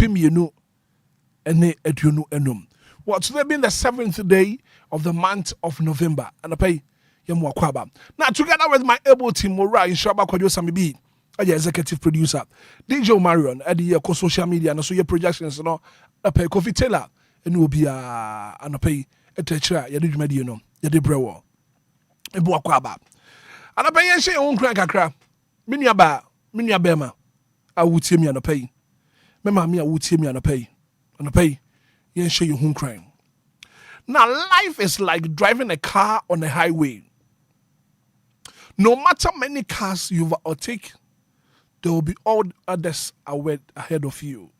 Mpimienu ene eduonu enum. Well, today being the 7th day of the month of November. And I pay Yemu Akwaba. Now, together with my able team, Mora in Shaba Kwadio Samibi, executive producer, DJ Marion, Eddie social media, and also your projections, you know, I pay Kofi Taylor, and Obia, and I pay a teacher, Yadi Mediano, Yadi Brewer, Ebu Akwaba. And I pay Yanshe own crank a crap. Minya Bema, I would see me and I pay. Mema me, I would see me and I pay. And I pay. You show you home crying. Now, life is like driving a car on a highway. No matter many cars you overtake, there will be all others ahead of you.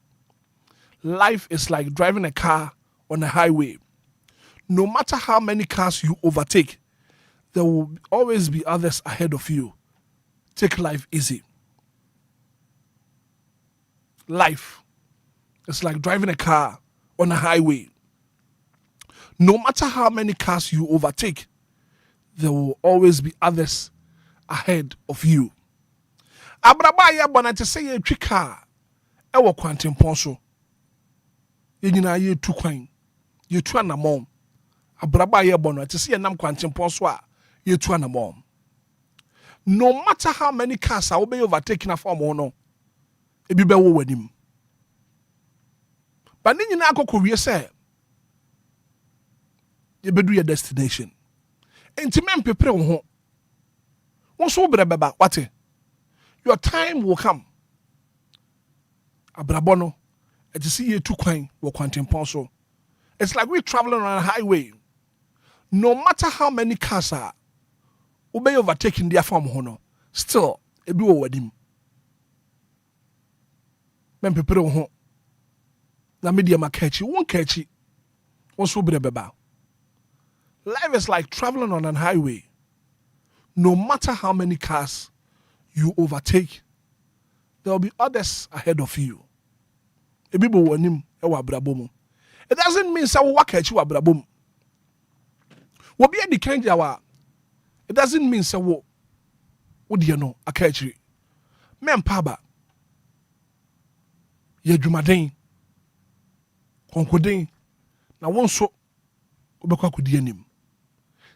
Life is like driving a car on a highway. No matter how many cars you overtake, there will always be others ahead of you. Take life easy. Life is like driving a car on a highway. No matter how many cars you overtake, there will always be others ahead of you. Abraba ya bana te say ye twi car e wo kwantempon so. Ye nyina ye tu kwan. Ye tu anamom. Abraba ya bana te say ye nam kwantempon so a ye tu anamom. No matter how many cars will be overtaken after no, e bi be wo wanim. But then you know, I say, you better your destination. And to men prepare on home. Once over about what your time will come. Abrabono, and to see you too kind, will quantum ponso. It's like we're traveling on a highway. No matter how many cars are, obey overtaking their form honor. Still, a be over him. Men prepare on home. Na media ma catch you, won't catch you. Once we beba. Life is like traveling on a highway. No matter how many cars you overtake, there will be others ahead of you. It doesn't mean say we catch you abrabom. We be the kind yawa. It doesn't mean say what do you know? I catch you. Men paba. Ye jumaden. Konkodin na wonso obekwa kodi anim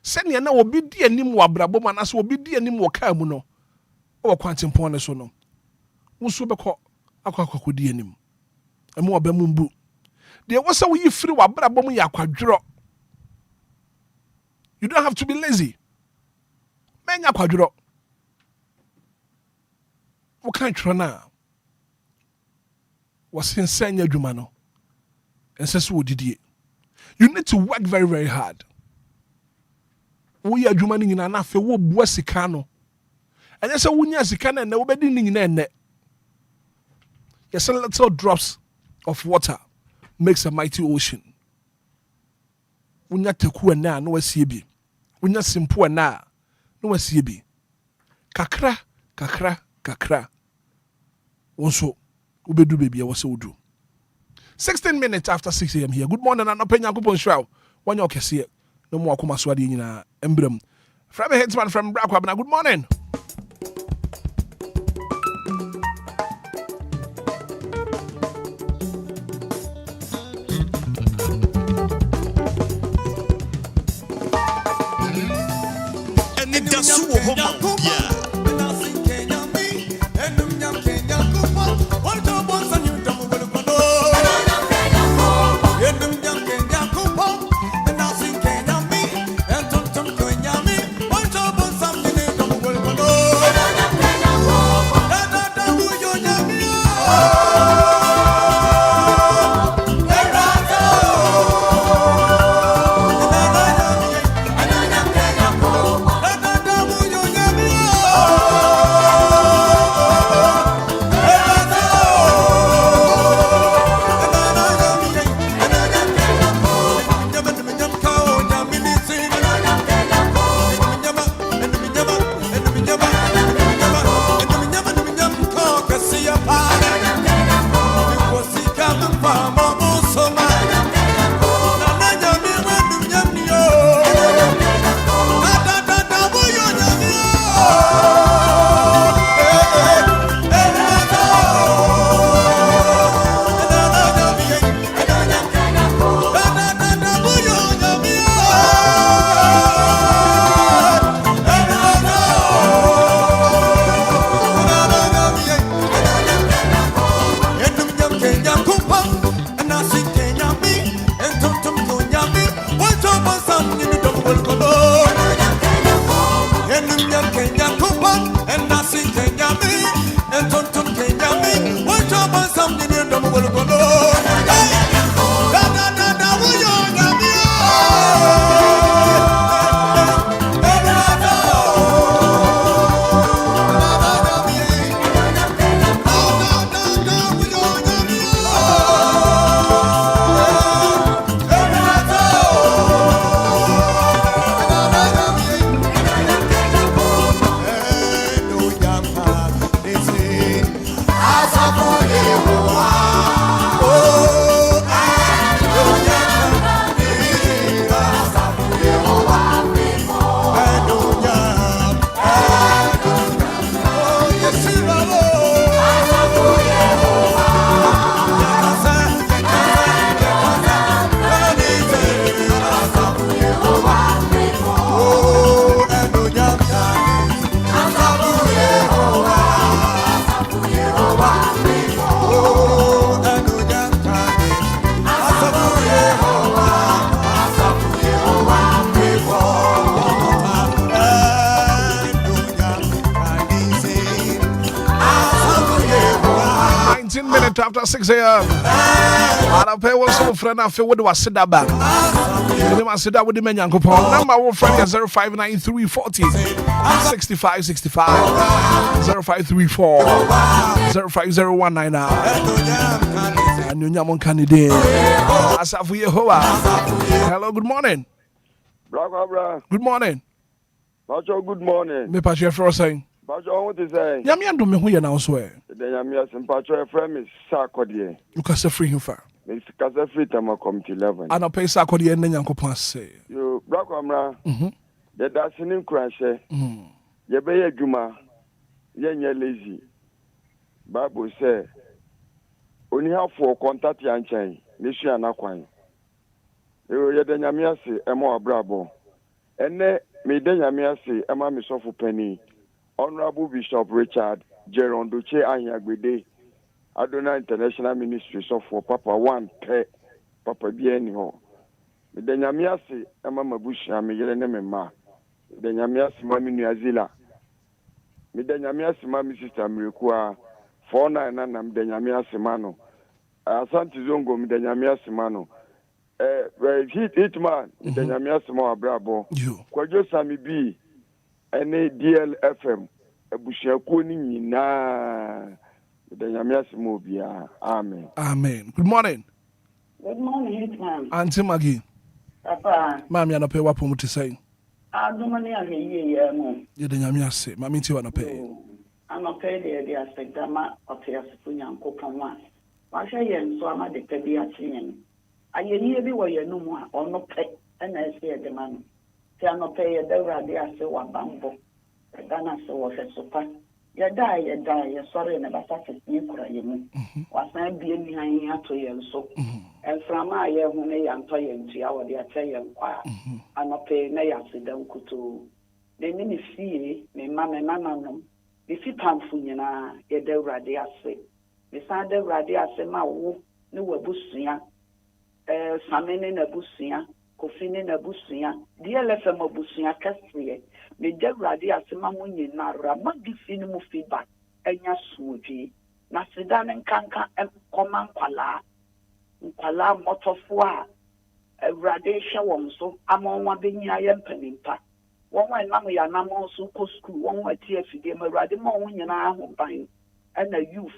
sene na obi di anim wa brabo ma na so obi di anim wo ka mu no o kwantempon ne so no wonso bekọ akwa kodi anim emu obamu mbu de wo se wo yi firi wa brabo mu ya kwadworo. You don't have to be lazy. Menya kwadworo wo kan tworo na wo sensenya adwuma no. And says, you need to work very, very hard. We are human in an affair, wo buasikano. And that's a wunya sikana and nobody in net. Yes, a little drops of water makes a mighty ocean. Wunya teku na no asiebi. Wunya simple na no asiebi. Kakra, kakra, kakra. Wonso, ubedu baby, I was so do. 16 minutes after 6 a.m. here. Good morning, and Penya Kupon Shroud. When you can see it, no more Kuma Swadi in Emblem. From Hitman from Brakwabna. Good morning. Anidaso Wɔhɔ, yeah. 6 a.m. I pay one so friend I feel what do I sit that back. I sit that with the men Yanko number one friend is 059340 6565 0534 050199 and you nyamon candidate. Asafu Yehowa. Hello, good morning. Good morning. Bacho, good morning. Me Patrick for saying. Bacho, what is saying? Yami and me who you now swear. The Yamias and Pacho friend is Sarkodie. You can say free him for. Miss Casa free time I come to 11. And I pay Sarkodie and then Yanko Pan say. You, Brakamra, the dancing crash, ye be a Juma, ye lazy. Bible say, only have 4 contact yan chain, Nisha and Aquine. You ye the Yamiasi, Emo Brabo. And then, me the Yamiasi, Emma Misofu Penny. Honorable Bishop Richard Jeron Duce Anyagbede Adonai International Ministry so for Papa 1 pe Papa Bieni ho. The Nyamiasi Emma Mabusha me yele me ma. The Nyamiasi Mami Nuazila. Me the Nyamiasi Mami Sister Mirikua 499 the Nyamiasi Mano. Asante Zongo me the Nyamiasi Mano. Hitman the Nyamiasi Mo Abrabo. Kwajo Sami B. Any DLFM, a Bushakuani na the Yamias Obia. Amen. Amen. Good morning. Good morning, Hitman. Auntie Maggie. Papa. Mammy, I don't pay what to say. I don't money I hear you. You the Yamias, Mammy, you want to pay. I'm not paid the aspect that my affairs Punyan Copan once. I say, so I'm at the Pedia. I hear you where you know more or no pay, and I say the man. Tiano pay a devra say one bamboo. A Ghana so was a super. You die, you're sorry, never started you crying. Was I being behind you to you so? And from my year when I am toying to our dear Enquire, and not pay Nayasi them kutu. They mean see me, mamma, mamma. If you come for you now, you devra say. Beside devra say, my woo, no busia, Samin a busia. Kofine na busia DLFM busia kasrie me dawrade asema mo nyina ra magifini mu feedback enya suoji na sedan nkanka koma nkwala motofo a awrade hwe won so amonwa benya ye mpanimpa won wa nam ya nam so ko school won wa tie fide ma awrade ma won nyina ho ban na youth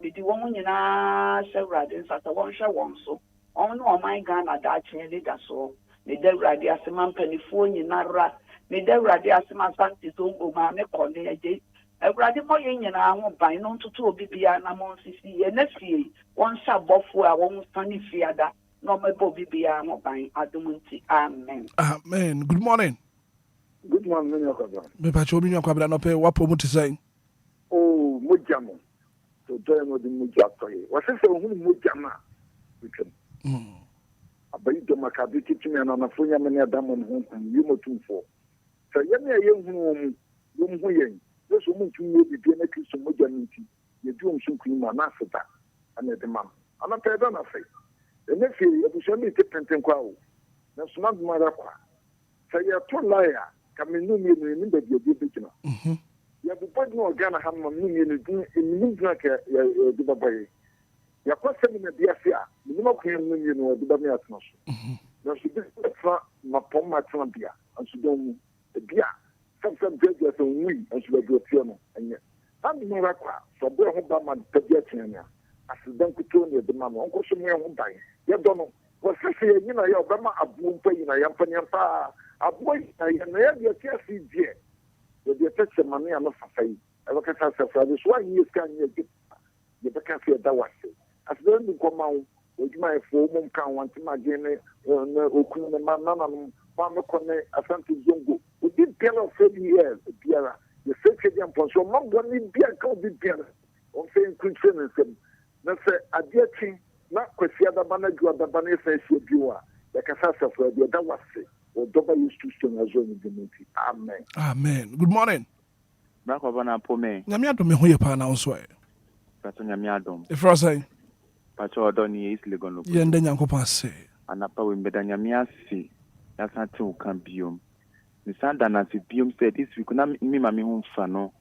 bidi won nyina se awrade nsata won hwe won so on no man Ghana da chin leader so me dawrade asema mpanifo nyina ra me dawrade asema santi zongo ma me kone eje awrade mo ye nyina ho ban no ntoto obi bia na mo sisi ye na fie won sha bofo a won fani fiada no me bo bibia ho ban adumunti amen. Amen. Good morning. Good morning, Yokaba. Me pa chobi nyakwa no pay what promote say. Oh, mujamo. So do mo di mujato. What say hu mujama. Abayi do makabi kitimi na na fonya me na damon ho yimo tumfo. So ye me ye hu mu hu yen. So mu tumwe bi bi na Kristo moja nti. Ye du omsun kunima na afeta. Ana de mam. Ana pe da na fe. Ne fi ye bu so me te penten kwa o. Na so na mara kwa. So ye to lawyer kamenu mi ni be bi bi kina. Ya bu pod no Ghana ha mam ni ni ni na ka ye du babaye. Ya kwa semi na biafia ni ma kwen no ni no de ba me atno so na so bi fa ma pom ma tna bia anso don bia some jeje so wi anso ba do tie no anya am no ra kwa so bo ho ba ma de bia tianya asidan kuto ni de ma no onko so me ho ban ye do no wo sese ye ni na ye obama abu mpa yi na ya mpa ni mpa abu yi na ye na ye de tie si die ye de tete ma ne ano fafai e ba ka sa fra de so anyi ska anyi ye ba ka fi da wase asden ni komau ojuma efo mum kan wanti magene na okunu na manana no pa me kone asante zongo odi piano for years biara the second imposo mambo ni bia ka obi piano on fe inclusion nsem na se adia chi na kwasi adaba na ju adaba na se esi biwa ya kasa safra bi da wase o doba used to stone azoni dimuti amen. Amen. Good morning. Na kwa bana pome nyame adom me ho ye pa na so e pato nyame adom if you say pato odoni is legono ye nda nyankopon ase anapa we mbeda nyame ase ya sante u kan biom ni sanda na se biom say this week na mi ma me ho mfa no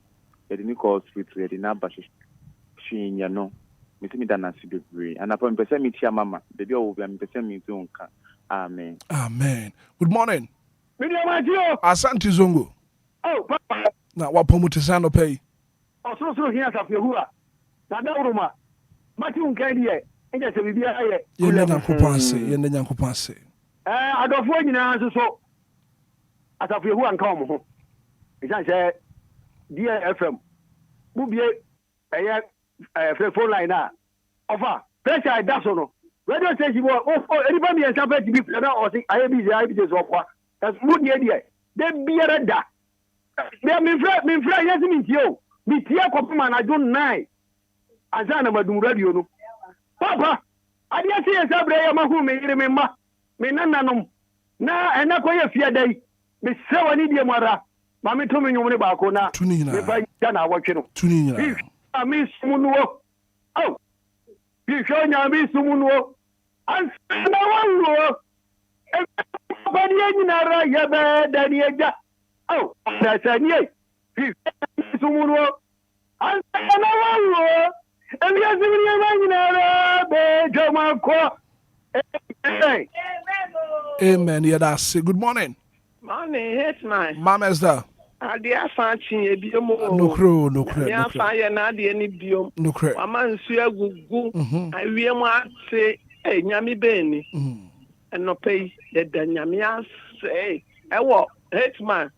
e de ni call spirit e de na ba hwinya no me see me danasi bebre. And upon me say me tia mama. Baby Obia me say me to unka. Amen. Amen. Good morning. Media Matio. Asante Zongo. Oh, papa. Na wapo mutisano pay. So here sa fehua. Na da uruma. Mati unka die. Enja se bibia aye. Yende nyankopon ase. Adofo nyina so asafehua nka omo ho. Isan say DLFM. Bubie eye phone line na. Ofa. Pressure da so no. Radio station anybody and somebody to be now or say I be so kwa. That's good idea. They be a da. Me friend yes me tio. Me tia kopuma na June 9. Azana madum radio no. Papa, I dey see sabre ya mahu me yire me ma. Me nananom. Na ena ko ye fia dai. Me se wani die mara. Ma me to me nyum ne ba ko na. Me fa ya na wotwe no. Tuni nyina. Ami sumunuo. Oh. Bi sho nya mi sumunuo. Ansana wanwo. Bani nyinara ya be dani eja. Oh, na sanye. Bi sumunuo. Ansana wanwo. Emi azimini nyinara be jama ko. Amen. Yeah, that's it. Good morning. Morning, Hitman. Mama is there. Ade afanchi ebiomo. No crow. Ya fa ye na ade ni biom. No crow. Mama nsu agugu. Awie mu ate nyame beni. Enope ye da nyame ase. Ewo Hitman.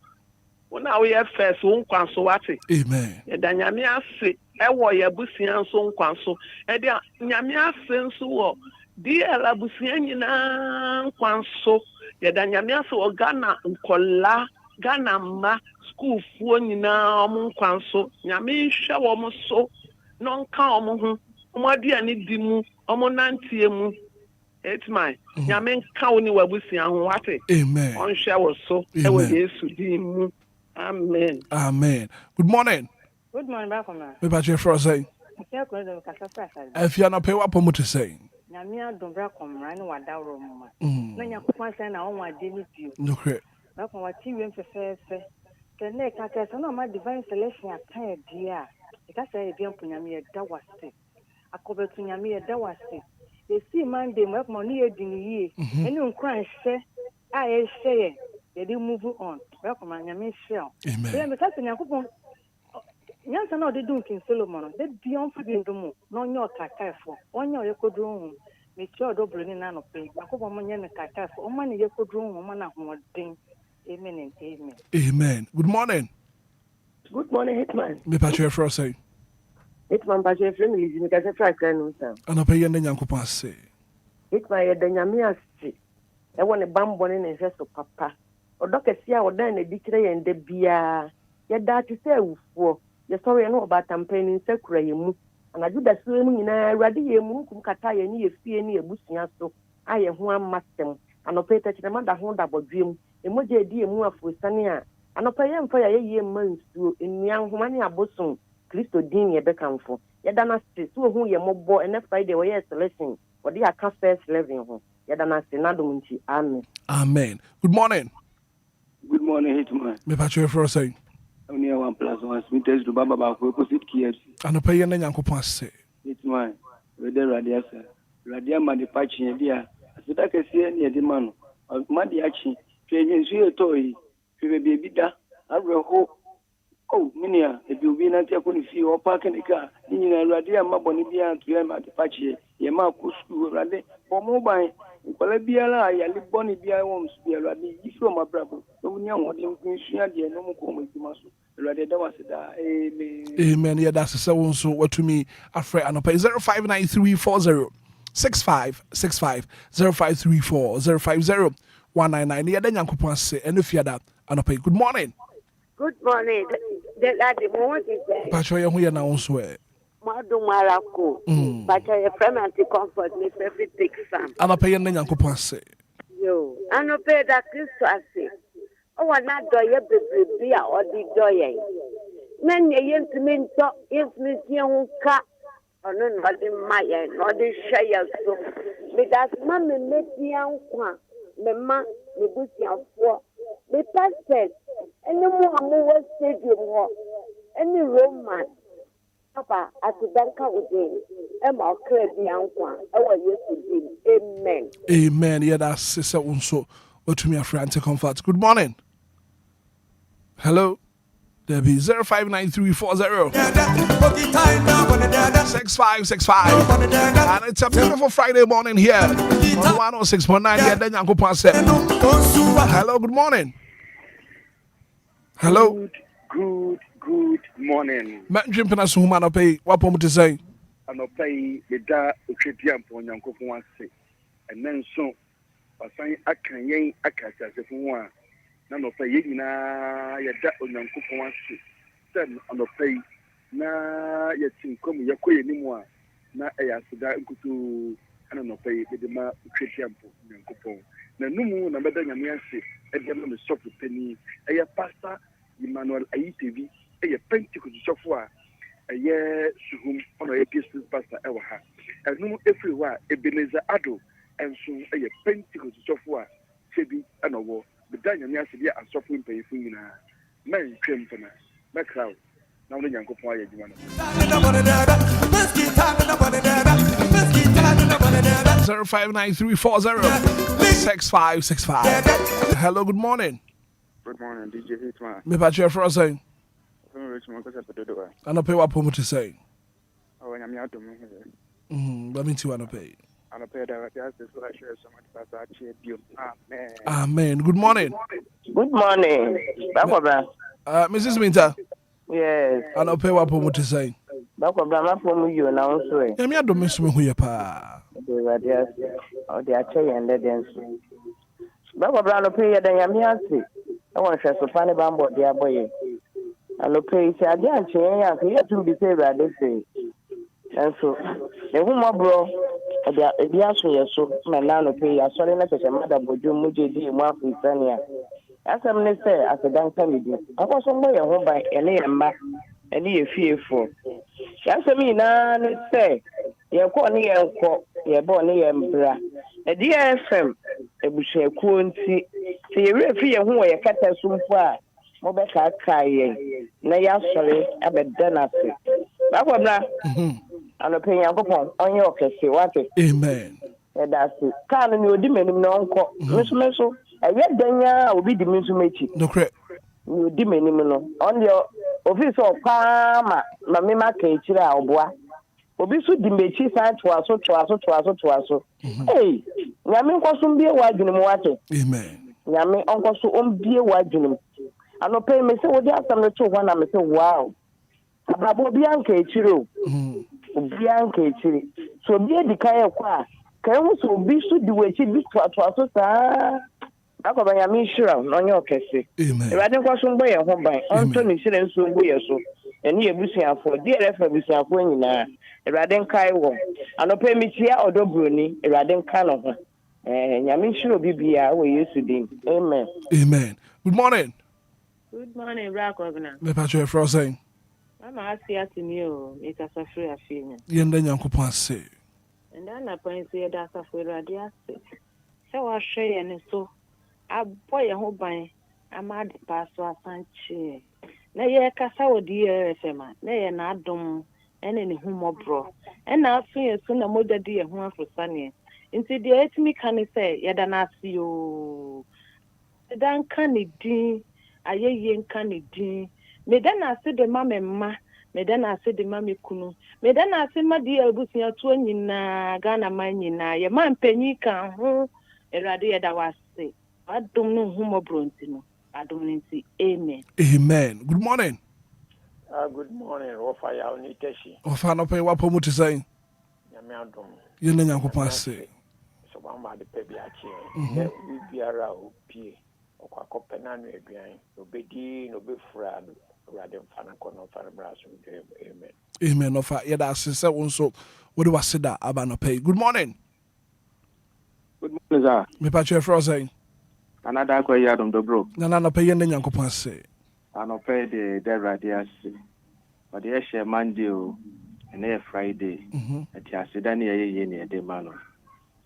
Wona we first won kwanso wate. Amen. Ye da nyame ase. Ewo ye busian so nkwanso. E de nyame ase nso wo. DL abusian nyina nkwanso. Ye da nyame ase wo Ghana nkola. Ghana ma school fuo nyina omo nkwanso nyame hwe wo mo so no nka omo ho omo aduane di mu omo nantie mu Hitman nyame nka wo ni wabusia ho wate Amen. on hwe wo so e wo Yesu di mu amen. Good morning. Good morning, Bakoma. Me ba che fro say. Afia na pe wapo muti say. Nyame adom Bakoma ran wa dawro mu. Na nyakopon say na won ade ni bio. No cre. Bakoma ti wem fefefe. Kene ka ka so na ma divine selection aka dia. E ka say e bi ampunyame e da wase. Akobetu nyame e da wase. E si Monday mo Bakoma ni edini yie. Eni nkran hye a e hye ye dey move on. Bakoma nyame hye. Amen. Me ka say nyakopon Nyansa na odi dunkin Solomon de bion fabindu mu no nyo kakafo onyo yekodru hu me chi odobro ni na no pe akobo mo nye ne kakafo o ma ne yekodru hu mo na hodin amen and amen. Amen. Good morning. Good morning, Hitman. Me pa che fro say. Hitman pa che friend Lizi me ka se fra kan no sa. Ana pe yende nyankopon ase. Hitman ye da nyame ase. E woni bambo ne ne so papa. Odokesi a odan na dikire ye nda bia. Ye da ti se awufo. Ye sorry no about campaigning sekura ye mu anaju da so mu nyina awrade ye mu kum kata ye ni ye fie ni ebusua so aye ho amasem anope tachina mada ho da bodwem emoje edi emu afosane a anope ye mfa ye mansuo enuan ho mane aboson Kristo din ye bekamfo ye da na se so hu ye mobo ene Friday we ye selection odi aka first 11 ho ye da na se nadom nti amen. Good morning. Good morning, Hitman. Me pa che fro say. Only 1+1 Smithers to Baba Bako opposite KFC. Ana pe yende nyankopon ase. It's mine. With the radiasa. Radiama de patching idea. As I can see any demand of Madiachi, changing sweet toy. She will be a bidda. I will hope. Oh, Minia, if you be not taking fee or parking the car, in a radia mabonibia to them at the patchy, Yama Kusku Rade, or mobile. Colabia, I live Bonibia homes, be a radi, if you're my brother. No young one in Shia, no more coming to Masu. Amen. Yeah, that's so what to me. Afraid and pay 059340 6565 0534 050 199. Yeah, then Yankupon say, and if you're that, and pay. Good morning. Good morning. The lady, what is that? Patroya, who you now swear. Madu Marako. But I have friend anti comfort, Miss Every Take Sam. And pay and then Yankupon say. Yo, and pay that Christo say. Oh, not do ye be or the doye. Men ye intimate young cat or none but in my end or the shire so. Because mammy met the young one, the man, the bush young four. The pastor, any more stadium walk, any romance. Papa, at the banker within, Emma Crabby Anqua, our yesterday. Amen. Amen. Yeah, that's sister unso. Or to me a friend to comfort. Good morning. Hello. Debbie 059340 6565. And it's a beautiful Friday morning here on 106.9. Yeah, then Yanko said. Hello, good morning. Hello. Good morning. Man, jumping us whom I pay. What point to say? And I pay the da Ukrainian for Yanko one say. And then so, I say I can yen a catch as if one. None of pay na ya on Yanko one say. Then on the pay na yet come Yakoy anymore. Na a yasida to and no pay the ma Ukrainian for Yanko. Na no more, no better than Yancy, and then on the shop with penny, a pastor. Emmanuel Aitv, a Pentecost software, a year Suhum on a Episcopal pastor ever had. And no everywhere, Ebenezer Ado, and soon a Pentecost software, Sebi and a war, but Daniel Yassibia and suffering pay for you now. Man, Crimson, my crowd. Now the young couple, 0593406565. Hello, good morning. Good morning, DJ Hitman. Me patch your frozen. I don't pay what pomo to say. Oh, I'm out to me. Let me to pay. I don't pay that. That's what I share so much about you. Amen. Amen. Good morning. Good morning. Mrs. Minta. Yes. I don't pay what pomo to say. Bakobra from you now, so. I mean, I don't miss me who you pa. They are saying and then. Bakobra pay the Yamiasi. I want to say, funny bamboo, dear boy. And the place I didn't change, I hear to be saved, I say. And so, the woman bro, the answer so, my nano pay, I saw it as a mother, but you Muji, one from Sania. As I'm going to say, as a dance comedy, I was somewhere home by any fearful. That's me now, say, you're calling your bonny and bra. A DLFM, a bush, a quantity. See, you really who you cut as soon far. Mobeka crying. Nay, sorry, I bet done at it. Bakobra, I'm a paying upon on your case. What it? Amen. That's it. Can't you demand no uncle? Miss Meso, I read Danya will be the Misumachi. No crap. You demand on your office of Palma, Mamma Kachira or Bois. Obisu Dimechi side to us. Hey, Yamin Kosum be a wide in water. Amen. Yamin Uncle so be a wide in. I don't pay me so what you have some little one. I'm say, wow. About Bianca Chiro. Bianca Chiri. So be a decay of qua. Can also be so do a chip to us. I go by a mission on your case. Amen. I don't question by a home by Anthony Silence so we are so. And here we say for DLFM we say when na Raden Kaiwo. I don't pay me here or do Bruni, Raden Kano. And Yamin sure be we used to do. Amen. Amen. Good morning. Good morning, Black Governor. Me patch your frozen. I'm asking you, it's a free affair. Yenda Yanko say. And then I point to that's a free radius. So I share and so I boy a whole by a mad pastor Sanche. Na ye kasa wo DLFM na ye na adom ene ne humo bro ena aso ye so na moda di ye ho afrosane nti de etimi kan say ye da na ase yo dan kan ni din ayeye nkan ni din me da na ase de ma memma me da na ase de ma me kunu me da na ase ma di ebusia to nyina Ghana man nyina ye man panyi kan ho erade ye da wase adom no humo bro ntino. Amen. Amen. Good morning. Good morning. Ofa ya oniteshi. Ofa no pay what pomo to say. Nyame adom. Ye na Yanko say. So mama de pebi achi. Ne biara opie. Okwakope na no aduan. Obedi no befra rade mfana kono fara braso. Amen. Amen. Ofa ye da sese wonso wo de waseda aba no pay. Good morning. Good morning, sir. Me patch your frozen. Another query on the bro. No pay yen Yanko say. I no pay the radius. But the share Monday and a Friday. At Yasidani a day man.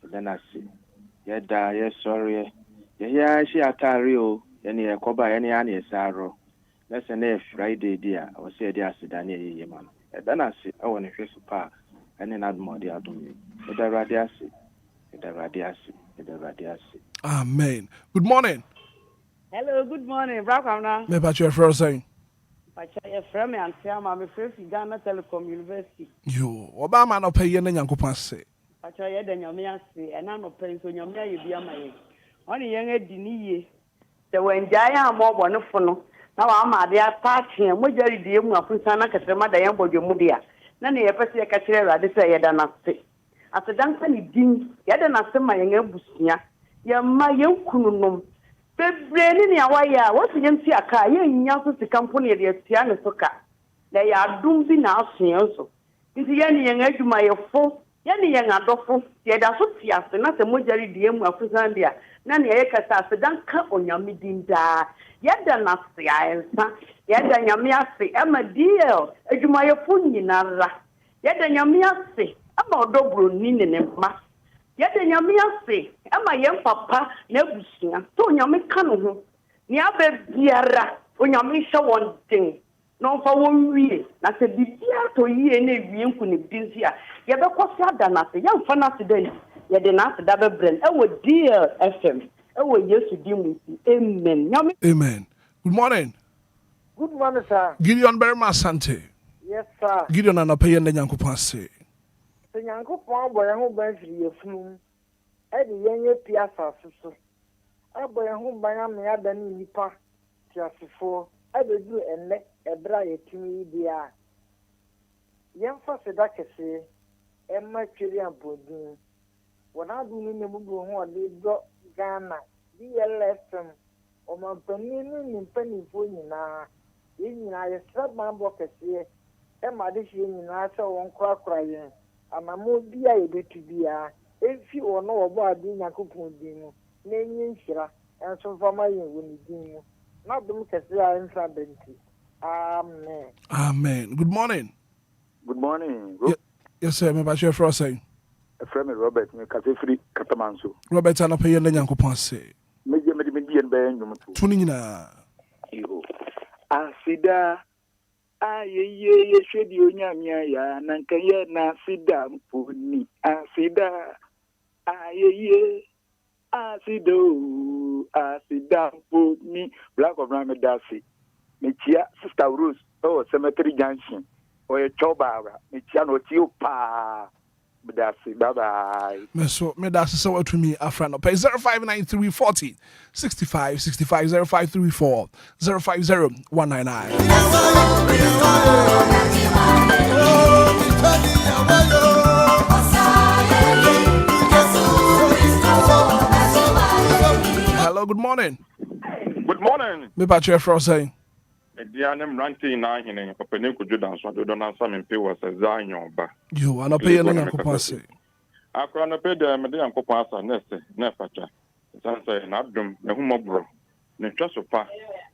So then I see. Yeda, yes, sorry. Yeah, she atario, any a coba, any sorrow. That's an Friday, dear. I was say the Yasidani a man. ɛda na se ɛwɔ ne hwɛ so pa ɛne na adumɔde adum ɛda awurade ase ɛda awurade ase ɛda awurade ase. Amen. Good morning. Hello, good morning. Brakamna. Me patch your first saying. Patch your friend and Siama, my friend Ghana Telecom University. You Obama no pay yen yanko passe. Patch your head and your miasi, and I'm not paying so your mea you be a my. Only young Edini. The when Jaya more wonderful. Now I'm at their party and we just deal with Pusana Catrama, the young boy Mudia. None of your a catcher, this way, than I say. After dancing, Dean, yet and I my young Busia. Ya my young Kunum. Bebreni ni awaya wasi yensi aka ye nyanso company de atia ne soka na ya dum bi na asenso nti ye ni yen adwuma ye fo ye ni yen adofo ye da so tiase na se mojari de emu afusan dia na ne ye kasa se dan ka onyame dinda ye da na se aensa ye da nyame ase ama DL adwuma ye fo nyinara ye da nyame ase ama odobro ni ne ma yede nyame ase ama yem papa na busia to nyame ka no ho ni aba biara onyame hye won den no fa won wie na se bibia to yie na wie nku ne binsi a ye be kwose ada na se yem fa na se den ye de na se da be brel e wo DLFM e wo Yesu di mu amen nyame. Amen. Good morning. Good morning, sir. Gideon Berma Sante. Yes, sir. Gideon and a pay and the yanko passe. The Yanko boy who buys your flu, Eddie Yang Piazza, so. I boy whom by me other nipa, just before I will do a neck a bright to me, dear. Young for the Dakasi, and my children pudding. When I do in the Mugu, who they got Ghana, DLFM, or my penny in penny for you now. In I strap my bucket here, and my dish in I saw one crack crying. I'm a more be able to be if you or know about being a coupon dinner, name Shira, and so for my when you not the Mukassia and Sabenti. Amen. Amen. Good morning. Good morning. Yes, sir. Me patch your first saying. A friend Robert, me Catefree Catamanso. Robert and a pay and the yanko passe. Maybe Median Bayan. Tunina. Asida. Ye should you nyamia nankaya na sida mpuni asida ye asida mpuni Black of Ramadasi Michia Sister Rose Cemetery Junction or a chobara Michiano Tiopa Medasi bye bye. Meso medasi so to me a friend pay 059340 65 65 0534 050 199. Hello, good morning. Good morning. Me patch your first saying. Dianem ranting na hine opene ku judan so do na sam mpe was zanyo ba. You ana pay na yakopase. Akra na pay de me de yankopasa nese na facha. Sanse na dum na humobro. Ne twaso pa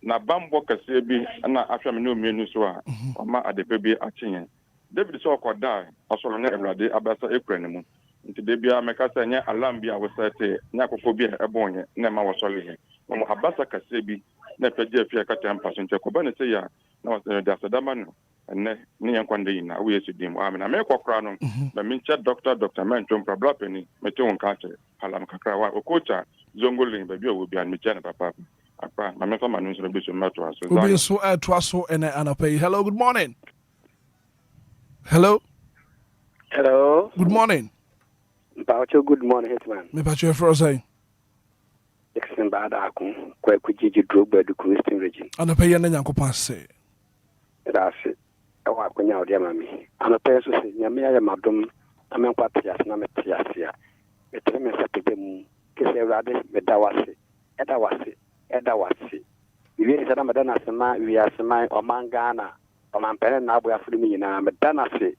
na bambo kase bi na ahwa me no mienu so a ma adepe bi akyen. David so okoda asoro na Ewrade abasa ekura ne mu. Nti de bia meka se nya alarm bi a wosete nya kokko bi ebonye na ma wosole he. Mo abasa kase bi na peje afia ka tempa so nche ko ba ne se ya na wose da sadama no enne ne yankwande yina wo Yesu dim amen na me kokra no na me nche doctor mentom problem ni mete won ka che alam kakra wa okocha zongolin ba bi o bi an me che na papa apa na me so manu so be so mato aso Obi so to aso ene anapay. Hello, good morning. Hello. Good morning. Pacho, good morning, Hitman. Me pacho for say. Exen bada akun kwa kujiji drogba du Christian region. Anapay na Yankopon say. That's it. Awa kunya odi mami. Anapay so say nyame ya madom amenkwa tias na metiasia. Etreme sa pebem kese Ewrade medawase. Edawase. Wiye sada medana sema wiya sema omangana. Omampene na abo afuri nyina medana se.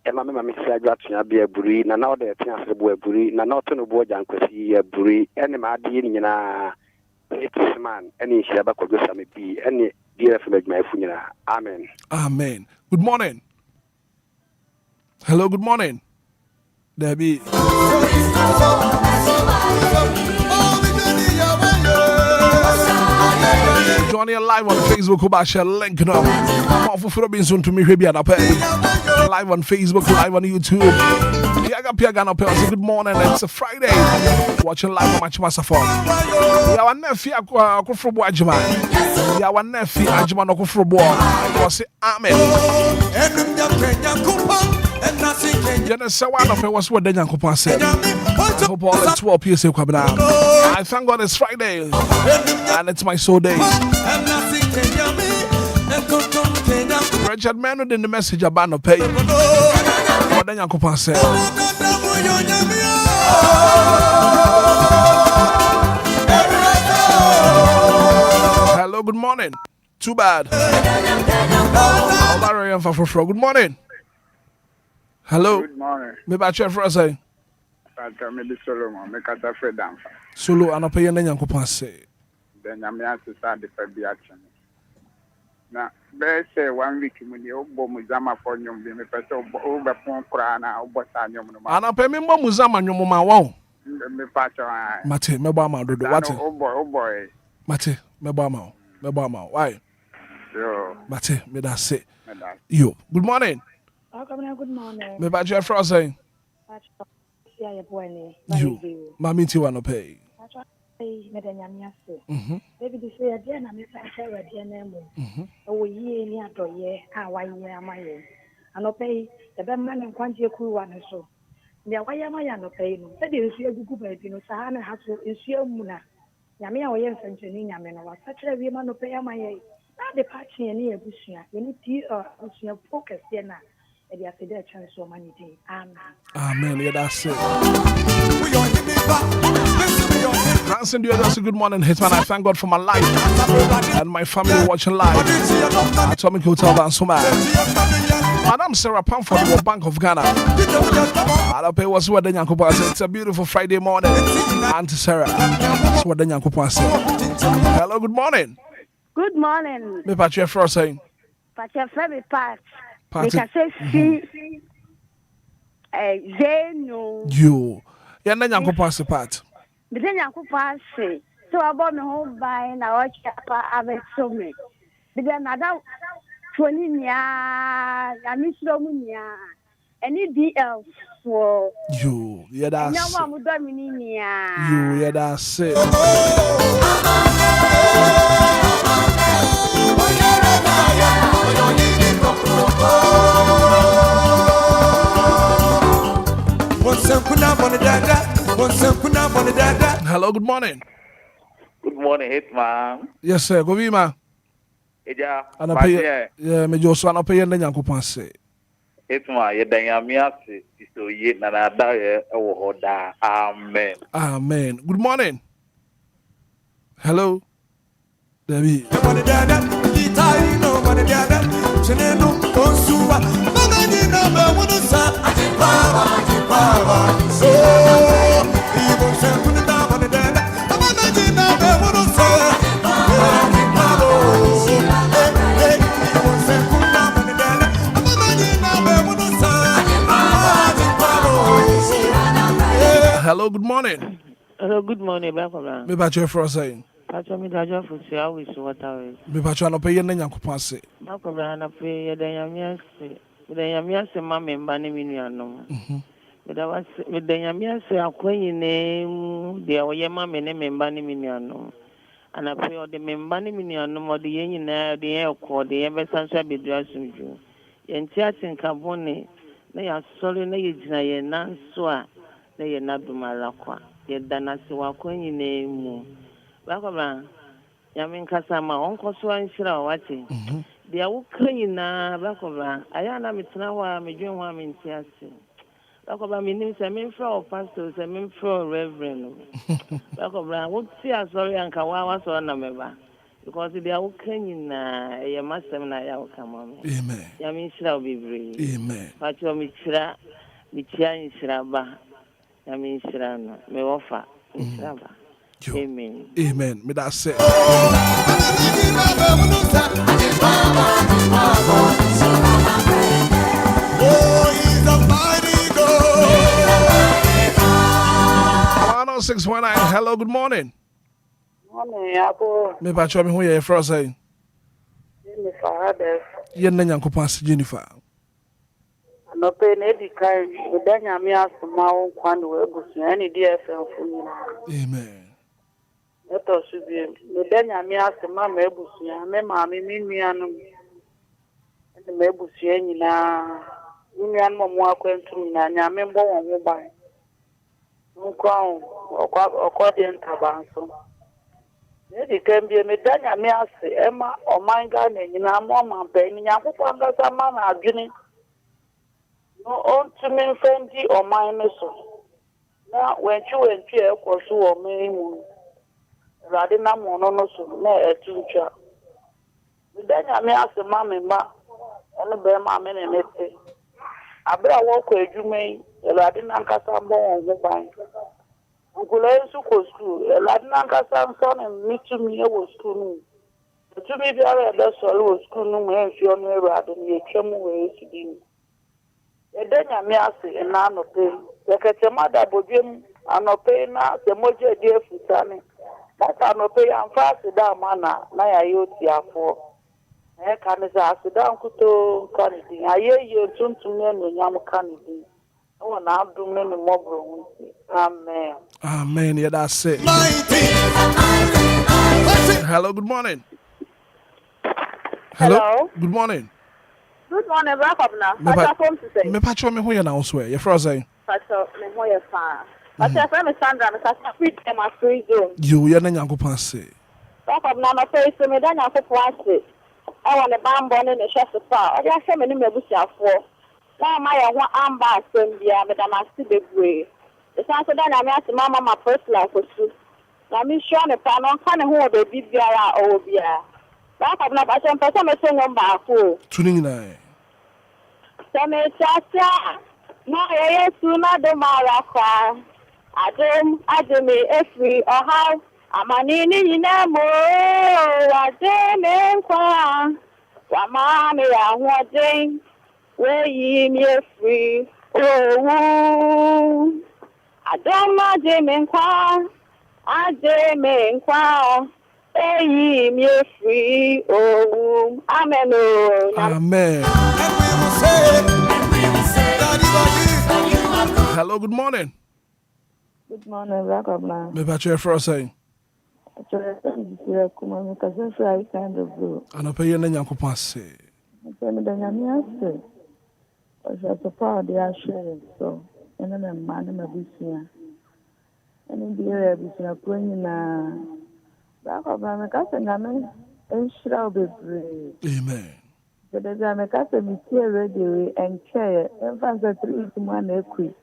Ema me mami sia dwatua bia buri na na ode tia se bo buri na na oto no bo jankwasi ya buri ene ma ade nyina Hitman ene hia ba kodo same bi ene DLFM adwuma afu nyina amen. Good morning. Hello, good morning. Debbie. Joining live on Facebook, who shall link up. More for Robinson to me, maybe at a pay. live on Facebook, live on YouTube. Piaga no Pels, good morning. It's a Friday. Watching live on Machimasa phone. Yawa nefi akufrobo ajima. Yawa nefi ajima no kufrobo. I say amen. Jene sawa no pe was what Nyankopon said. I hope all is well PSA kwabena. I thank God it's Friday and it's my soul day. Richard Manu in the message about no pay. What Nyankopon said. Hello, good morning. Too bad. Good morning. Hello. Good morning. Maybe I check for us. Maybe Solomon. Make us afraid down. Solo, and I pay your name. Say. Then I'm here to start the February action. Now, they say 1 week when you go Muzama for you, me person over phone crana, over Sanyum. And I pay me more Muzama, your mama. Wow. Me patch Mate, me bama do what? Oh boy. Mate, me bama. Why? Yo. Mate, me that say. Yo. Good morning. Good morning. Me ba je for say. You. Mami ti wa no pay. Me da nyame ase. David say dia na me fa share dia na mu. O yie ni adoye a waye amaye. Anopay e be ma ne kwanje kuwa ne so. Dia waye amaye anopay no. Se de nsu egugu ba bi no sa na ha so nsu amu na. Nyame a oye nsancheni nyame no wa sa kire wi ma no pay amaye. Na de patch ni ebusua. Ye ni ti osua focus ye na. Amen. Yeah, that's it. Ransom, that's a good morning, Hitman. I thank God for my life and my family watching live. Atomic Hotel and Suma. Madam Sarah Pamford, the Bank of Ghana. I'll pay what's what the Nyankopa said. It's a beautiful Friday morning. Auntie Sarah. That's what the Nyankopa said. Hello, good morning. Good morning. Me patch your first saying. Patch your favorite part. Party. Zeno. You. You're not Nyankopon se part. But then Nyankopon say, so about me home by na watch avec so me. But then ada 20 nya, ya misro mu nya. Any DL for you. Yeah, that's it. Nyawa mu do mi nya. You. Yeah, that's it. Hello, good morning. Good morning, Hitman. Yes, sir. Go be ma. Eja. Ana pay. Yeah, me just wanna pay the Nyankopon say. Hitman, ye dan yamiase so ye na na da ye wo hoda. Amen. Amen. Good morning. Hello. Debbie. Hello, good morning. Hello, good morning, Baba. Me ba che for saying. Pacho mi dajo for si always water. Me ba che no pay na Nyankopon say. Baba na pay ye dan yamiase. Dan yamiase ma me mba ne minuanom. Me dan yamiase akwanyi ne de oye ma me ne me mba ne minuanom. Ana pay o de me mba ne minuanom o de ye nyina de ye ko de ye besansa bedua sunju. Ye ntia tinka bone na ya sori na ye gina ye nanso a na ye nadumara kwa. Ye danase wakwanyi ne mu. Baba yamin kasa ma onko so anhira wate dia wo kranyina baba aya na metena wa medwen wa mentiase baba menim se memfra o pastor se memfra reverend baba wo ti asori anka wa so na meba because dia wo kranyina ye masem na ya wo kama amen yamin hira obibre amen pacho mi hira nhira ba yamin hira no me wofa nhira ba. Amen. Amen. Me that say. Oh, he's a mighty God. 10619. Hello, good morning. Morning, Abu. Me patcho me who you for say. Jennifer. Ye na Nyankopon se Jennifer. No pain, Eddie Carey, the Danyamia, Samao, Kwan, any DLFM for you. Amen. Let us be the Danyamia, Samama, Ebusia, Mammy, Mimianum, and the Mebusia, Mimian Momo, Quentin, and Yamembo on mobile. No crown or Cordian Tabanso. Eddie can be a Medanyamia, Emma, or Manga, and Yamama, Penny, Yampanga, Samana, Guinea. No, on to me, friendly or minus. Now, when you and Pierre was so or me, Radina Monoso, no, a teacher. Then I may ask the mammy, and the bear mammy and it. I better walk where you may, Radina Casambo on the bank. Uncle Ensu was school, Radina Casam son and me to me was school. To me, the other was school, and she on me rather than you came away to do. Edenya miasi ena no pe sekete da bodwem anope na semoje die futane mata anope amfa sida mana na ya yoti afo e kanisa sida nkuto kanidi ayeye tuntum eno nyam kanidi o na adum ne mobro hunti amen Amen. Yeah, that's it. Hello, good morning. Hello. Good morning. Good morning, Rakabna. Me patcho me hoye na also e fra say. Patcho me hoye fa. Patcho fa me Sandra me sa free time a free zone. You ye na Nyankopon say. Rakabna no say so me da Nyankopon ase. E won the bambo ne chef fa. O dia se me ni mebusiafo. Na ma ye ho amba asem bia me da ma si bebre. E san so da na me ase mama ma first life osu. Na me sure ne pa no ka ne ho de bibiara o bia. Rakabna ba se mpesa me so ngomba afo. Tuning na. Seme chacha, na Yesu na de marakwa. Ademe efri oha, amanini nyinamo, ademe nkwa. Wamame ya huade, weyi mi efri owu. Ademe nkwa, ademe nkwa. Eyi mi efri owu. Amen. Amen. Hello, good morning. Good morning, Rakabna. Me patcho fra say. Anope ye na Nyankopon say. Me da nyame ase. O se pa de a share so. Ene me ma ne mabusia. Ene bi e busia ko nyina. Rakabna me ka se nyame enshira obebre. Amen. Kedeza me ka se mi tie radio Enquires. Enfansa 3 mu na ekui.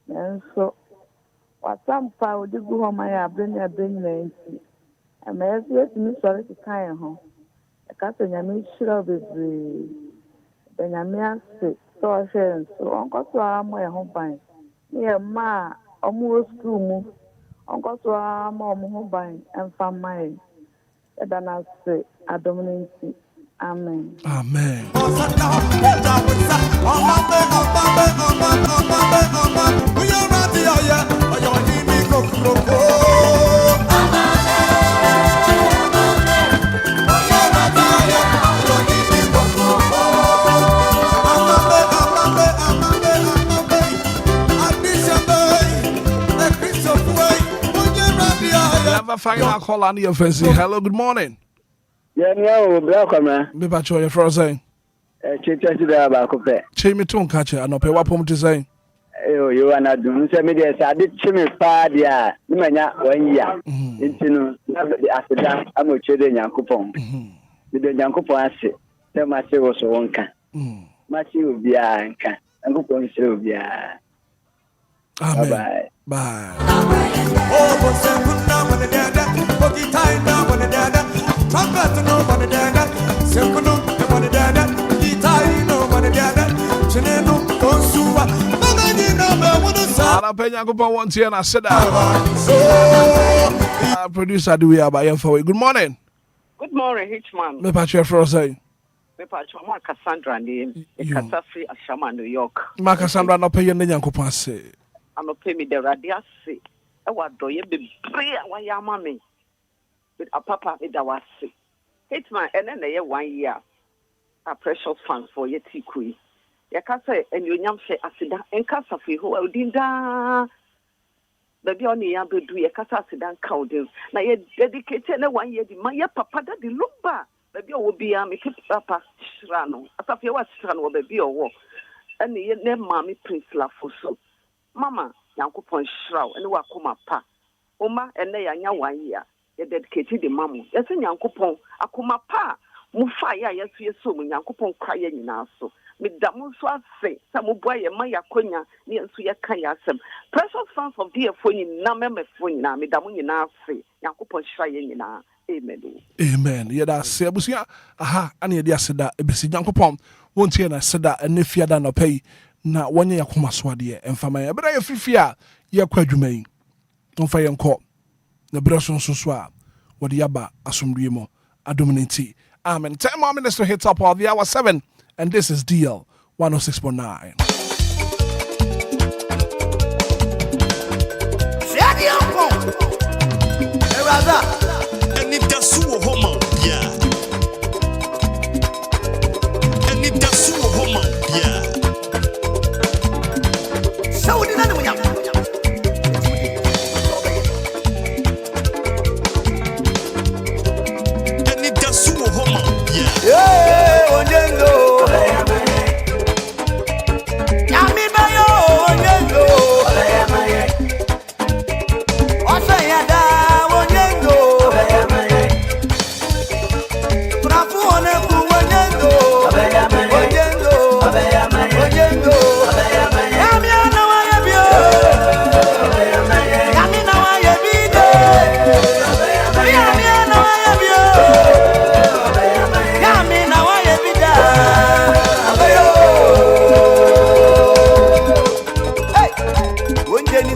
Nanso wasampa odigu ho ma ya abreni na nti. Ama yesu etimi sori kan ho. E ka se nyame hira obebre. Da nyame ase so hwe so onko so amo e ho ban. Ye ma omo school mu. Onko so amo omo ho ban emfa mai. E da na se adomnenti. Amen. Amen. Never final call on your fancy. Hello, good morning. Yeah, no, black man. Me patcho ye fra say. Chicha sida ba ko pe. Che me ton ka che anope wapom te say. You ana dun se me dey sa de chimi pa dia. Ni manya 1 year. Intinu na de asida amoche de Nyankopon. De Nyankopon ase. Se ma se wo so wonka. Ma se obi a nka. Nyankopon se obi a. Amen. Bye. Bye. Oh, Bosenguna when the dada, Bogi Taina when the dada, Trumpet no when the dada, Senkuno when the dada, Gitaino when the dada, Cheneno, Consuva, Magani number one of the Ala penya ko pa won't here na said producer do we have by for good morning. Good morning, Hitman. Me patcho fra say. Me patcho ma Cassandra ni Cassafri Ashama New York. Ma Cassandra no pay ne Nyankopon say. Ano pay me the radiase. E wa doye bebre a wa ya ma me. With a papa e da Hitman ene na ye 1 year. A precious funds for ye tikui. yakasa enyonyam hye aseda enkasa fi ho odinda baby on ya bedu yakasa aseda nkauden na ye dedicate na 1 year di ma ye papa da di Lumba baby Obia me papa shira no asafi wa shira no baby owo ene ye ne mami prince lafoso mama yankopon shira ene wa koma pa oma ene ya nya 1 year ye dedicate di mamu yesi yankopon akoma pa mu fa ya yesu yeso mu yankopon kwa ye nyina so Midamu so ase sa mo boa ye ma yakonya ne nso ye kan ya asem precious fans of DLFM na memefo nyina midamu nyina ase yakopon hira ye nyina amen ye da se abusia aha ane ye di aseda ebisi yakopon wontie na seda ene fiada na pay na wonye yakoma so ade emfama ye bra ye fifia ye kwa adwuma yi onfa ye nko na bra so so a wode yaba asomdue mo adominati amen 10 more minutes to hit up of the hour 7. And this is DL 106.9. Anidaso Wɔhɔ, yeah. Anidaso Wɔhɔ, yeah. So did I Anidaso Wɔhɔ, yeah. Yeah, Onyengo. Yami bayo Onyengo. Osayada Onyengo. Prafu oneku Onyengo. Onyengo. Onyengo. Yami ana wayebio. Yami na wayebide. Yami ana wayebio. Yami na wayebida. Abayo. Hey, Onjeni.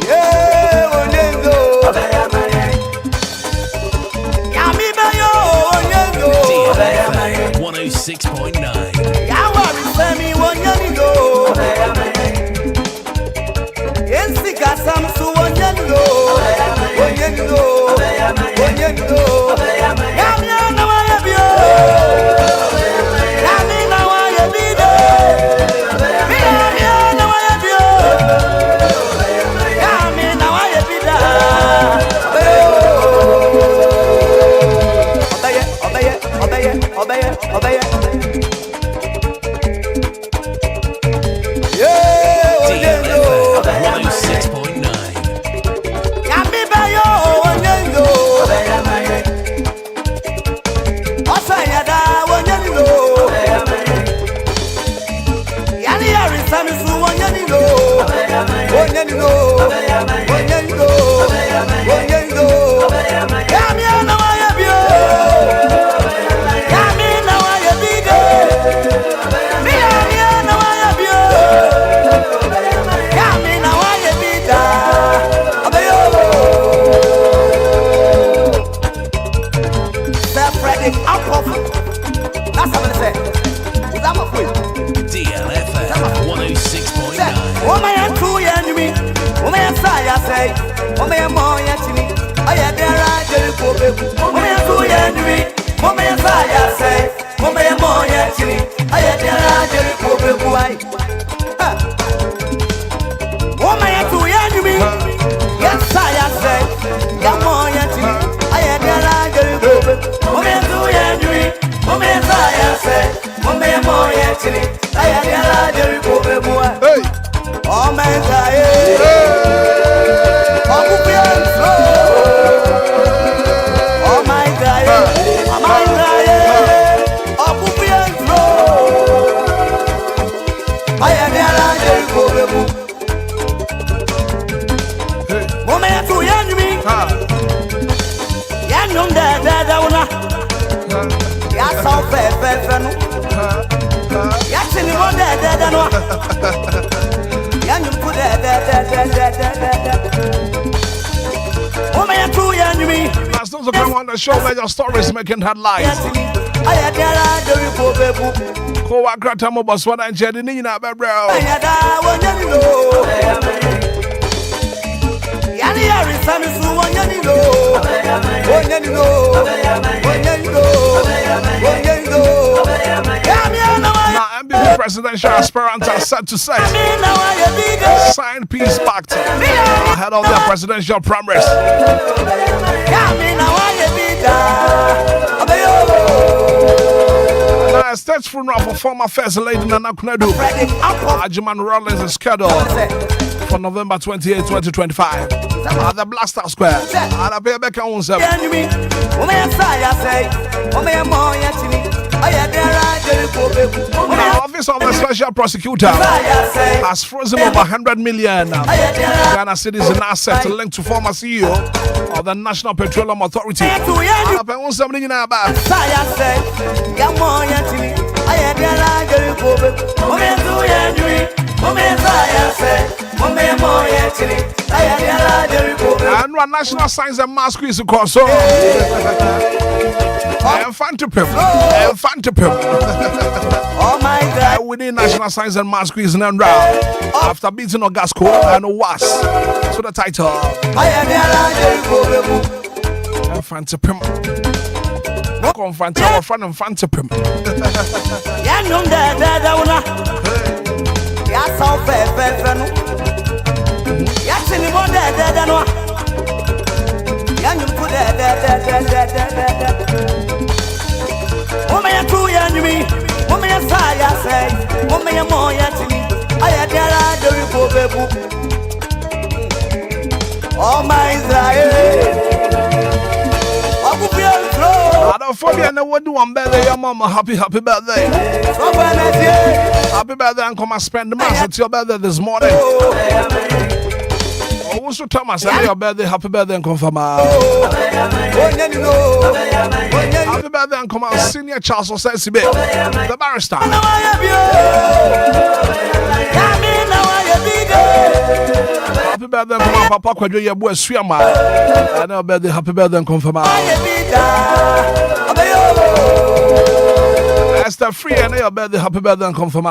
Yeah, Onyengo. Yami bayo Onyengo. DLFM 106.9. Yawari femi Onyengo. Yensi kasamsu Onyengo. Onyengo. Onyengo. Yami ana wayebio. Yami na wayebide. Yami ana wayebio. Yami na wayebida. Obeye. Yeah, Onyengo. DLFM 106.9. Yami bayo Onyengo. Osayada Onyengo. Yani yari samisu Onyengo. Onyengo. Onyengo. Onyengo. Yami ana wayebio. Yami na wayebide. Yami ana wayebio. Yami na wayebida. Abayo. Separating alcohol. That's what I say. Is that my food? DLFM 106.9. Oh my true enemy. Oh my I say. Oh my more yet to me. I had there I did it for people. Oh my true enemy. Oh my I say. Oh my more yet to me. I had there I did it for people. Oh my true enemy. Yes I say. Yeah more yet to me. I had there I did it for people. Oh my true enemy. Oh my I say. Oh my more yet to me. I had there I did it for people. Hey. Oh my God. Oh my God. Oh my God. I am the Lord. Moment to enemy. Yanum da. Ya so fe no. Ya tini mo da no. Yanum ku da. Moment to enemy. As those of you on the show, where your stories making headlines. I am the Lord. Ko wa krata mo boss one and jedi ni na be bro. Ayada Onyengo. Yani yari samisu Onyengo. Onyengo. presidential aspirants are set to set. Signed peace pact ahead of their presidential primaries. State funeral for former First Lady Nana Kunedu Ajiman Rollins is scheduled for November 28, 2025 at the Blaster Square. At the Payback on the Office of the Special Prosecutor has frozen over 100 million Ghana citizens assets linked to former CEO of the National Petroleum Authority. And one national science and mass quiz across so oh my God, we need national science and mass quiz and round after beating Ogasco and Was so the title Fantapim. Confront our friend and Fantapim. Oh my Israel. I don't forget what do one birthday, your mama. Happy birthday. Happy birthday, and come and spend the month. It's your birthday this morning. Oh, what's your Thomas? Your birthday, happy birthday, and come from happy birthday, and come out. Senior Charles Osesibe, the barrister. Happy birthday, come on, Papa. Quadro, your boy, Swiama. I know birthday, happy birthday, and come from Esther Free, and your birthday, happy birthday, and come from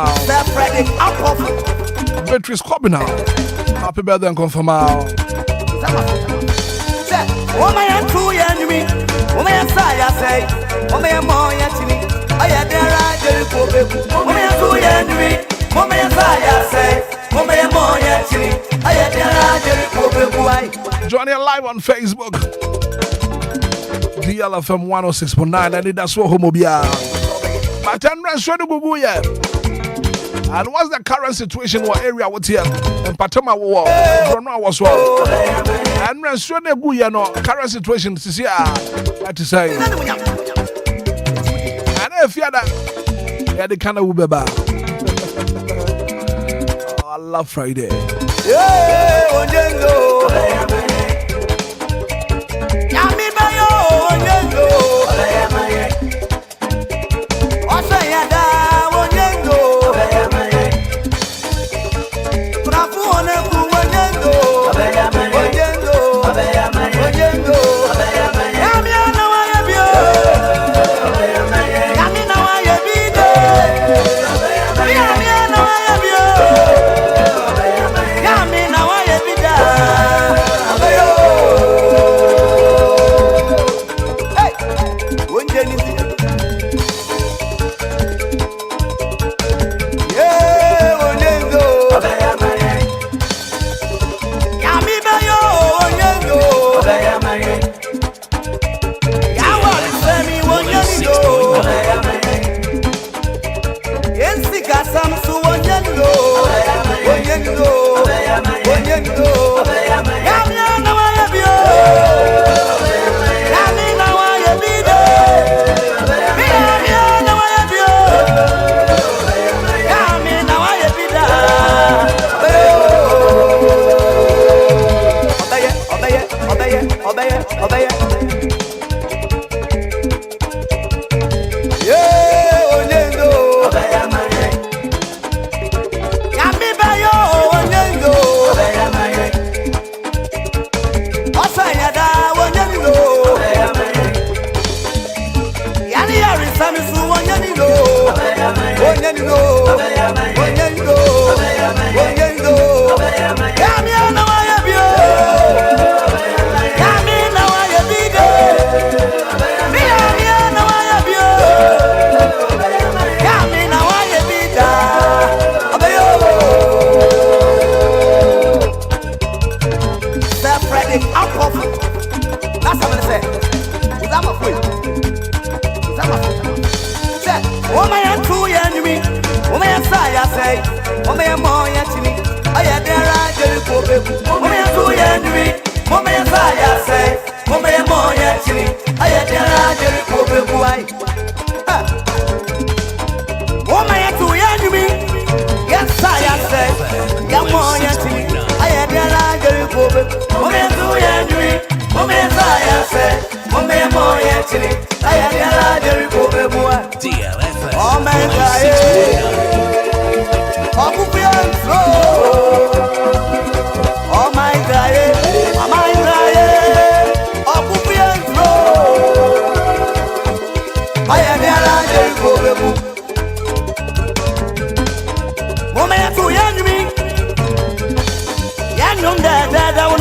Beatrice Cobbina, happy birthday, and come from Joining live on Facebook, DLFM 106.9, Anidaso Wɔhɔ Obia. But and what's the current situation in what area what here? In Patama war, was well. And current situation is here. That is say. And if you are that, the kind of Uber. Oh, I love Friday.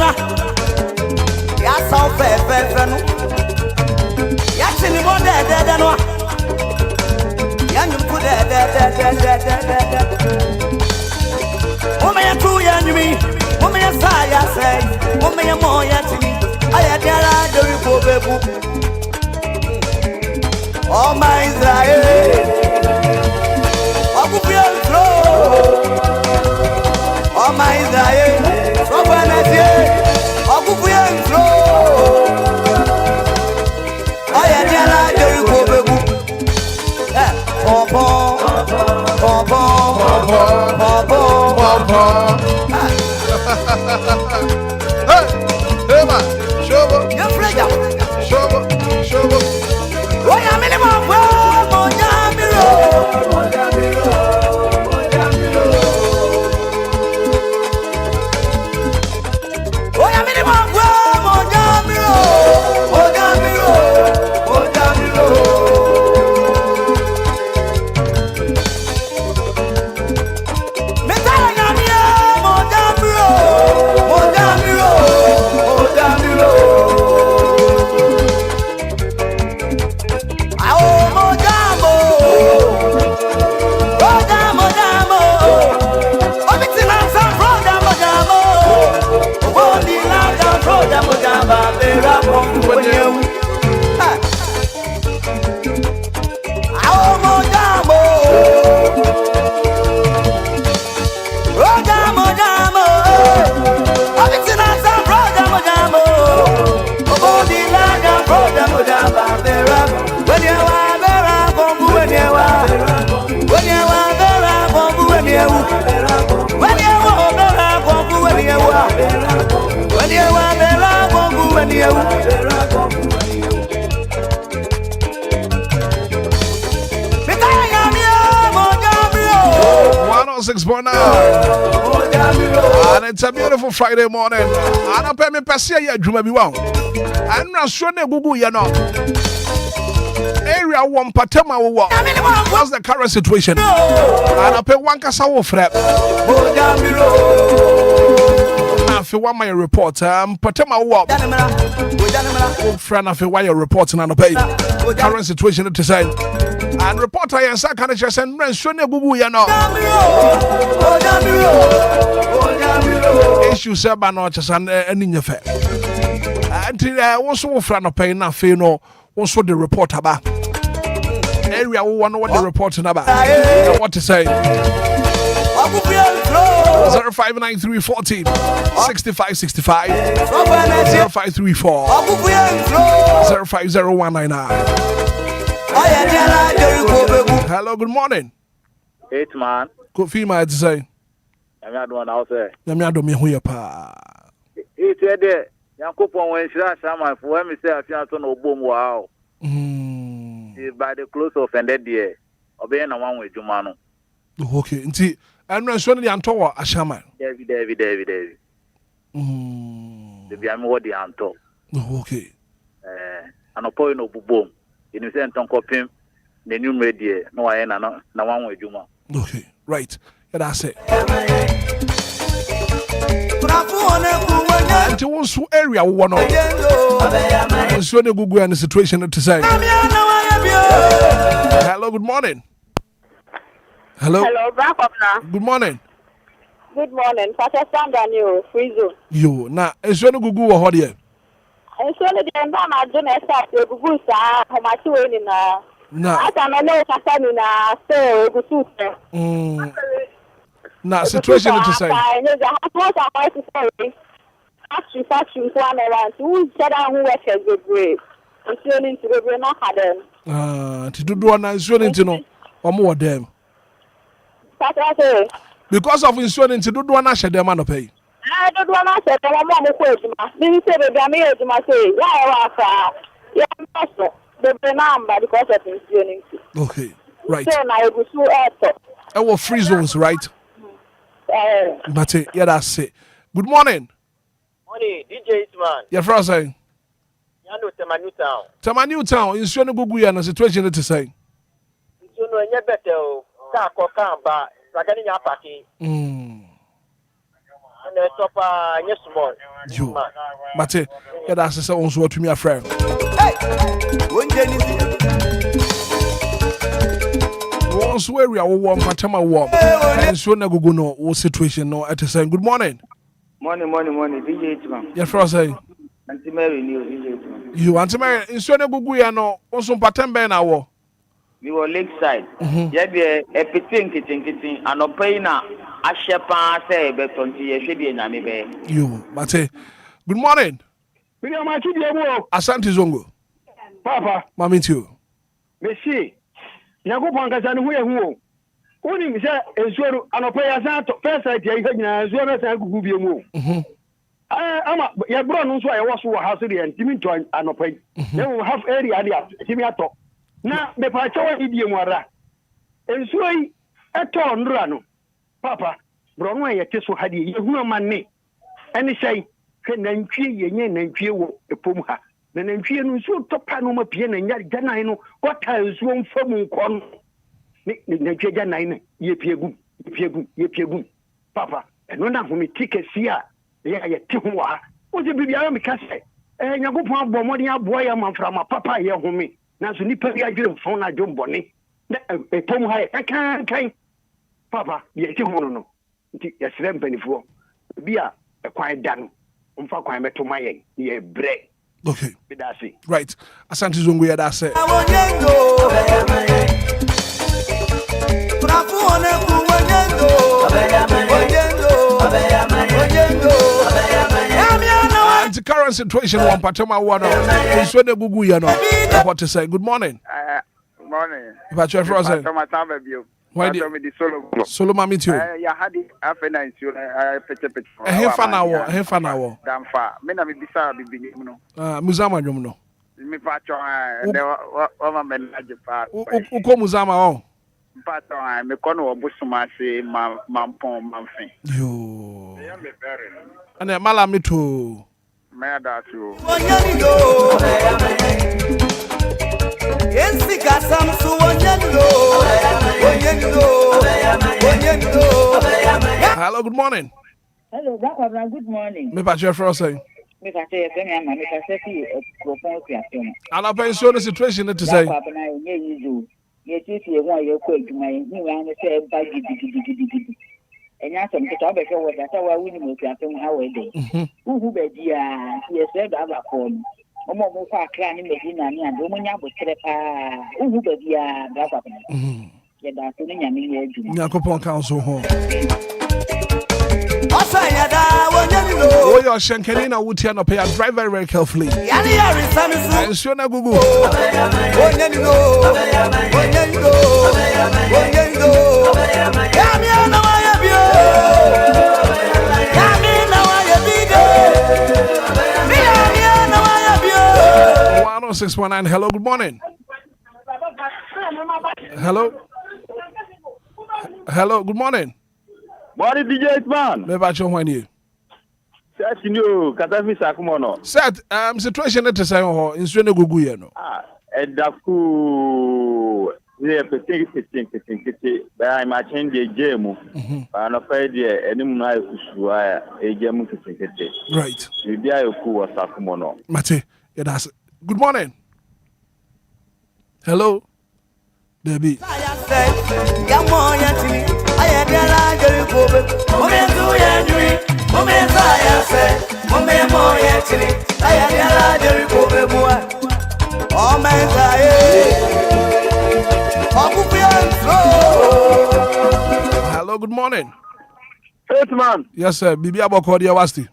Yauna, Yasau Fefenu, Yachini Mode, Yanum put that. Woman, two young me, woman, I say, woman, more yet to me. I had the report. Oh, my Israel, Obia flow. Oh, my Israel, so when I say, Obia flow. I had the report. Hey, man, show up. You're afraid of show up. Oh, yeah, minimum. And it's a beautiful Friday morning. And I pay me Passia Juma be one. I'm not sure they Google, you know. Area 1 Patema. What's the current situation? And I pay one Casawo Frap. Now, if you want my report, Patema walk. Friend of a wire reporting on the pay. Current situation to say. And reporter and second just and run Google, you know. Issue Seba Notches and in your fair. Until I also friend of pay enough, you know, also the reporter about area one what the reporting about. What to say? 05934 6565 0534 050199. Hello, good morning. Hitman. Good female to say. I'm not doing outside. I'm not doing who you pa. It's there. Yankupon when she has some for when we say I feel no boom wow. By the close of ended year. Obeying a one with Jumano. Okay, and I'm not sure the Anto Ashama. David. The Biamo the Anto. Okay. And a point of boom. In the same time, copy the new media. No, I ain't no one with Juma. Okay, right. Yeah, that's it. And to one area, one of them. So the Google and the situation to say. Hello, good morning. Hello. Hello, back up now. Good morning. Good morning. Pastor Daniel, free zone. You now, it's when Google or what here? And so the Mbama don't start to Google, sir. How much you in now? No. I don't know if I can in a say, go to Now, situation to say. Factory, one around. Who said I who works as a brave? I'm showing to the not had them. To do one insurance, you know, or more them. Because of insurance, to do one I them and pay. I don't want to say that I'm on the question. Didn't say that I'm here to my say, yeah, the number because of insurance. Okay, right. So now it was so airport. Our free zones, right? But yeah, that's it. Good morning. Morning, DJ Hitman. Your friend saying. You know Temanu Town. Temanu Town. Insurance Google and the situation to say. You know, you better. Car ba. Ragani ya parking. the top, yes, small. You. Mate, yeah, that's the sound so to me a friend. Once where we are warm, Patama warm. And so na go no situation no at saying good morning. Morning, DJ Hitman. Yeah, for say. Auntie Mary new DJ Hitman. You Auntie Mary, in so na go ya no, also patembe na wo. We were lakeside. Yeah, be a kitchen, and no pay na a shepa say beton to ye should be na me be. You, Mate. Good morning. Asante Zongo. Papa. Mami too. Messi. Nyankopɔn kasa ne ho yɛ hu o. Wonim sɛ ensuo no anɔpɛ yɛ san first site yɛ nyina ensuo no san gugu bie mu o. Ama yɛ bro no nso a yɛwɔ so wɔ ha so deɛ ntimi ntɔ anɔpɛ yi. Na wo half area deɛ ntimi atɔ. Na me pa kyɛw yi die mu ara. Ensuo yi ɛtɔ ndura no. Papa, bro no yɛ te so ha deɛ yɛ hu amane. Ɛne hyɛn hwɛ nantwie yɛ nyɛ nantwie wɔ epom ha. Na nantwie no nso topa no ma pie na nya gyanan no kɔta nsuo mfam nkɔ no ne nantwie gyanan no yɛ pie gum papa ɛno na home tikesi a yɛ te ho wa wo se bibia me ka sɛ Nyankopɔn abɔ mmɔden aboa yɛ manframa papa yɛ home nanso nipa bi adwere mfon na adwo mbɔne na ɛpom ha yɛ kan papa yɛ te ho no nti yɛsrɛ mpanifoɔ bi a ɛkwan da no mfa kwan bɛto ma yɛn yɛ brɛ. Okay. Right. Asante Zongo ya dase. And the current situation one patema water. So the gugu ya no. What to say? Good morning. Good morning. But your friend say. Why did solo mami too? Ya hadi afena insio pete. Hefa na wo. Damfa. Me na me bisa bibi no. Muzama dwom no. Me pa cho o ma menaje pa. Uko muzama o. Pa to me kono obusuma se mampon manfin. Yo. Ana mala me to. Me ada tu. Hello, good morning. Hello, Grandpa, good morning. Me pa your friend say. Me pa say FM ma me ka say fi propon creation. Ala pa so the situation to say. Grandpa na ye yizu. Ye ti fi won ye ko adwuma yi. Ni wa ne say ba gidi. Enya so me to be fe wo da say wa wuni mo creation ha we dey. Uhu be dia, ye say da ba form. Omo mo fa kra ni Medina ni ando mo nya bo tere pa. Uhu be dia Grandpa. Ye da so ni nyame ye adwuma. Yakopon council ho. Oh, you're Shankanina Wutia no pay. Drive very carefully. And so na gugu. One 619. Hello, good morning. Hello, good morning. Morning, DJ Hitman. Me bacho when you. Set you katafi sakumono. Set situation to say ho insu na gugu ye no. Edaku we peting but I ma change the game. Ba no fa de enim na ekusuwa ejemu peting. Right. You dia yoku wa sakumono. Mate, yeah that's good morning. Hello. Debbie. Hello, good morning. Hitman. Yes, sir. Bibi aboko dia wasti.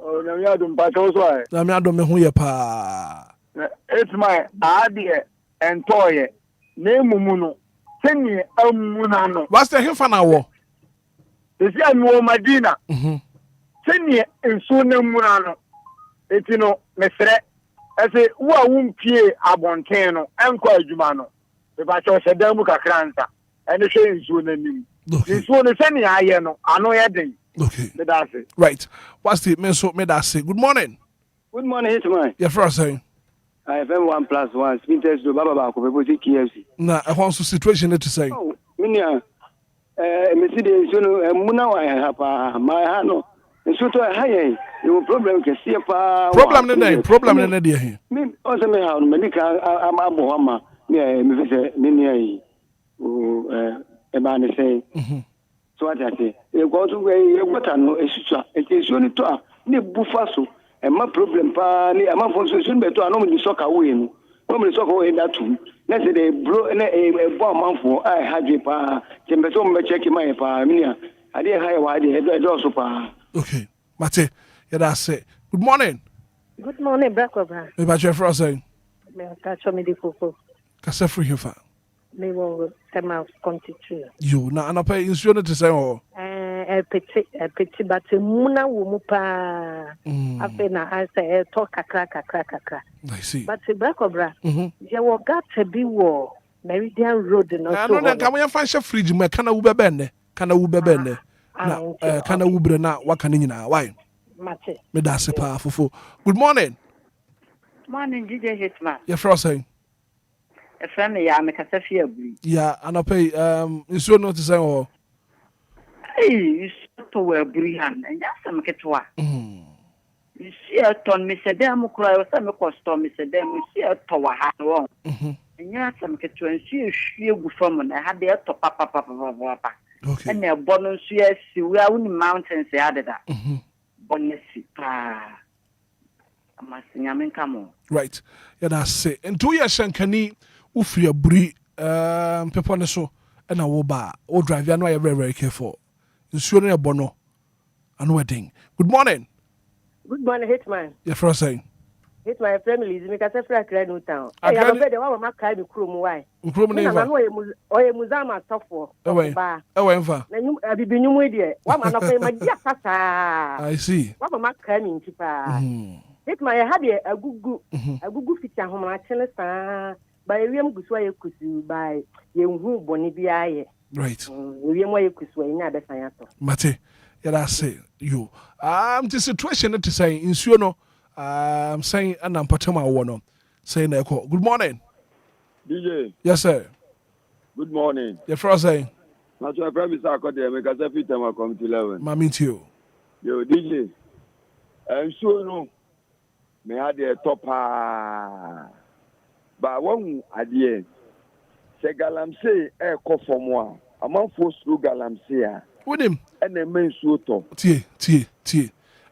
Oh, nyamya dum pa so so ai. Nyamya dum me hu ye pa. Hitman, adie entoye. Ne mumu no. Seni amuna no. What's the hefa na wo? Esi anu Madina. Seni enso na muna no. Eti no mesre. Ese wo a wumpie abonten no enko adwuma no. Be ba cho sedam kakra nta. Ene hwe enso na nim. Enso no seni aye no ano ye den. Okay. Me da say. Right. What's the me so me da say? Good morning. Good morning, Hitman. Your first saying. I have 1+1 spinters do baba ko bebo KFC. Na e ho so situation to say. Oh, minia me see the so no muna wa ha pa my ha no nso to ha yɛn yɛwɔ problem kɛseɛ paa problem ne deɛ he me ɔsɛ me ha no medika abɔ hɔ ma me me sɛ me nia yi ɛba ne sɛ so what I say go to where you got no esusu esusu ni to a ne bufa so ɛma problem paa ne ama fo so sun beto anom di soccer we no no soccer we that too na say the bro na bo amanfo ai hadwe paa tembeto mo check my paa minia ade ha wa ade do so paa. Okay mate yeah that's it. Good morning Brakobra me ba chef say me ka cho me di koko ka se free you fa me wo tema continue yo na anapa insuo no te say ho petit but muna wo mu pa afi na answer talk kakra I see but Brakobra je wo gata bi wo Meridian Road no so no na kam yan fa hye fridge me kana wo bebe ne na kana wo bre na waka ne nyina why mate me da se pa fofo. Good morning DJ Hitman you fro say a friend ya me kasa fi aburi ya anapa insuo no te say ho you to where aburi han and just some ketwa you see a ton me said dem kura yo say me custom me said dem you see a to wa ha no and ya some ketwa and see hwie gu fam na ha de to papa okay and e bono nso ya si we are in mountains ya deda bonesi pa amasinya men kamo right yeah that's it and 2 years shankani ufri aburi people ne so na wo ba o drive ya no you very careful nsuo no ebono anu wedding. Good morning Hitman you for saying Hitman family is me ka se fra kra no town e ya be de wa mama kai mi krom why krom ne na no oye muzama tofo ba enfa na nyum abibi nyum de wa ma no fa ma dia pasa I see wa mama kai mi ntipa Hitman ya hade agugu fiti ahoma chene saa ba ewiem gusu aye kusu ba yenhu boni bia ye right ewiem aye kusu enya be san yato mate yeah that's it you the situation to say insuo no saying an ampatema wono saying echo. Good morning DJ yes sir good morning you for saying not your friend Mr. Akode make us fit time come to 11 ma meet you yo DJ insuo no me had a top but one adie se galamse e ko formo a amanfo through galamse a with him and the main suo to tie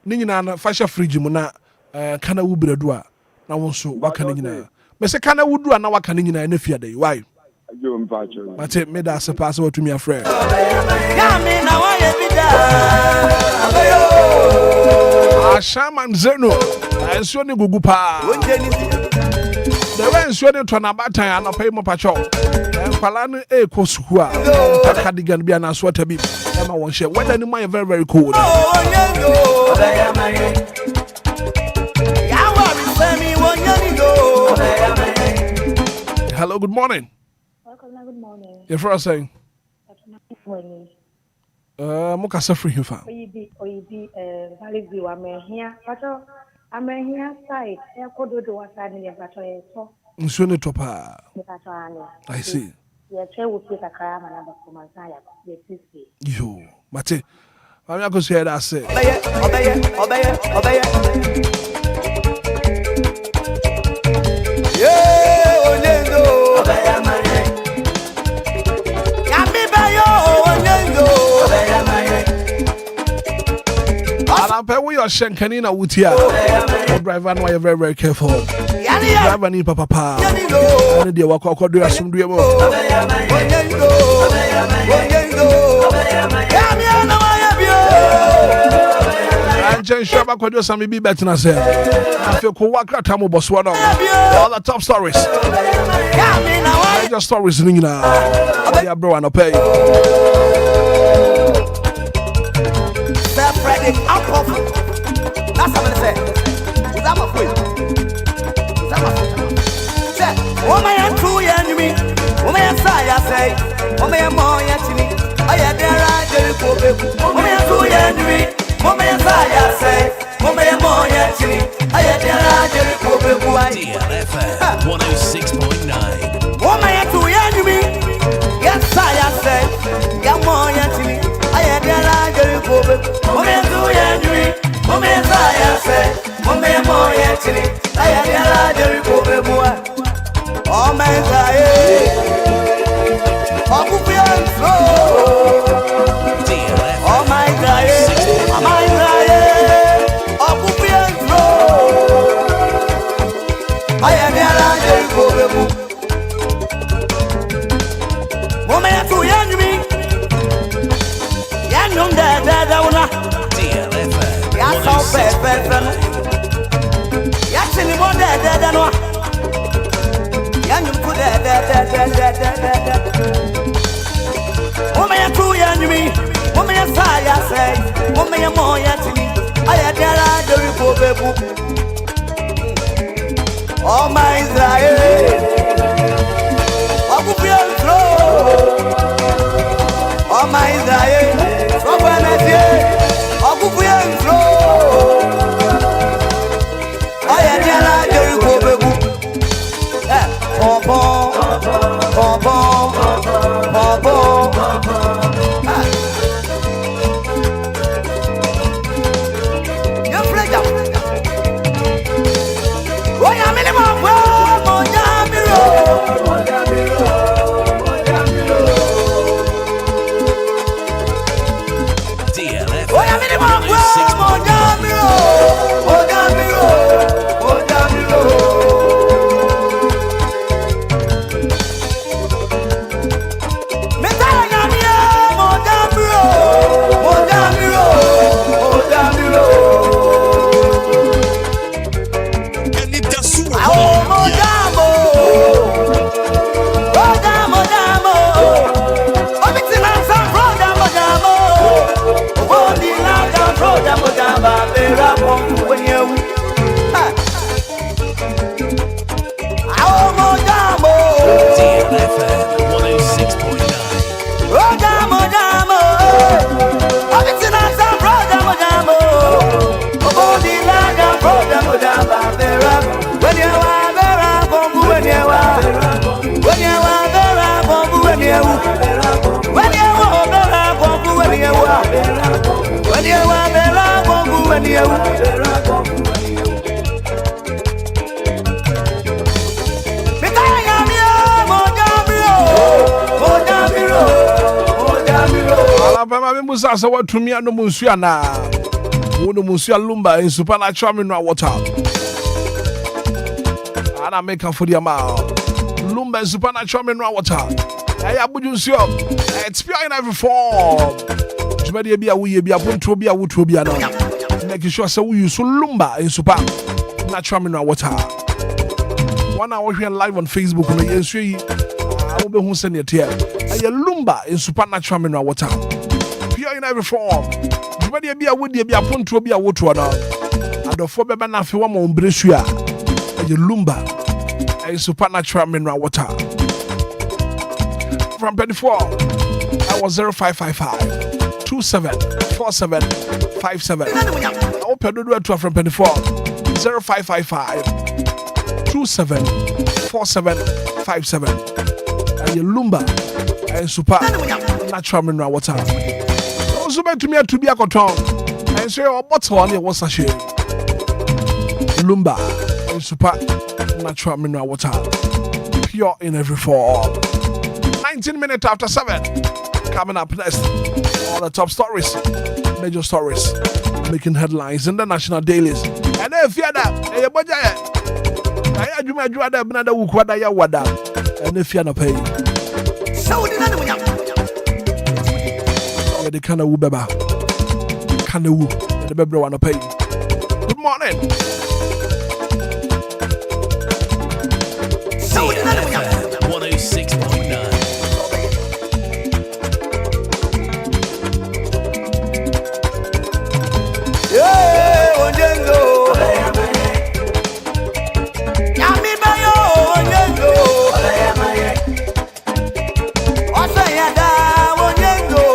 ni nyina na fashion fridge mu na kana wo bredu a na won so waka ni nyina me se kana wo du a na waka ni nyina na fia dey why ajo mpacho mate me da se pass what to me afre ya me na wa ye bida shaman zeno ensuo ne gugu pa the way ensuo ne to na batan anopai mo pacho kwala no ko suku a cardigan bia na sweater bi e ma won share weather ni man very very cold hello good morning good morning you're first saying muka safri hifa oyibi valley view amehia pato amehia side e kododo wasani le pato yeso nsuo ne topa pato ani I see ye che wo fi kakara ma na ba kuma saya ye sisi yo mate I'm going to say that say obeye onendo obeye mare yami bayo onendo obeye mare Alampe we are shankani na wutia driver no very very careful driver ni papa ani dia wakọ do asumdue mo onendo yami ana waya bio Anchen shaba kwa dio sami bi betina se afi ko wakrata mo boso no all the top stories yami na waya just stories ni nyina ya bro an pay Friday up off. That's what I say. Without my foot. Say, oh my and true enemy. Oh my and say, oh my and more yet to me. I had there I did go. Oh my and true enemy. Oh my and say, oh my and more yet to me. I had there I did go. DLFM 106.9. Oh my and true enemy. Yes, I say, yeah more yet to me. I had there I did go. Oh my and true enemy. me more yet me. I had the report. Oh my Israel, oh my Israel, from Wednesday, I had the report. So what to me and no Musiana? Who no Musia Lumba in supernatural mineral water. And I make up for the amount. Lumba in supernatural mineral water. I have been sure it's pure in every form. Maybe be a puntobia wutobia now. Making sure so we use Lumba in supernatural mineral water. 1 hour here live on Facebook on the Yenshi. I will be who send it here. I Lumba in supernatural mineral water. In every form, you may be a woody, be a point to be a water. And the four baby nafi one more Brescia, and your Lumba, a supernatural mineral water. From 24, I was 0555 274757. I open the door to from 24 0555 274757. And your Lumba, a supernatural mineral water. To me to be a cotton and say, oh, what's on it was a shame. Lumba and super natural mineral water, pure in every form. 19 minutes after 7. Coming up next, all the top stories, major stories, making headlines in the national dailies. And if you're that, and if you're not paying. The kind of woo beba, kind of woo, the baby wanna pay. Good morning. DLFM 106.9. Yeah, Onyengo. Yami bayo Onyengo. Osayada Onyengo.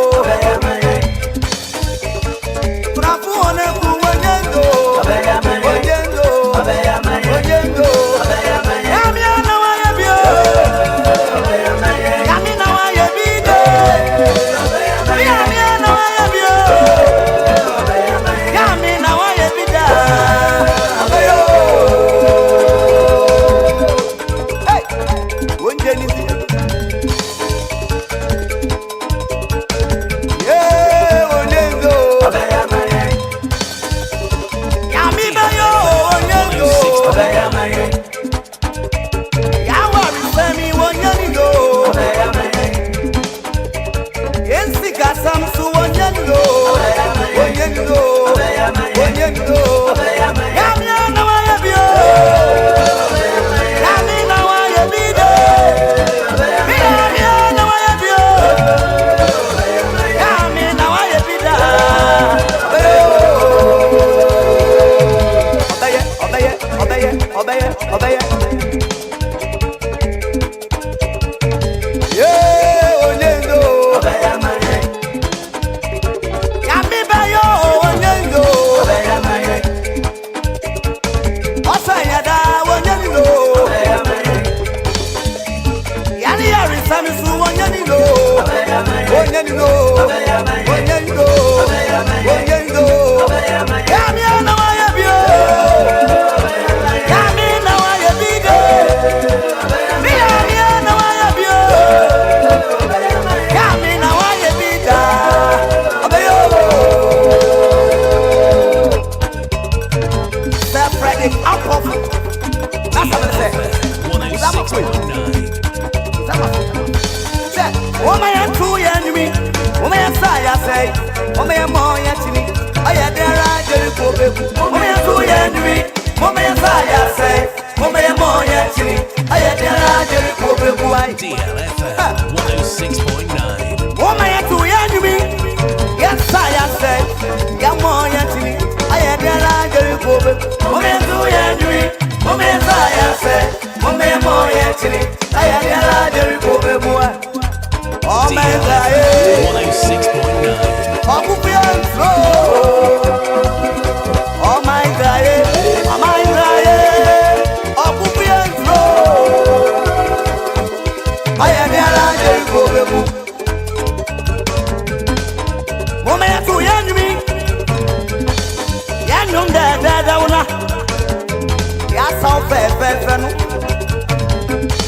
sound fair no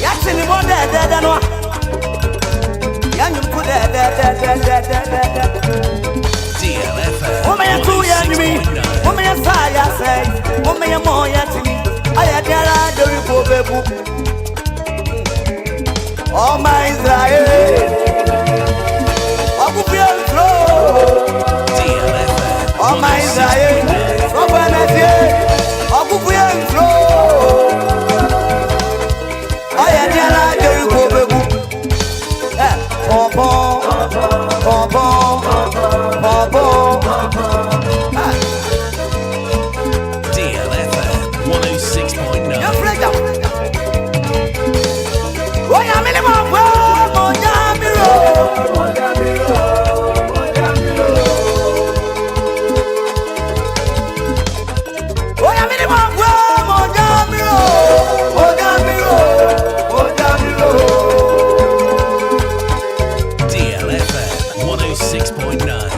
yati ni mo de no yanyu ku de DLFM. o me tu ya nyumi o me sa ya say o me mo ya tini aya dara do ripo bebu oh my Israel oku feel flow DLFM. oh my Israel so benefie oku feel flow aya dara do ripo bebu DLFM 106.9. DLFM 106.9.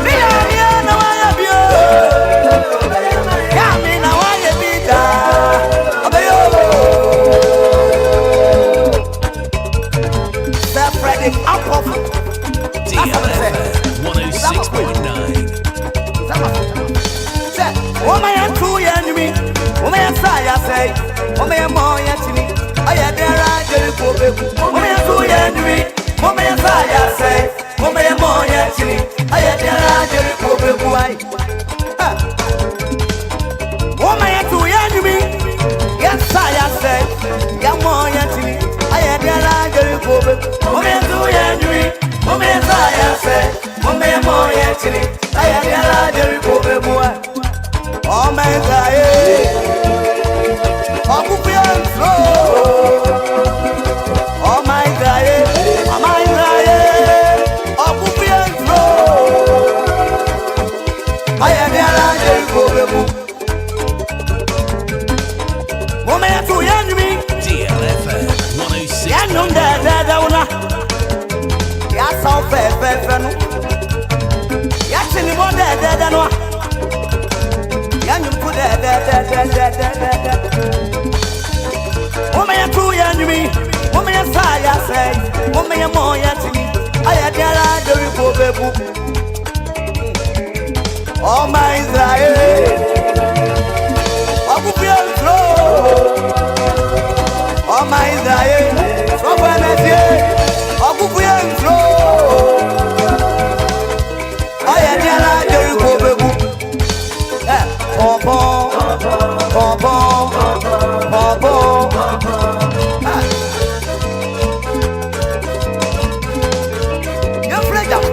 Yeah. Mama ya mo ya tini. Aya dera jeri ko beku. Mama ya tu ya ndwi. Mama ya sa ya say. Mama ya mo ya tini. Aya dera jeri ko beku ai. Mama ya tu ya ndwi. Ya sa ya say. Ya mo ya tini. Aya dera jeri ko beku. Mama ya tu ya ndwi. Mama ya sa ya say. Mama ya mo ya tini. Aya dera jeri ko beku ai. Oh my God, oh my God, oh my God, I am the DLFM 106. Woman, you too young to me. Woman, you say, I say. Woman, you more young to me. I had the report. Oh, my Israel. I could be on floor. Oh, my Israel. So when I say, I could be on floor. I had the report. Bon, bon, bon, bon, bon, bon. You're afraid of it.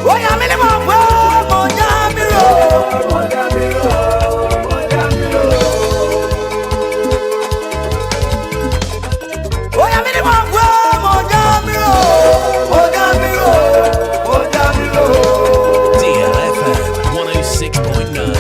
Oh, yeah, minimum. Oh, yeah, miro. Oh, yeah, miro. Oh, yeah, miro. Oh, yeah, minimum. Oh, yeah, miro. Oh, yeah, miro. Oh, yeah, miro. DLFM 106.9.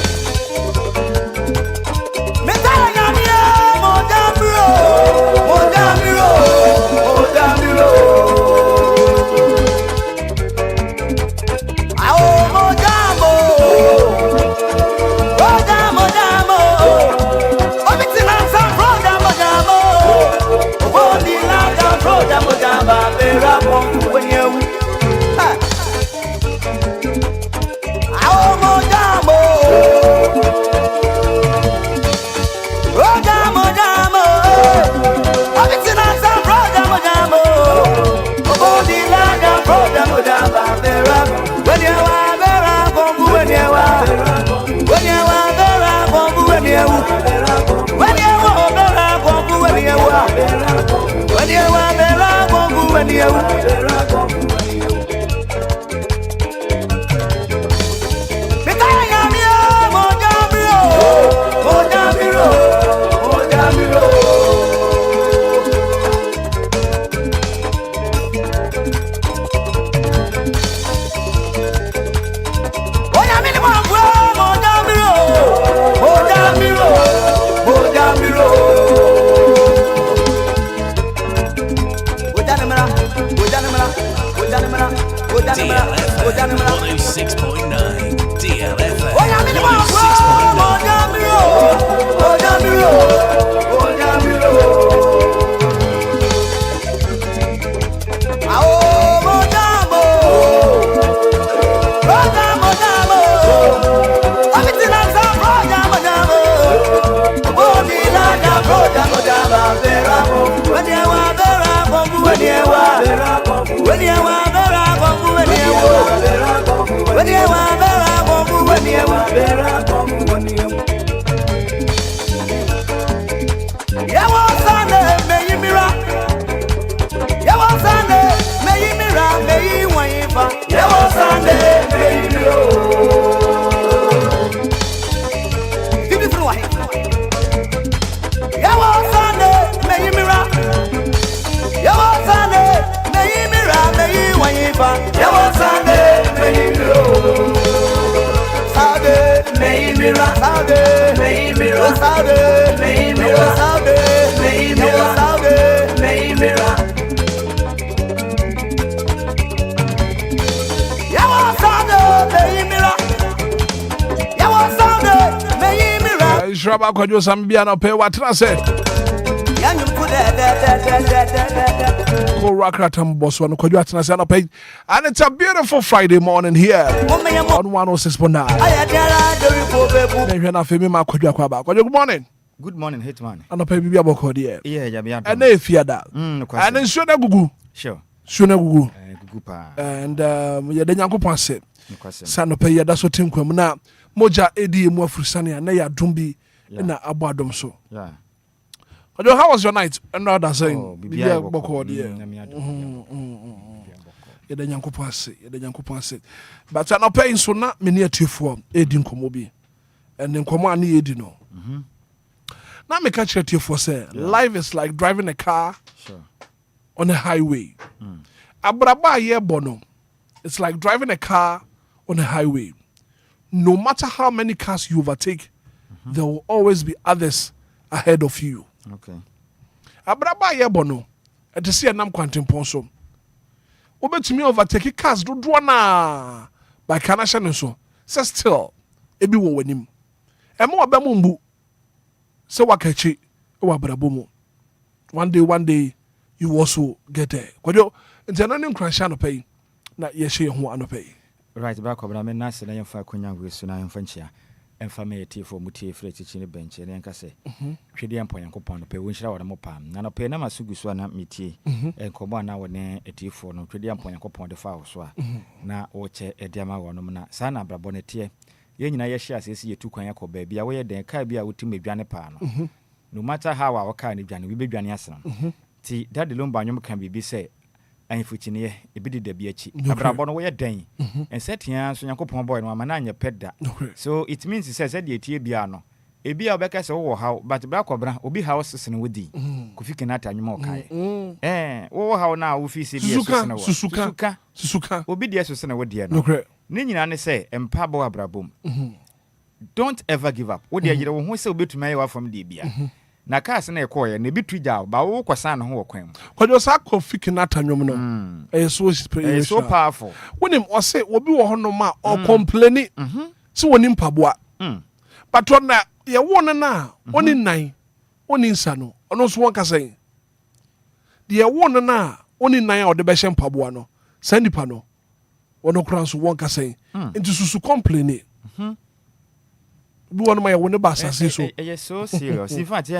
Shraba Kojo Sambia no pay what I said. Rakratam boss one Kojo Atana no pay. And it's a beautiful Friday morning here on 106.9. Good morning. Good morning, Hitman. And pay bibi aboko there. Yeah, yeah. And if you that. And then shona gugu. Sure. Shona gugu. Gugu pa. And ya de nyankopon se. Sa no pay ya da so tinkwam na moja edi mu afurusane na ya dumbi na abo adom so. Yeah. How was your night? And now that's saying bibi aboko there. Ya de nyankopon se. But na pay so na me ne atiefo edi nkomo bi. And nkomo ani edi no. Now me catch you for say life is like driving a car on a highway. Abraba ye bono. It's like driving a car on a highway. No matter how many cars you overtake, there will always be others ahead of you. Okay. Abraba ye bono. Et see a nam quantum ponso. Obetumi overtake cars do na by kanasha so. Say still ebi wo wanim. Emo abamumbu. So wakachi wabrabomo. One day you also get there. Kojo international crash no pay na yeshe ho ano pay. Right back obra me na se na yemfa konya wesu na yemfa nchia. Emfa me tie for mutie frɛ chichi ne bench ne nka se. Hwede empo yankopon no pay wo nhyira wo mo pam. Na no pay na masugu so na metie. Enkomo na wo ne etifo no hwede empo yankopon de fa wo so a. Na wo che ediama wo no na sa na brabo ne tie. Ye nyina ye hye asese ye tu kwan yakɔ baabi a wo ye den ka bia wo tim adwane pa no. No matter how a wo ka ne dwane we bedwane asena. Ti dade Lumba nyom kan bibi sɛ anfuchi ne ye ebidi da bi achi. Abrabɔ no wo ye den. Ensetia so Nyankopɔn boy no amana anya peda. So it means sɛ de etie bia no. Ebi a obɛka sɛ wo haw but bra kɔbra obi haw sesene wodi. Kofi kenata nyom ɔkae. Wo haw na wo fi se bia sesene wo. Susuka. Obi de sesene wodi no. Ni nyina ne say empa bo abrabom. Don't ever give up. Wo de yire wo ho se obetuma ye wa from de bia. Na cars na ekoye na bi tuja ba wo kwasa no ho wo kwan. Kwadwo sa Kofi Kinata nwom no. So powerful. Wonim o say obi wo ho no ma o complain. Se woni mpaboa. But on na ye wo no na oni nan oni nsa no. Ono so won ka say. De wo no na oni nan a o de be hye mpaboa no. Sa nipa no. Ono kran so won ka say. Into susu complain. Bi won ma ye won ba asase so. Yes, so serious. In fact,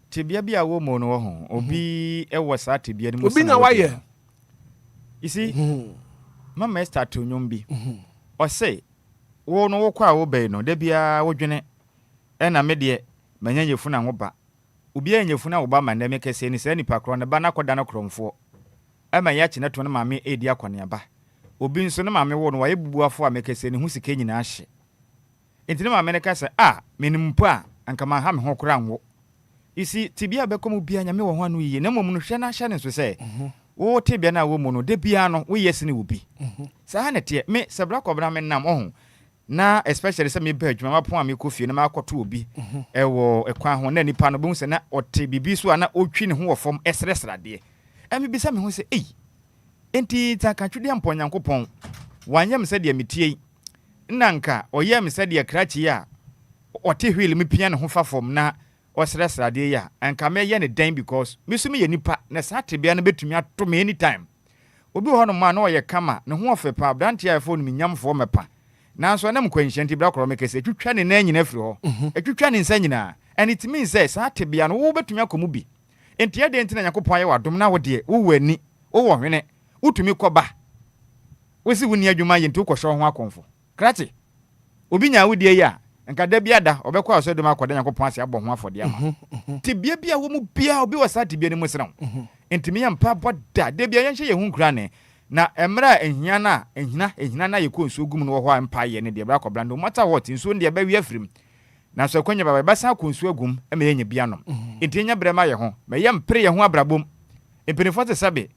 tibia bia wo mo no ho. Obi e wo sa tibia ni mo. Obi na waye. You see? Mama start to nyom bi. O say wo no wo kwa wo be no da bia wo dwene e na me de manya nyefu na wo ba. Obi anyefu na wo ba man da me kese ni se nipa kro na ba na koda na kromfo. E ma ya kine to na mame edi akone ba. Obi nso na mame wo no waye bubuafo a me kese ni hu sika nyina ahye. Entine mame ne ka se menimpo a anka ma ha me ho kra nwo. Isi tibia be komu bia nyame wo ho anu yiye na mom no hwe na ahye ne so se wo tibia na wo mu no de bia no wo yesi ne wo bi. Sa ha ne te me sebra kobra me nam ohun na especially se me ba adwuma mapon a me kofie na makoto obi ewo ekwan ho na nipa no bo se na ote bibi so na otwi ne ho wo fom esresrade. Emi bi se me ho se enti ta ka twede ampo Nyankopon wanyam se de metie nanka oyem se de krachi ya ote hwele me pia ne ho fafom na osresrade ya anka me ye ne dan because me so me ye nipa na sate bia na betumi ato me anytime obi ho no ma na oye kama ne ho ofepa brantia ya phone me nyamfo mepa nanso na mkwanhyenti bra kro me kese twitwa ne na nyina firi ho twitwa ne nsa nyina and it means say sate bia no wo betumi akomu bi enti ya de enti na Yakopon ye wadom na wo de wo wani wo wo hwene utumi koba wesi wuni adwuma ye nti ukɔhwe ho akonfo krati obi nya wudie ya nka da bia da obekɔ aso dum akɔda Yakopon ase abɔ ho afɔde ama ti bia bia wo mu bia obi wasa ti bia ne mu sram enti me yampa boda da bia yenhye ye hu nkura ne na emra ehia na ye ko nsu gum no ho ampa ye ne de bra kɔbra no mata what nsu ne ba wi afrim na so kwanya baba ba sa ko nsu agum e me yenya bia no enti nya brema ye ho me yam pre ye ho abrabom empinifo te sabe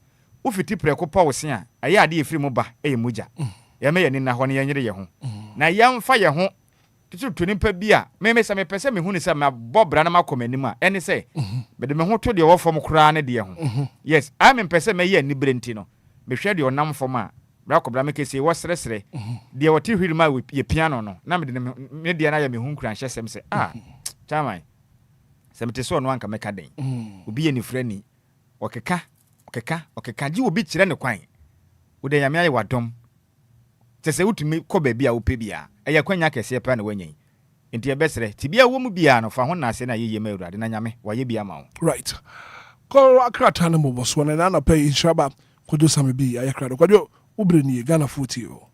ufiti preko pa wo se a aye ade efiri mu ba eye muja ya me ye ni na ho ne yenyere ye ho na yamfa ye ho tutu nipa bi a me se me pese me hu ni se me bobra na makomanim a ene se be de me ho to de wo fom kura ne de ho yes I me pese me ye ni brenti no me hwe de onam fom a bra kobra me kese wo sresre de wo ti hwiri ma ye piano no na me de me de na ya me hu kura hye sem se chamai se me te so no anka me ka den obi ye ni frani okeka ji obi kire ne kwan wo de yame aye wadom tese utumi ko ba bia wo pe bia eya kwanya kese pa na wanyen enti ebesere tibia wo mu bia no fa ho na ase na yeye ma Awurade na nyame waye bia ma wo right ko akrata no mo so na na pay inshaba kojo same bi ayakrado kojo ubreni Ghana futi o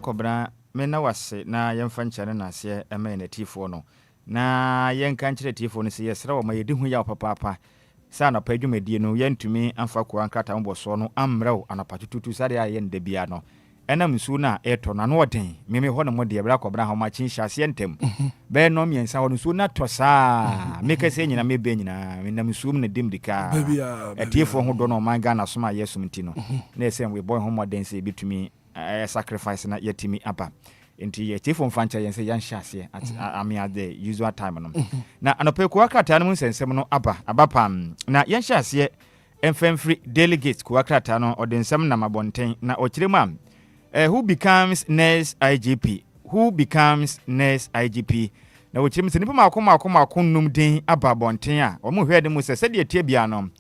Kobra me na wase na yemfa nkyane na ase ema na tifo no na yenka nkyere tifo no se yesra wo ma yedi hu ya papa sa na pa adwumadie no yentumi amfa ko ankata mboso no amrew anapatututu sare ya yenda bia no enam su na eto na no oden meme ho no mode bra kobra ha ma chin hyase ntem be no miensa ho no su na to saa meka se nyina mebe nyina menam su na dimdika tifo ho do no man Ghana so ma yesum ti no na esem we boy ho moden se bitumi sacrifice na yetimi apa enti yetifo mfancha yense yanhyase amia the usual time no na anopeku akrata no nsensem no abapam na yanhyase emfemfri delegate ku akrata no odensem na mabonten na okirema who becomes next IGP na okirem senipa makoma num den ababonten a omo hwede mu se de tie bia no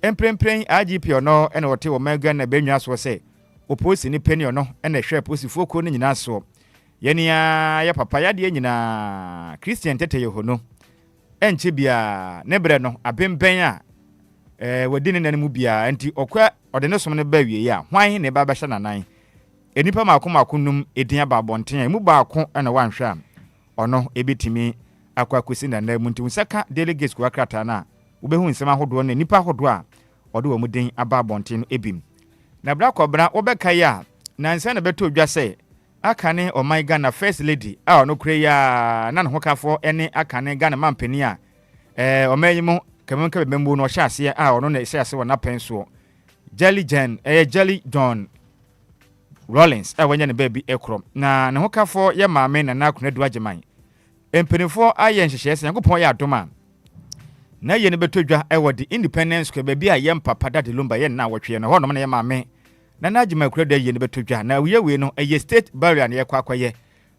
emprempren IGP no ene wote wo mega na benwa so se oposi ni penio no ene hwe posi foko ni nyina so yenia ya papa ya de nyina Christian tete yehono enche bia ne bre no abemben a wadini nanimu bia enti okwa ode ne som ne ba wie ya hwan ne ba hye nanan enipa makomakonum edin ababonten mu baako ene wanhwe ono ebetimi akwa kwesi na mu nti usaka delegates kwa krata na ubehu nsem ahodo na nipa ahodo a ode wo muden ababonten no ebim na bra kobra obeka ya na nsa na beto dwa se akane o my Ghana first lady a ono kure ya na ho kafo ene akane Ghana mampani a o mayimo kemenka bembu no hyase a ono na hyase wona penso Jelly John Rollins wanya ne baby ekrom na ne ho kafo ye maame na na kunadu ageman empenifo aye nhyehyese yakopon ya adoma na ye ne beto dwa the Independence Square baby a ye mpapa dade Lumba ye na wotwe no ho no ye maame na naagima kurado ye ne beto dwa na we no eye state barrier na ye kwakwaye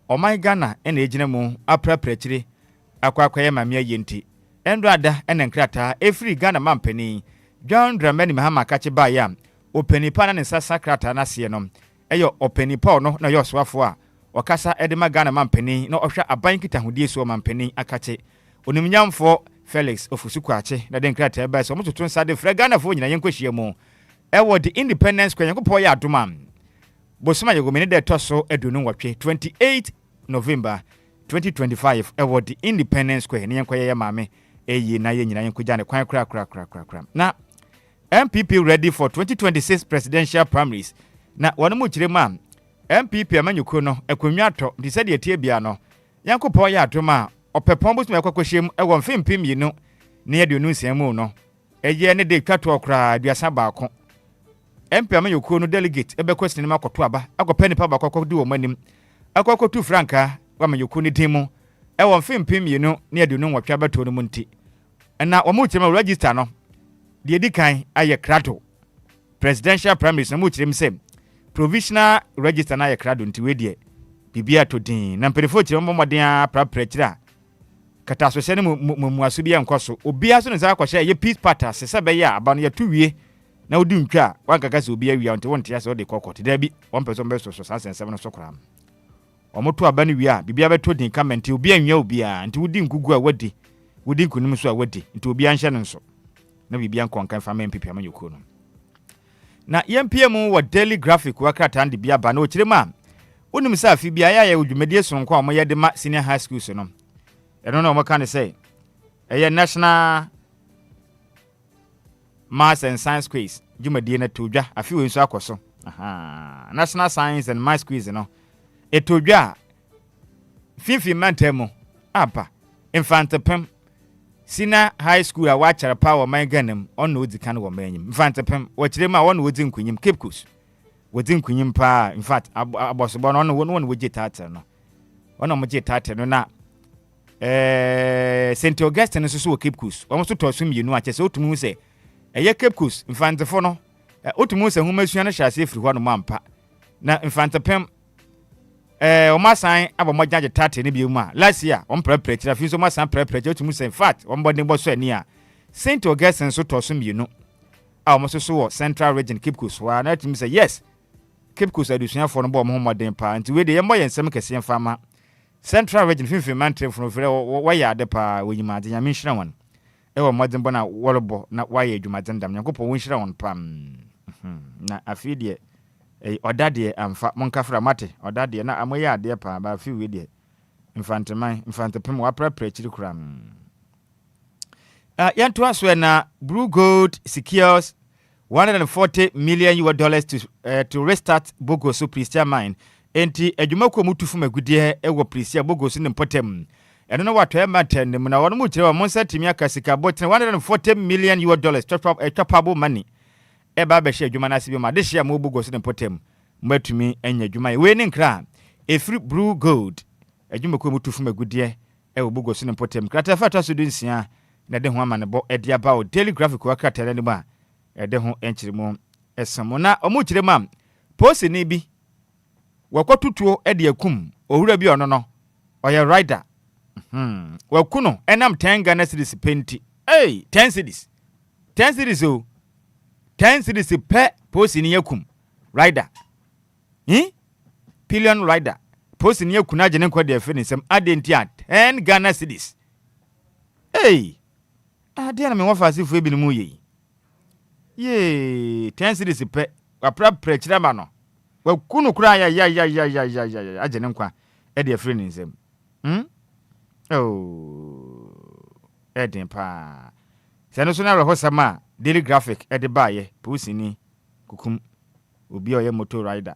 o my Ghana ena ejina mu apraprachire akwakwaye maame ye nti endrada ena nkrata efri Ghana mampani John Dramani Mahama kache ba ya openipa na nsasa krata na se no eyo openipa no na yo soafo a okasa edema Ghana mampani na ohwa aban kitahudie so mampani akache onimnyamfo Felix Ofusukwaache na den krata ba so mototo nsade fra Ghana fo nyina yenkohie mu the Independence Square yankopɔ ya adoma bosoma yegomene de toso edunu watwe 28 November 2025 the Independence Square ne yankoye ya maame eyi na ye nyina yankoja ne kwan kra na MPP ready for 2026 presidential primaries na wonu mu kirema MPP amanyuko no ekonnwa to de sɛ de tie bia no yankopɔ ya adoma opepon bosoma yakwakwahiem mfimpim yinu ne ye de onu nsiamu no eye ne de twato kra aduasa baako MP amanyuko no delegate ebe question ma koto aba akopɛ nipa ba kokodi wo manim akokotu franka wa amanyuko ni dimu mfimpim yinu ne ye de onu nwotwa bato no munti na omu kirema register no de edikan aye krado presidential primaries na mu kirem se provisional register na aye krado nti we de bibia to din na mpelefo kirem momoden a praprachira kata so se ne mu aso bia nkoso obia so ne za akwhye ye peace party se be ya aba no ya tuwie na odi ntwa wankaka se obia wi anti wonte ya se odi kokoti da bi one person be so sensem no sokora omoto aba no wi a bibia beto din comment obia nwa obia anti wodi nkugu a wadi wodi nkunim so a wadi nti obia nhye no nso na bibia nkonkan fa MPP amanyuko no na yempiem wo daily graphic wakrata ndi bia ba na okirema onim sa afi bia ya odwumadie sonko a mo ye de ma senior high schools no eno na mo kan say national maths and science quiz dwumadie na todwa afi we nso akoso national science and maths quiz no etodwa fifi mantemu apa infantepem sina high school a wachara power my ganem on odi kan wo manyim infantepem wachirema won odi nkunyim Cape Coast wodi nkunyim pa in fact abosobo no won wogye tata no ono mogye tata no na St. Augustine nso so wɔ Cape Coast wɔn nso tɔ so mmienu akyɛ sɛ otumu sɛ ɛyɛ Cape Coast mfantefo no otumu sɛ homa sua no hyɛ ase firi hɔ no ampa na mfantepem wɔn asan abɔ mɔgya gye tate ne bi mu a last year wɔn prɛprɛ kyerɛ fi nso wɔn asan prɛprɛ kyerɛ otumu sɛ in fact wɔn bɔ ne bɔ so ani a St. Augustine nso tɔ so mmienu a wɔn nso so wɔ Central Region Cape Coast wa na otumu sɛ yes Cape Coast adusuafoɔ no bɔ wɔn ho mɔden paa nti wei de yɛn bɔ yɛn nsɛm kɛseɛ mfama Central Region finfin mantre from frɛ wɔyɛ ade paa wɔnyima ade nyame nhyira wɔn ɛwɔ mɔden bɔ na wɔrebɔ na wɔayɛ adwumaden dam nyankopɔn wɔnhyira wɔn pam na afei deɛ ɔda deɛ amfa monkafra mate ɔda deɛ na amoyɛ adeɛ paa ba afei we deɛ mfantepem waprapra kyiri kura yɛnto aso na Blue Gold secures $140 million to restart Bogoso Pristia mine. Enti adwumako mutufu magudie ewo Pristia Bogoso ne potem. Eno no wato e maten ne na wono mu kire wo monsa timi aka sika botin $140 million chopable money. E ba be hye adwuma na sibi ma de hye mo Bogoso ne potem. Matumi anya adwuma we ne nkra efri Blue Gold adwumako mutufu magudie ewo Bogoso ne potem. Krata fata so dunsia na de ho amane bo e dia ba o Daily Graphic wa krata ne ba de ho enkyiremu esamo na omu kire mam post ni bi wakotutuo de akum owura bi ono no oye rider wakuno enam 10 Ghana cedis penti 10 cedis o 10 cedis pe post ni akum rider pillion rider post ni akuna agene kwa de afi ni sem adenti a 10 Ghana cedis ade na me wafase fu ebi ni mu yi ye 10 cedis pe wapra prechira ma no wakunu kura ya agene nkwa e de afri ni nsem edin pa sano so na rehosama Daily Graphic e de baaye pusini kukum obi oye motor rider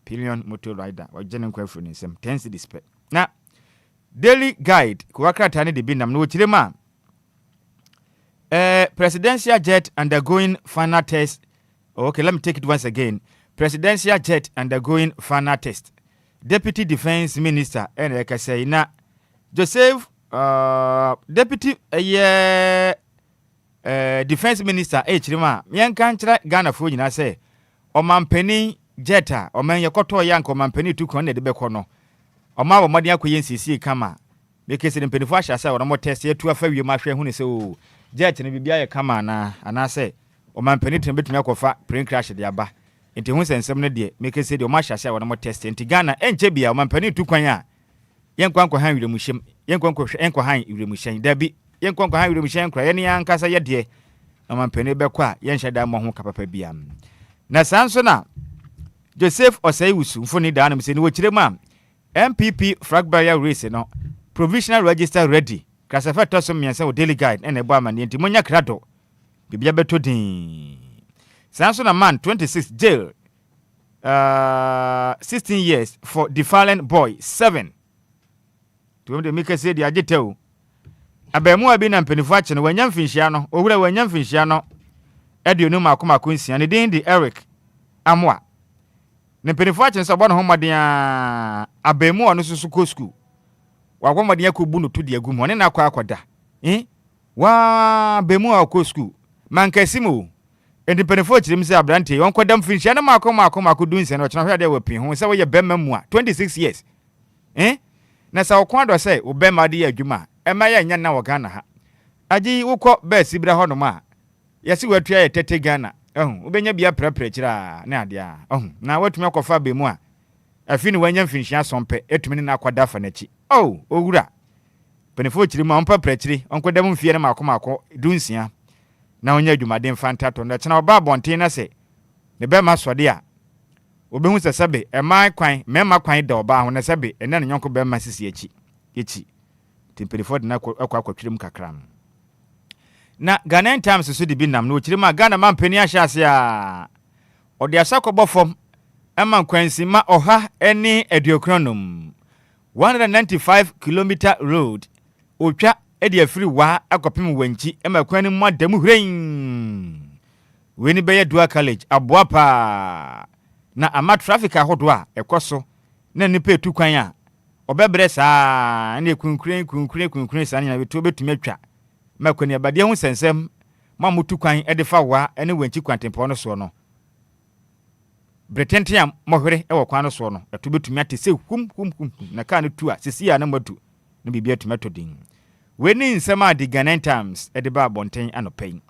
pillion motor rider wagene nkwa afri ni nsem 10 cedis pe na Daily Guide kuwakrata ne de bi nam no wokire ma presidential jet undergoing final test. Okay, let me take it once again. Presidential jet undergoing final test. Deputy Defense Minister Enrique say na Joseph Deputy Defense Minister Chirima yanka nkyra Ghana fo nyina say omampani jeta oman yekoto yanka omampani tukon ne de bekọ no oma wo mode akoye nsisi kama bekese de mpanifo ahya say wo test yetu afa wie ma hwe hu ne say o jet ne bibia ye kama na anase omampani tem betumi akofa plane crash de aba enti hu sensem ne de mekese de o ma hya say wo no test enti Ghana enche bia omampani tukwan a yenkwanko han wiremuhyem yenkwanko enko han wiremuhyem dabi yenkwanko han wiremuhyem kra ye ne ankasa ye de omampani bekọ a yenhye da mo ho kapapa bia na sanso na Joseph Oseiwusu mfoni da na mse ni wo kirema MPP flag barrier race no provisional register ready kasafa toso miensa wo Daily Guide ene bo amane enti monya krado bibia beto din sanso na man 26 jail 16 years for defiling boy 7 to de make say di ageteu abemu abi na mpanifo ache no wanya mfinhia no owura wanya mfinhia no aduonu makoma nsia ne din di Eric Amwa ne mpanifo ache so bɔ no homaden a abemu ono susu ko school wagwomaden akobu no to di agum one na akwa akoda wa bemu akọ school mankasimo enti mpanifo achirim se abrante won kodam mfinhia na makoma du nsia no chena hwade wa pin ho se wo ye bemma mu a 26 years na sa okwa do se wo bemma de adwuma ema ya nya na wo Ghana ha agi wokọ ba sibra ho no ma yesi watua ye tete Ghana ubenya bia prapra kira na ade a na watumi akofa be mu a afi ni wanya mfinhia sompe etumi na akwada fa na chi owura penefo kiri ma ompa prachiri onkodam mfie na makoma dunsia na onya adwumaden fantato na chena oba bonten na se ne be ma sode a obehu sesebe e mai kwan mema kwan da oba ho na sebe ene ne nyonko be ma sisi echi tempelefo de na akwatwirim kakram na Ghanaian Times so de bi nam no kiri ma Ghana mampani ahyase a ode asakobọ fom ama kwansi ma oha eni eduokronom 195 kilometer road otwa edi afiri wa akopem wanchi ema kwan mu adamu hrein weni beye Dua College aboapa na ama traffic ahodo a ekoso na nipa etu kwan a obebre saa ne kunkure saa ne beto betumi atwa makoni abade ho sensem ma mutu kwan e de fa wa ene wanchi kwantempo no so no Bretentiam mohwere e wo kwan no so no eto betumi ate se hum na ka no tu a sesi ya na matu no bibia tomato din weni nsema di Ghanaian Times e de ba bonten anopai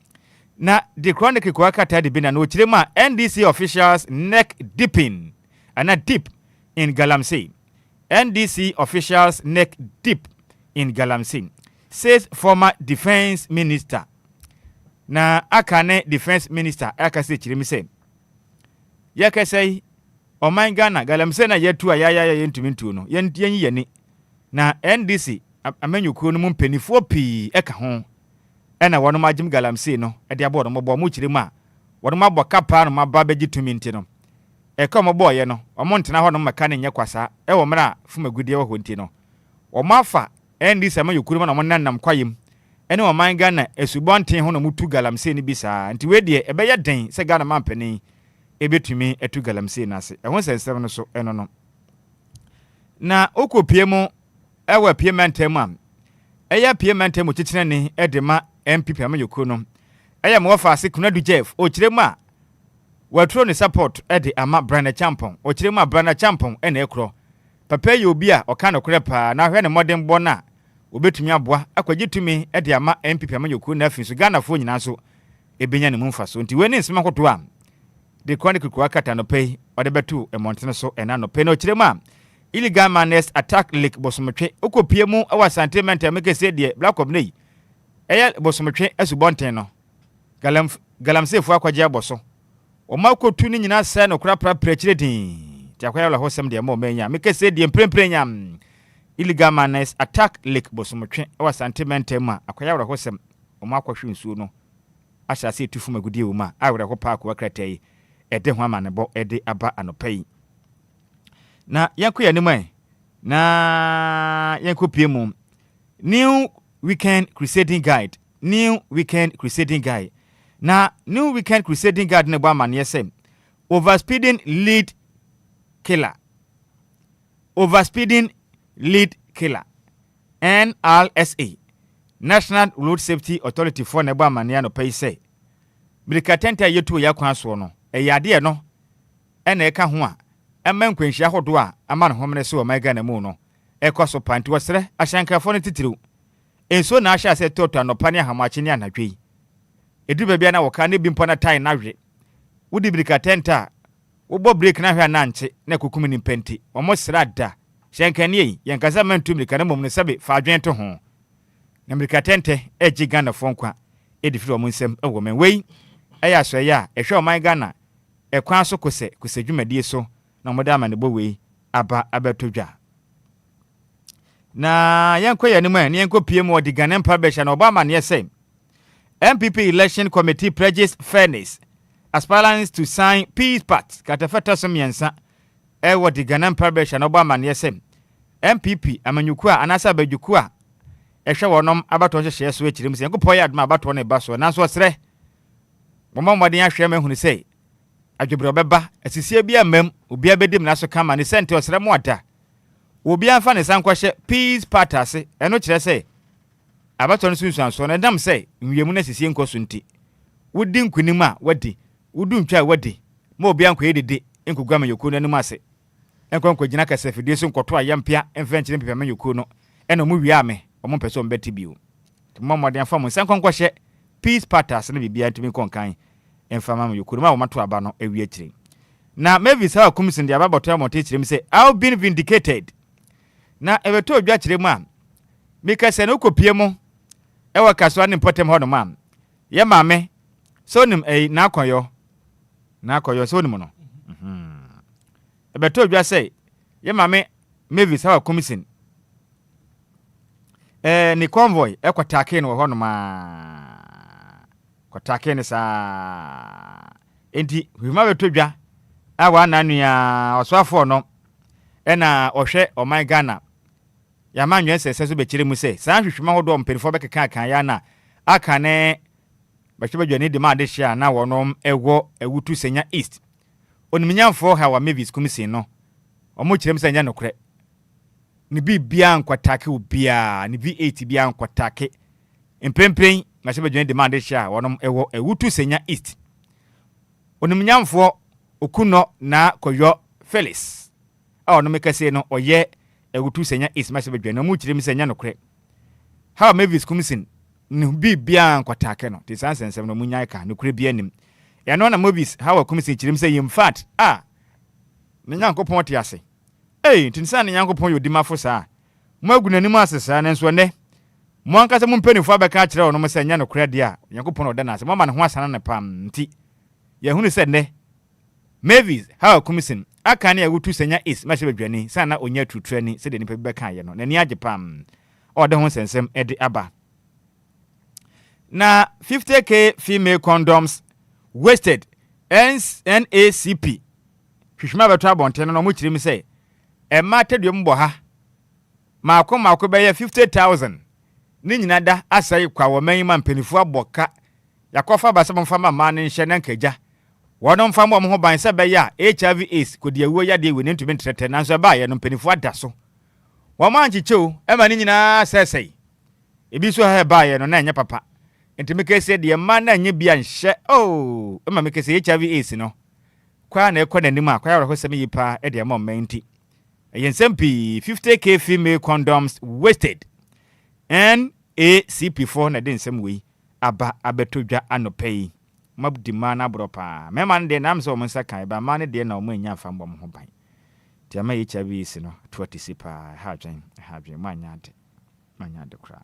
na the chronicle ko akata de bina no chirema NDC officials neck dipping ana deep in Galamsey. NDC officials neck deep in Galamsey, says former defense minister. Na akane defense minister akase chiremi se yakasai oman Ghana Galamsey na yetu ayaya yentumintu no yenyi yeni na NDC amanyukuo no mpanifuo pii eka ho ena wono magim Galamsey no e de abodo mobo mu chiremu a wono mabọ kapa no maba beji tuminti no eka mobo ye no omontena ho no maka ne nyekwasa e wo mra fumagudie wo nti no omafa NDC amanyukuo no monannam kwayem ene oman Ghana esubonten ho no mutu Galamsey ni bisa nti we de ebeye den se Ghana mampani ebetumi etu Galamsey na se ehon sensem no so eno no na okopie mu ewa piementem am eya piementem chichine ne edema MPP amanyukuo no eya mo fa ase Kunadu Jeff o kiremu a watro ne support ede ama Branda Champon o kiremu a Branda Champon ene ekro papa ye Obia o ka no kure pa na hwe ne modern bona obetumi aboa akwagitumi ede ama MPP amanyukuo na afi so Ghana fo nyina so ebenya ne mumfa so nti we ne nsema koto a de chronicle ko akata no pay ode betu e montene so ena no pay no kiremu a illegal miners attack Lake Bosomtwe okopie mu awa sentiment amekese de black obnei eya Bosomtwe asubonten no Galamsey fu akwaje aboso o makotu ni nyina se no kura prapre din ti akwaya la hosem de mo menya mekese de mpremprenya illegal miners attack Lake Bosomtwe awa sentiment ma akwaya la hosem o makwahwe nsuo no ahyase etufu magudie wo ma awre ko park wakratai ede ho amanebo ede aba anopai na yanko yanimai na yanko piemu new weekend crusading guide na new weekend crusading guide ne ba man yesem overspeeding lead killer NRSA National Road Safety Authority for ne ba man ya no pay say brikatenta yetu yakwan so no eyade no ena eka ho a emma nkwanhia hodo a ama no homene so o mega na mu no ekoso panti wosere ahyankafo no titiru enso na ahya se toto anopa ne ahamache ne anadwei edu bebia na woka ne bimpo na tai na hwe wudi brikatenta wo bo break na hwe na nche na kokumi ni penti omo srada hyankane yi yankasa mantu brika na mom ne sebe fa adwen to ho na brikatente eji Ghana fonkwa edifiri omo nsem ewo men wei eya so ya ehwe oman Ghana ekwan so kose dwumadie so na mo da ma ne bo wei aba abatodwa na yanko yanimwa ne yanko PM odi Ghanaian publisher na Obama ne say MPP election committee pledges fairness aspirants to sign peace pact katafata so miensa ewo di Ghanaian publisher na Obama ne say MPP amanyuku a anasa bajuku a ehwe wonom abato hye so ekirim se yanko poya adma abato ne ba so na so sere momamode ahwe ma hunu say adwebro beba asisi bia mam obia bedim na so kama ne sente osere mo ada obia fa ne sankwahye peace pact ase eno kire say abato no sunsuan so na dam say nwiemu na asisi nkoso nti wudi nkunim a wadi wudu ntwa wadi ma obia nkwa edede nkugwa ma yoku no anim ase enkonkwa gina kase fidie so nkoto ayampia emfenkyere mpepema yoku no eno mu wi ame omo pese ombeti bio momode afa mo sankwahye peace pact ase na bibia ntimi konkan emfama ma yoku ma wo mato aba no ewi akire na Mavis ha kumsin dia baboto ya monte kirem say I've been vindicated na ebeto odwa kirem a mika se no kopie mu ewa kaso ne potem ho no ma ye maame so nim na akoyo so nim no ebeto odwa say ye maame Mavis ha kumsin ni convoy ekwatake no ho no ma kwatake ne sa enti huma beto odwa awa nanua oswafo no ena ohwe oman Ghana ya manwe sese so bekire mu se san hwehwema hodo mperifo bekeka kan ya na aka ne bachebadwane de ma de hia na wonom ewo ewutu senya east oniminyamfo ha wa Mavis kumisi no omo kirem senya nokre ni bi bia nkwatake obia ni bi 8 bia nkwatake empempren ma se badwene demand sha wonom ewo ewutu senya east onim nyamfo okuno na koyo Felix wonom kase no oye ewutu senya east ma se badwene mu kirem senya nokre how Mavis Kumsin ni bi bia nkwatake no ti sansensem no munyai ka nokre bia nim ya no na Mavis how Kumsin kirem say in fact me nyankopon te ase tinsa ne nyankopon yo dimafo saa mo agunanim asesa ne nso ne mo ankasa mo mpanifo abeka kire ono mo senya no kra dia nyankopon oda na ase mo ma ne ho asana ne pam nti ye hunu se ne Mavis how Kumsin aka ne agutu senya is ma se badwani sana onya tutuani se de nipa beka ye no nani age pam ode ho sensem ede aba na 50k female condoms wasted NACP hwehwema beto abonten no mo kire mi se Emma tedwem bo ha maako be 50,000 ni nyina da asai kwa wo man mpanifu aboka yakofa basem mfama ma ne nhye na nkaja wono mfama mo ho ban se be ya HIV AIDS kodi awuo ya de we ne ntumi ntrete nanso ba ye no mpanifu adaso wo man chichew ema ni nyina sesei ebi so ha ba ye no na enye papa ntimi kese de ma na enye bia nhye ema me kese HIV AIDS no kwa na ekọ nanim akwa ya ho seme yipa e de ma menti Yensempi 50k female condoms wasted. NACP4 na den sem we aba abetodwa anopei. Mabdi mana bropa. Me man de nam so mo nsakan ba man de na o manya afa mbom ho ban. Ti ama HIV is no 20 pa ha dwen manya de kra.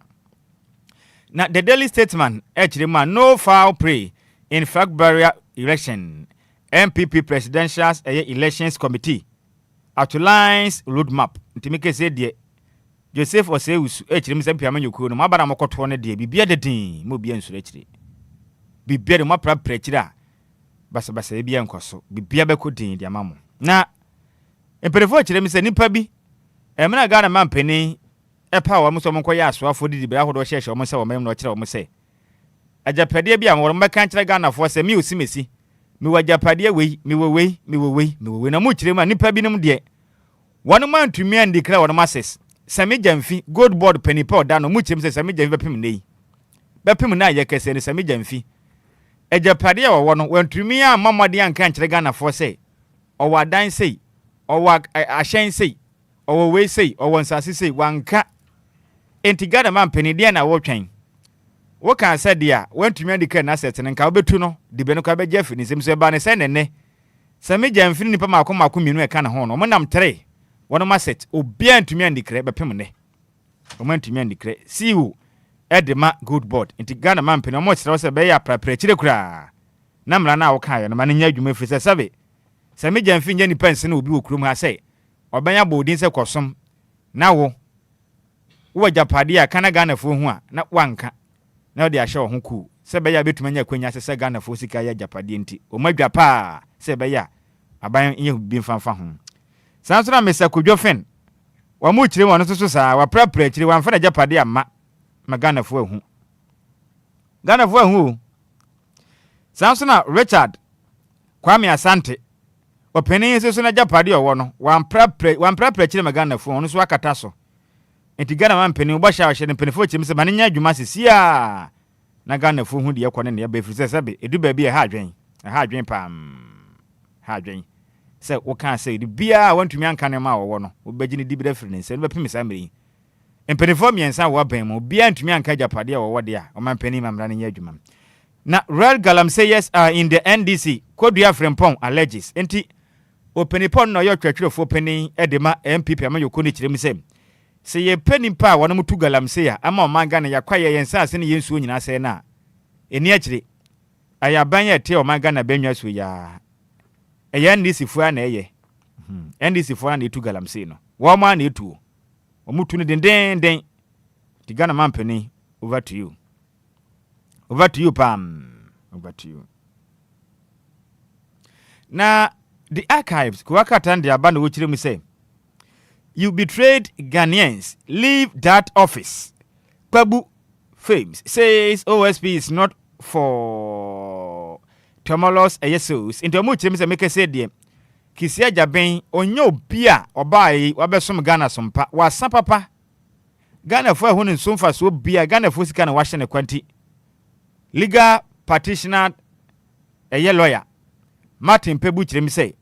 Na the Daily Statesman man no foul play in February election. MPP Presidential Elections Committee outlines roadmap ntimike se de Joseph Osewusu echirim se piama nyokuo no mabara mokoto ne de bibia de din mo bia nsure chire bibia de mapra prechira basa bia nkoso bibia be ko din de amamo na emperefo echirim se nipa bi emna Ghana mampeni epa wa muso monko ya asoafo didi bra hodo hyehye o mo se o mem no kire o mo se ajapade bia mo meka kire Ghana fo se mi osimesi mi wajapade wei mi wei na mu kire ma nipa bi nim de wonu man tumi an declare wonu masses sami jamfi gold board penny pa oda no mu kire se sami jamfi bepim nei bepim na ye kese ne sami jamfi ajapade wa wono wantumi an mamode an kan kire Ghana fo se o wadan sei o wa ahyen sei o wei sei o wonsase sei wanka enti Ghana man penny de na wo twen wo kan said dia wantumi andika na asset nka obetu no de be no ka be jeff ni semso ba ne se nenne sami jamfi ni pa mako minu e ka na ho no mo nam 3 wono asset obia antumi andikre be pem ne o man antumi andikre siwu edema good board enti Ghana man pene mo kire se be ya prapra kire kura na mra na wo kan ye no ma ne nya adwuma fi se sabe sami jamfi nya ni pense na obi wo kurom ha se obanya bodin se kosom na wo japade a kana Ghana fo hu a na wanka na odi ahye ho ku se be ya betumanya kwanya se Ghana fo sika ya japade nti o madwa pa se be ya aban ye bi mfanfa ho sansura mesa kodwo fen wa mu kire won so sa wa prapra kire wa mfa na japade amma ma Ghana fo ahu sansura Richard Kwame Asante openi so na japade owo no wa prapra kire ma Ghana fo on so akata so enti Ghana man peni ubasha wa shede peni fo chim se manenya adwuma sisia na Ghana fo hu de yakone ne ba firi se sabe edu ba bi ha adwen pam ha adwen se wo kan se edu bia wantumi anka ne ma wo no obagi ne dibira firi ne se no ba pemi sa meri empeni fo miensa wo ban mo bia antumi anka japade wo de a o man peni mamra ne nya adwuma na Real Galamseyers are in the NDC kodua frempon alleges enti openi pon no yo twatwerefo peni edema MPP amayoko ne kirem se se ye penimpa wonu mutu Galamseya ama omanga na yakwaye yensa ase ne yensuo nyina se na eni akire ayaban ye te omanga na benwa so ya eya ndisi fu na eye ndisi fu na etu Galamsey no wo ma na etu omutu ne den tigana mampeni over to you pam over to you na the archives kuwakata ndi abana wo kire mu se you betrayed Ghanaians. Leave that office. Kwabu Fames says OSP is not for Tomolos Eyesos. Into much make say dear. Kisia Jaben onyo bia obai wabesom Ghana sompa wasa papa Ghana fo ehunu nsomfa so bia Ghana fo sika na wahye ne kwanti legal practitioner lawyer Martin Pebu kirem say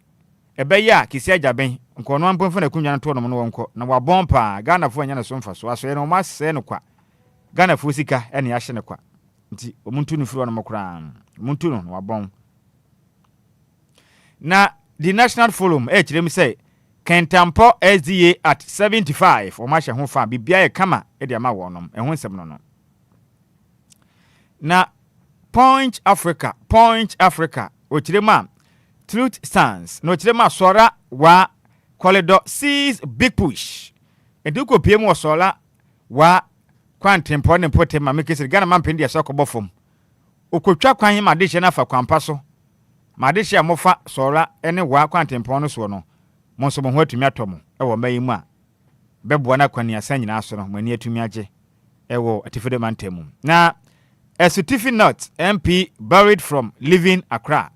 ebeya Kisia Jaben nkono ampomfa na kunwa to no no wonko na wabon pa Ghana fo anya na somfa so aso ye no masɛ no kwa Ghana fo sika ene yahye ne kwa nti omuntu no firi no mokra omuntu no wabon na the National Forum kirem say Kentampo SDA at 75 o ma hye ho fa bibia ye kama e de ama wonom ehun sem no no na Point Africa o kirema Truth Stands no kirema sora wa corridor sees big push eduko piem wo sora wa kwantempo ne pote ma mekese Ghana mampende ya sokobɔ fom okotwa kwan hima de hye na fa kwampa so ma de hye amofa sora ene wa kwantempo no so no monso mo ho atumi atomo e wo mayi mu a beboa na kwani asan nyina so no mani atumi age e wo atifede mantemu na a certificate note MP buried from living Accra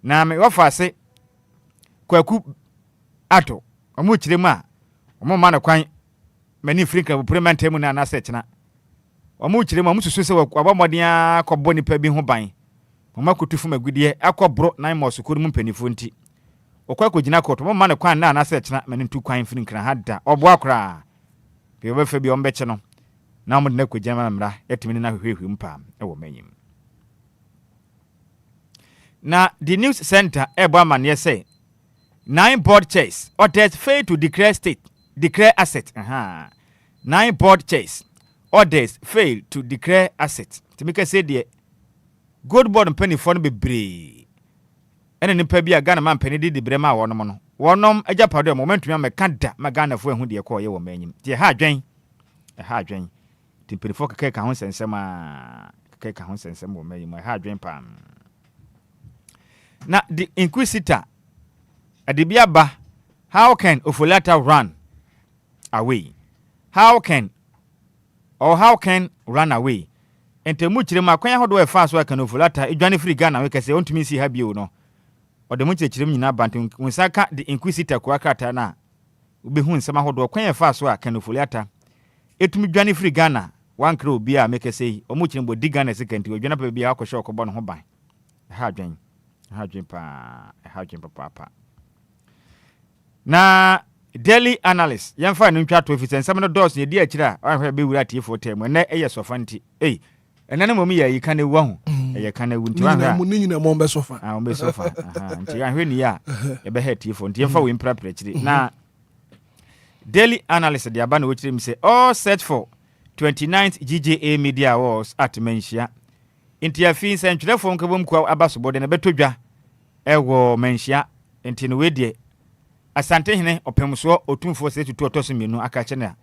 na me wofa se kwaku ato omu kiremu a omu ma na kwan mani frika parliamentemu na na sekina omu kiremu omu susu se wabomodin akɔbɔ nipa bi ho ban mama kutufu magudie akɔbro nan mo sukuru mu mpanifo nti okwa gina court mo ma ne kwan na na sekina mani ntu kwan firi nkran hada ɔbo akora bi obefa bi ombeche no na mo de na kogya mara etimi na hwehwe mpa e wo manyim na the news center ebo amane say 9 board chase orders fail to declare asset 9 board chase orders fail to declare asset timika say de gold board penny for no bebre ene nipa bia Ghana man penny di brema wonom no wonom agapado momentum ameka da ma Ghana fo ehu de ko ye wo manyim tie ha adwen timpirifo keke ka ho sensem wo manyim ha adwen pa na the inquisitor Adibiaba, how can Ofolata run away? How can run away? Ente muchire makwanya hodo e fa so kan Ofolata edwane free Ghana we kase ontumi si ha bio no. Ode muchire chirem nyina bantu unsaka the inquisitor kwa krata na ubehu nsema hodo kwanya fa so kan Ofolata etumi dwane free Ghana wankre obi a mekase omuchire bo di Ghana sekanti odwane pa bia akosho okobɔ no ho ban. Ha adwen papa. Na daily analyst yamfa no ntwa to office nsam no dos ne di akira ahwe be wura tie for time na eye sofanti enane momi ya yika ne wa ho eye ka na wunti wa ha ni nyina mo be sofa mo be sofa nti ahwe ni ya e be ha tie for nti yamfa we imprapra chiri na daily analyst de aba na wo chiri mi say all set for 29th GJA Media Awards at Menchia nti afi nsentwerefo nkabom kwa abasobode na betodwa ewo Menchia nti no we de Asante hene opemso otumfo se tutu otoso mienu aka chena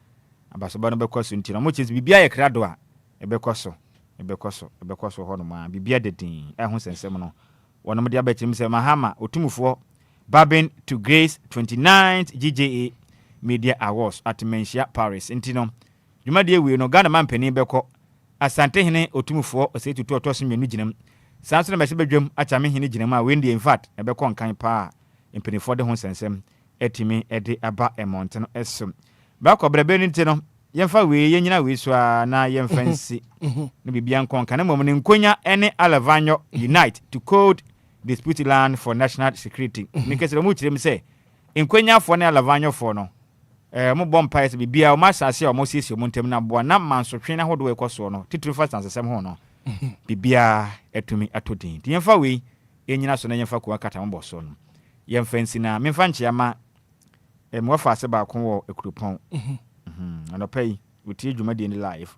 abasoba no bekoso ntino mo chezi bibia ye krado a ebekoso hono ma bibia dedin ehun sensem no wono de abachim se mahama otumfo Babin to grace 29th GJA Media Awards at Menchia Paris ntino dwuma de ewie no Ghana mampani beko asante hene otumfo se tutu otoso mienu ginam sanso na mese bedwam acha me hene ginam a wendi in fact ebeko nkan pa impenifo de ho sensem etimi ede aba emont no esum ba ko brebe ni nti no yemfa we yenyina we so na yemfa nsi no bibia nkonka na mom ne nkonya ene Alavanyo unite to code dispute land for national security ni kesere mu kirem se nkonya fo na Alavanyo fo no mo bompa ese bibia o ma sase o mo sisi o montem na boa na manso twen na hodo ekoso no titiri fast ansesem ho no bibia etumi atodin yemfa we yenyina so na yemfa ko akata mbo so no yemfansi na memfanchi ama mwafa se ba kon wo ekurupon anopai utie dwumade ni live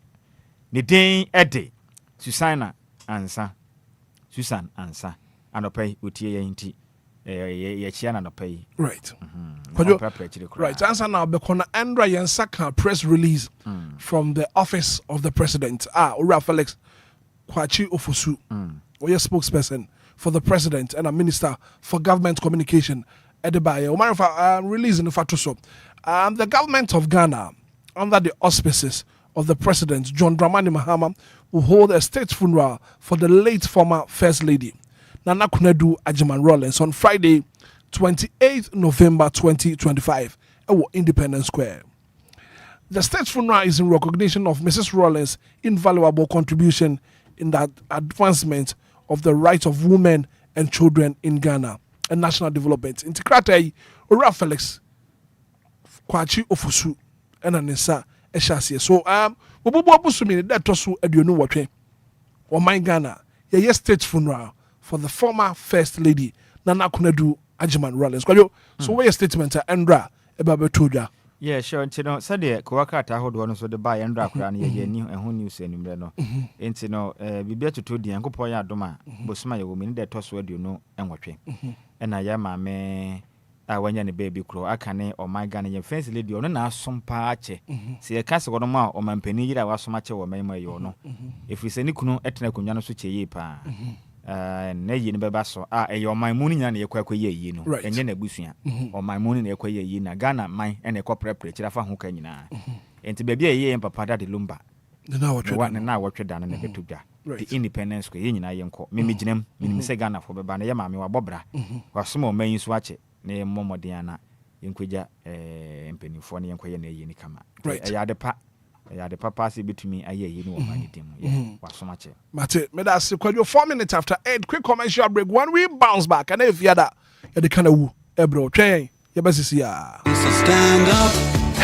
ne den ede Susan ansa anopai utie ye nti ye chia na anopai right right ansa na be kona Andra Yensaka press release from the office of the president Ura Felix Kwachi Ofosu your spokesperson for the president and a minister for government communication Edebaye releasing the the government of Ghana under the auspices of the president John Dramani Mahama will hold a state funeral for the late former first lady Nana Kunedu Ajiman Rollins on Friday 28th November 2025 at Independence Square. The state funeral is in recognition of Mrs. Rawlings' invaluable contribution in the advancement of the rights of women and children in Ghana and national development. In Tikrate, Ora Felix Kwachi Ofusu and Anissa Eshasi. So, Bobo Busumi, that tosu Eduonu Watwe, or my Ghana, a state funeral for the former First Lady, Nana Kunedu Ajiman Rawlings. So, where your statement, Andra, Ebabe Tuja? Yeah, sure. Ntino sade kuwakata hold one so the buy and drag ran ye ni ehun news enumre no. Ntino bibia tutu di yankopon ya adoma bosuma ye wo mi de toso adu no enwotwe. Na ya ma me a wanya ne baby kro akane o my Ghana ye First Lady ono na asompa ache. Se ye kase wono ma o mampani yira wasoma ache wo mema ye no. If we say ni kunu etena kunwa no so cheye pa. Na yi ne beba so eyo man mu ni nya na yekwa ye no enye na busua o man mu ni na yekwa ye na Ghana man ene ko prepare kira fa ho ka nyina enti bebia ye papa da de Lumba na wotwe da na betudwa the Independence ko ye nyina ye nko me ginam me se Ghana fo beba na ye ma me wabobra wasoma o man yi so ache na momodin ana yenkwaja empenifo na yenkwa ye na ye ni kama ya de pa yeah, the papa say between aye you know money team wasomache mate me da se kwadwo 4 minutes after 8 quick commercial break when we bounce back and if you that you the kind of woo bro twen you best see ya stand up.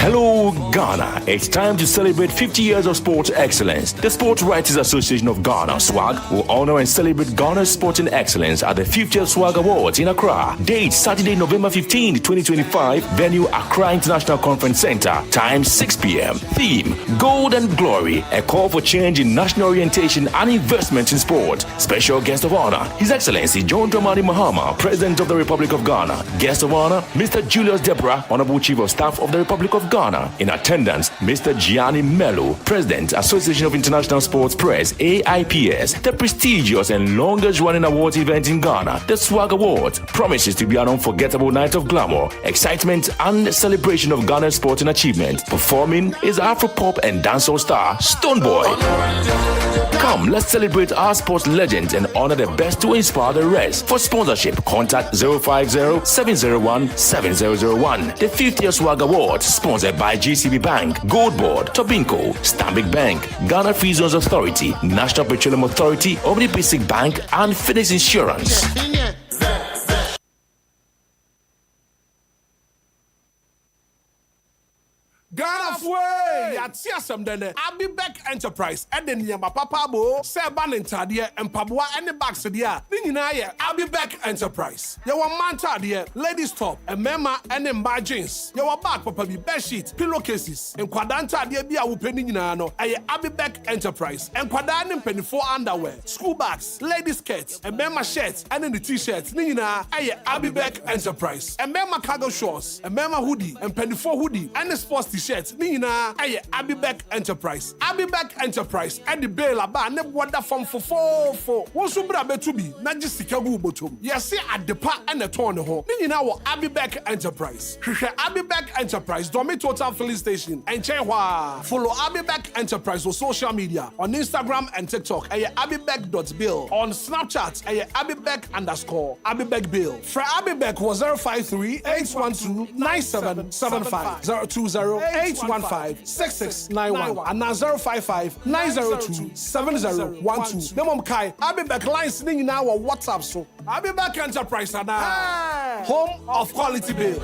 Hello, Ghana. It's time to celebrate 50 years of sports excellence. The Sports Writers Association of Ghana, SWAG, will honor and celebrate Ghana's sporting excellence at the 50th SWAG Awards in Accra. Date, Saturday, November 15, 2025. Venue, Accra International Conference Center. Time, 6 p.m. Theme, Gold and Glory. A call for change in national orientation and investment in sport. Special guest of honor, His Excellency John Dramani Mahama, President of the Republic of Ghana. Guest of honor, Mr. Julius Deborah, Honorable Chief of Staff of the Republic of Ghana. In attendance, Mr. Gianni Mello, President, Association of International Sports Press, AIPS, the prestigious and longest running awards event in Ghana, the SWAG Awards, promises to be an unforgettable night of glamour, excitement, and celebration of Ghana's sporting achievement. Performing is Afro-pop and dancehall star, Stoneboy. Come, let's celebrate our sports legends and honor the best to inspire the rest. For sponsorship, contact 050-701-7001. The 50th SWAG Awards, sponsored by GCB Bank, Gold Board, Tobinco, Stanbic Bank, Ghana Free Zones Authority, National Petroleum Authority, Omni Basic Bank, and Phoenix Insurance. Ghana Fwe, Yatia Samdene, Abi Beck Enterprise, Eden Yama Papa Bo, Seban and Tadia, and Pabua and the Baxadia, Ninaya, Abi Beck Enterprise. You want Manta dear, ladies top, and Mema and then bar jeans. You want back Papa be bed sheet, pillowcases, and Quadanta dear Bia Upeninano, a Abi Beck Enterprise, and Quadan and Penny 4 underwear, school bags, ladies skirts, and Mema shirts, and then the t-shirts, Nina, a Abi Beck Enterprise, and Mema cargo shorts, and Mema hoodie, and Penny 4 hoodie, and the sports t-shirts, Nina, a Abi Beck Enterprise. Abi Beck Enterprise, and the bail about ne wonder from for 4. What's so brave to be, not just the Kabu bottom. Yes, at the part and the torn home. Nina, Abi Beck Enterprise. Abi Beck Enterprise, Domi Total Filling Station, and Chewa. Follow Abi Beck Enterprise on social media, on Instagram and TikTok, abibeck.bill. On Snapchat, abibeck_. Abibeck Bill. For Abibeck was 053-812-9775. 020-815-6691. And now 055-902-7012. Nemom Kai, Abibeck lines singing now on WhatsApp. So Abibeck Enterprise and home of quality bill.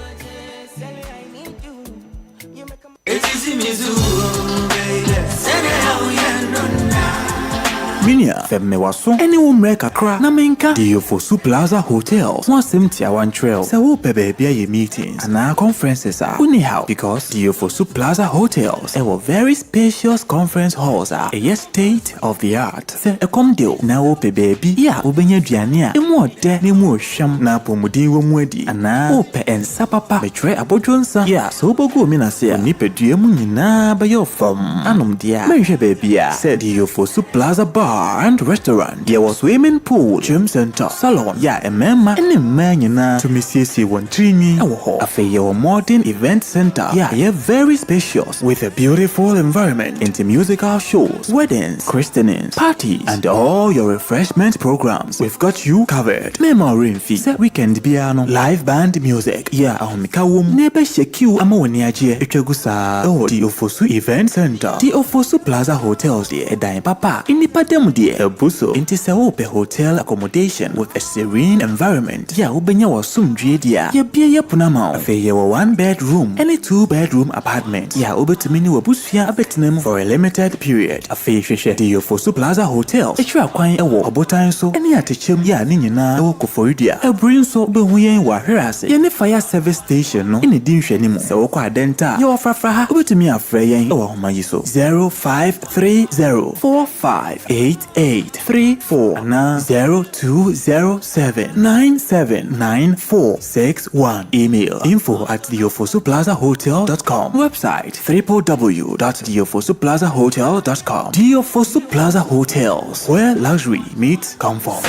Minia, Femme Wasso, any umre kakra, Namenka, Diofosu Plaza Hotels, 171 Trail, Sawo Bebe meetings, and our conferences are anyhow because Diofosu Plaza Hotels, our very spacious conference halls are a state of the art. Se a comdeal, now baby, ya, Ubenya Diania, and more de Nemo Sham, Napomudi Womwedi, and now Ope and Sapapa, betray Abodronsa, ya, so Bogo Minase, Nipe Diamunina by your form, Anum dia, Measure baby, said Diofosu Plaza Bar. bar and restaurant. There was swimming pool, gym center, salon. Yeah, a memma and a man to Mrs. One Trini. A fair modern event center. Yeah, very spacious with a beautiful environment into musical shows, weddings, christenings, parties, and all your refreshment programs. We've got you covered. Memory fee, weekend piano, live band music. Yeah, Mikawum, nebe shekiu amawaniaje, Echegusa, oh, the Ofosu Event Center, the Ofosu Plaza Hotels, the Edain Papa, in the Padem, the Ebuso, into Seope Hotel accommodation with a serene environment. Yeah, Ubenya was soon Jedia, ya Bia Punama, a year 1-bedroom, any 2-bedroom apartment. Yeah, Ubetumini Wabusia Abetinem for a limited period. A fair the Ofosu Plaza Hotel, a trap quine a walk, a botan so, any atchim, ya Nina, a Koforidia, a brin so, but we ain't what harassing. Any fire service station, no, in the dish anymore. So, qua denta, your fraha, over to me a frey, or Mayiso 0530458834 na 0207979461. Email info@theofosuplazahotel.com. Website www.theofosuplazahotel.com. Theofosu Plaza Hotels, where luxury meets comfort.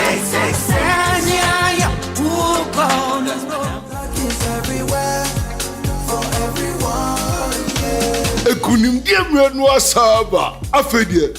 Ekunim die mrenu asaba afedie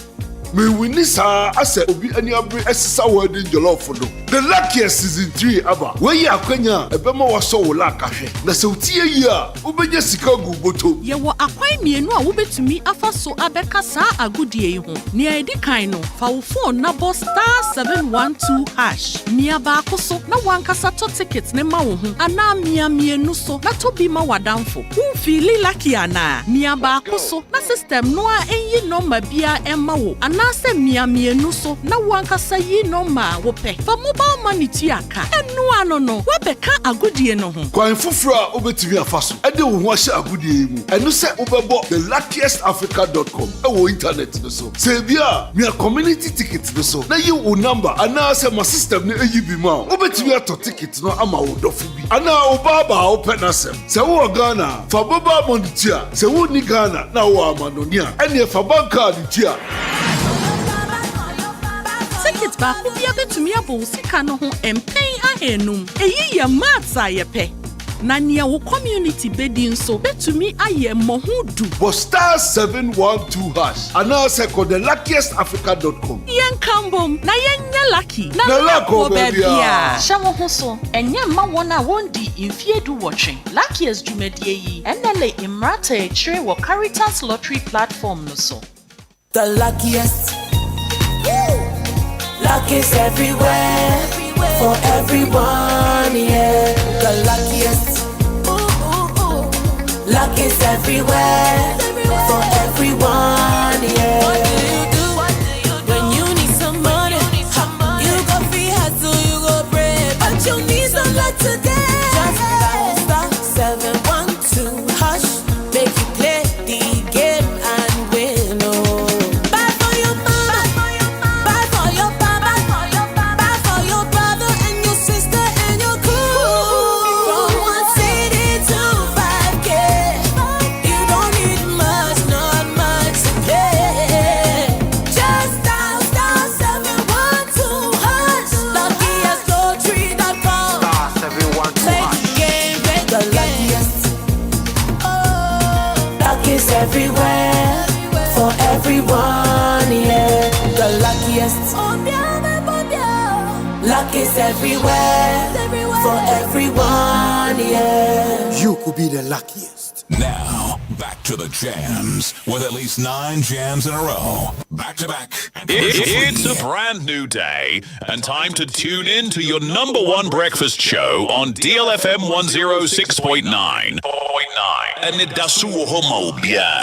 me wini sa ase obi ani abre esisa wadi jollof no the luckiest season 3 aba we ya akwanya ebema waso wo la kahwe na se utie yi a ubenya sika gu boto ye wo akwan mienu a wobetumi afaso abeka sa agudie yi ho ne edi kan no fa wo phone na bo *712# mia ba akoso na wankasa to ticket ne ma wo ho ana mia mienu so na to bi ma wadamfo wo feel lucky ana mia ba akoso na system no a enyi number bia emma wo ana se mia mienu so na wankasa yi number wo pe fa mobile money tiaka enu ano no wabeka agudie no ho kwan fufuro a obetumi afaso ede wo ho ahye agudie mu enu se obebo thelukkiestafrica.com e wo internet no so se bia mia community ticket no so na yi wo number ana se ma system ne eyi bi ma obetumi ato ticket no ama wo dofu bi ana obaba open asem se wo Ghana fa baba money tia se wo ni Ghana na wo amanonia ene fa bank card tia ticket ba ku bia betumi abo sika no ho empen ahenum eyi ye matsa ye pe na nia wo community bedi nso betumi aye mohudu bo *712# ana se ko thelukkiestafrica.com yen kambom na yenya lucky na lako bebia shawo ho so enye ma wona wondi infiedu watching luckiest jumedie yi enele imrata e chire wo Caritas lottery platform no so the luckiest. Luck is everywhere, for everyone, yeah. The luckiest. Luck is everywhere, for everyone, yeah. What do you do when you need some money? You go free hustle, you go bread, but you need some luck today. Just dial *712#, make you play the game and win. Buy for your mama, buy for your papa, buy for your brother and your sister and your crew. From 1 city to 5K, you don't need much, not much to play. Just dial *712#, luckiestlotery.com. Play the game, break the luckiest. Luck is everywhere, for everyone, yeah. The luckiest. Luck is everywhere, for everyone, yeah. You could be the luckiest. Now, back to the jams with at least 9 jams in a row. Back to back. It's a brand new day and time to tune in to your number one breakfast show on DLFM 106.9. Anidaso Wɔhɔ Obia.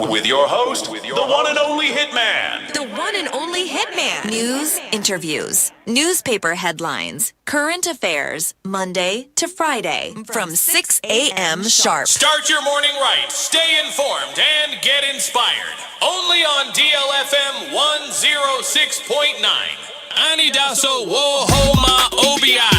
With your host, the one and only Hitman. The one and only Hitman. News, interviews, newspaper headlines, current affairs, Monday to Friday from 6 a.m. sharp. Start your morning right, stay informed, and get inspired. Only on DLFM 106.9. Anidaso Wɔhɔ Obia.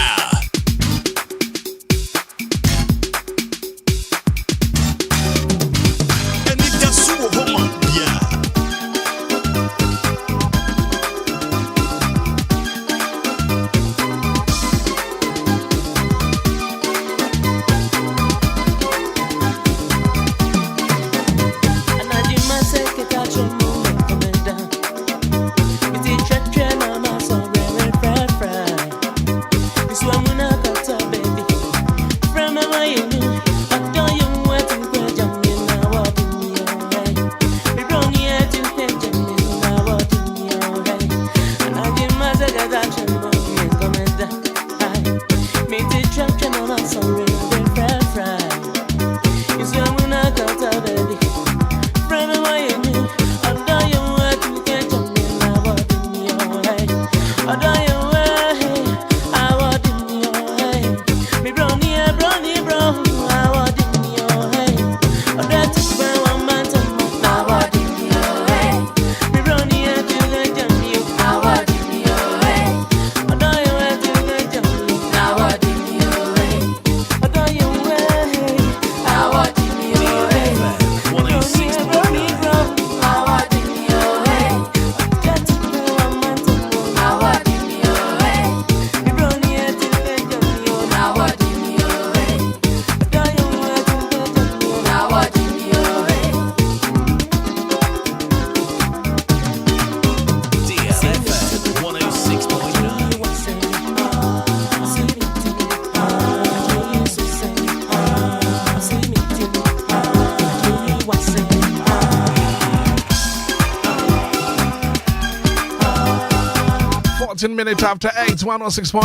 18 minutes after 8, 106.9.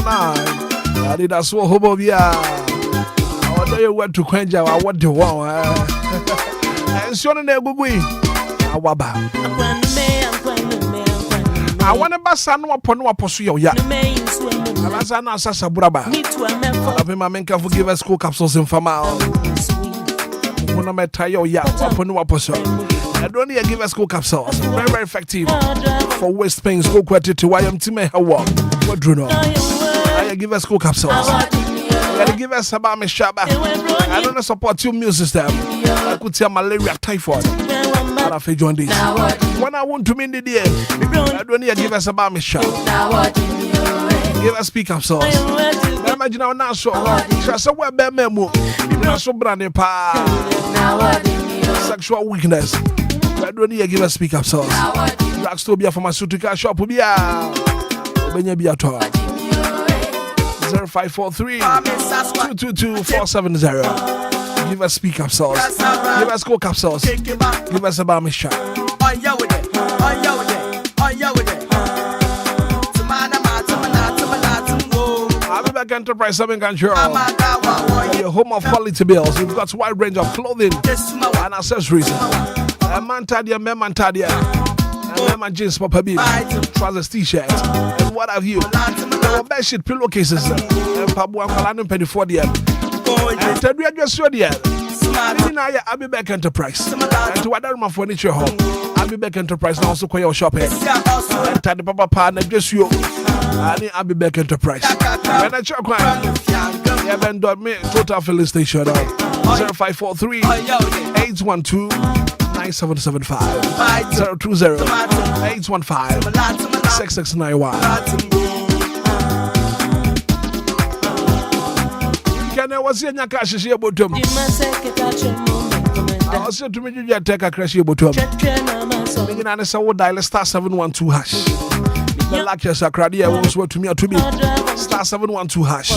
Anidaso Wɔhɔ Obia. I wonder you went to Kwenja. I want to want. And so on the Gugui. Awaba. I want to pass on what Pono Posu ya. Alazana Sasa Buraba. Alabima forgive us school capsules in Famal. When I'm a tayo ya, Pono Posu. I don't need to give us school capsules. Very, very effective for waist pain. School quarter to YMT Hawa. What do you know? I give us school capsules. I give us about me shaba. I don't support your immune system. I could tell malaria, typhoid. And I feel join this. When I want to mean the day, I don't need to give us about me shaba. Give us speak capsules. Imagine our national. Just a web memo. National branding pa. Sexual weakness. I don't need to give us speak capsules. Drugstore pharmaceutical shop. Obia. Obenya biato. 0543 222 470. Give us speak capsules. Give us cool capsules. Give us a balmy shot. I'll be back Enterprise 7 Control. Your home of quality bills. We've got a wide range of clothing and accessories. A man tadia, man tadia. My jeans, Papa B, trousers, t-shirts, and what have you. Our bed sheet, pillowcases, and Pabu and Kalanu Penny for the end. And Teddy, I just saw the end. I'll be back Enterprise. And to Wadarma Furniture Home, I'll be back Enterprise now, also call your shopping. And Teddy Papa Pan, and just you. I'll be back Enterprise. When I check one, Evan dot me, total filling station 0543 812 9775 020 815 6691. Can I was in your cash here, bottom? I was to me, you take a crash here, bottom. Begin an answer would dial star 712 hash. The luckiest Akradia was what to me or to me star 712 hash.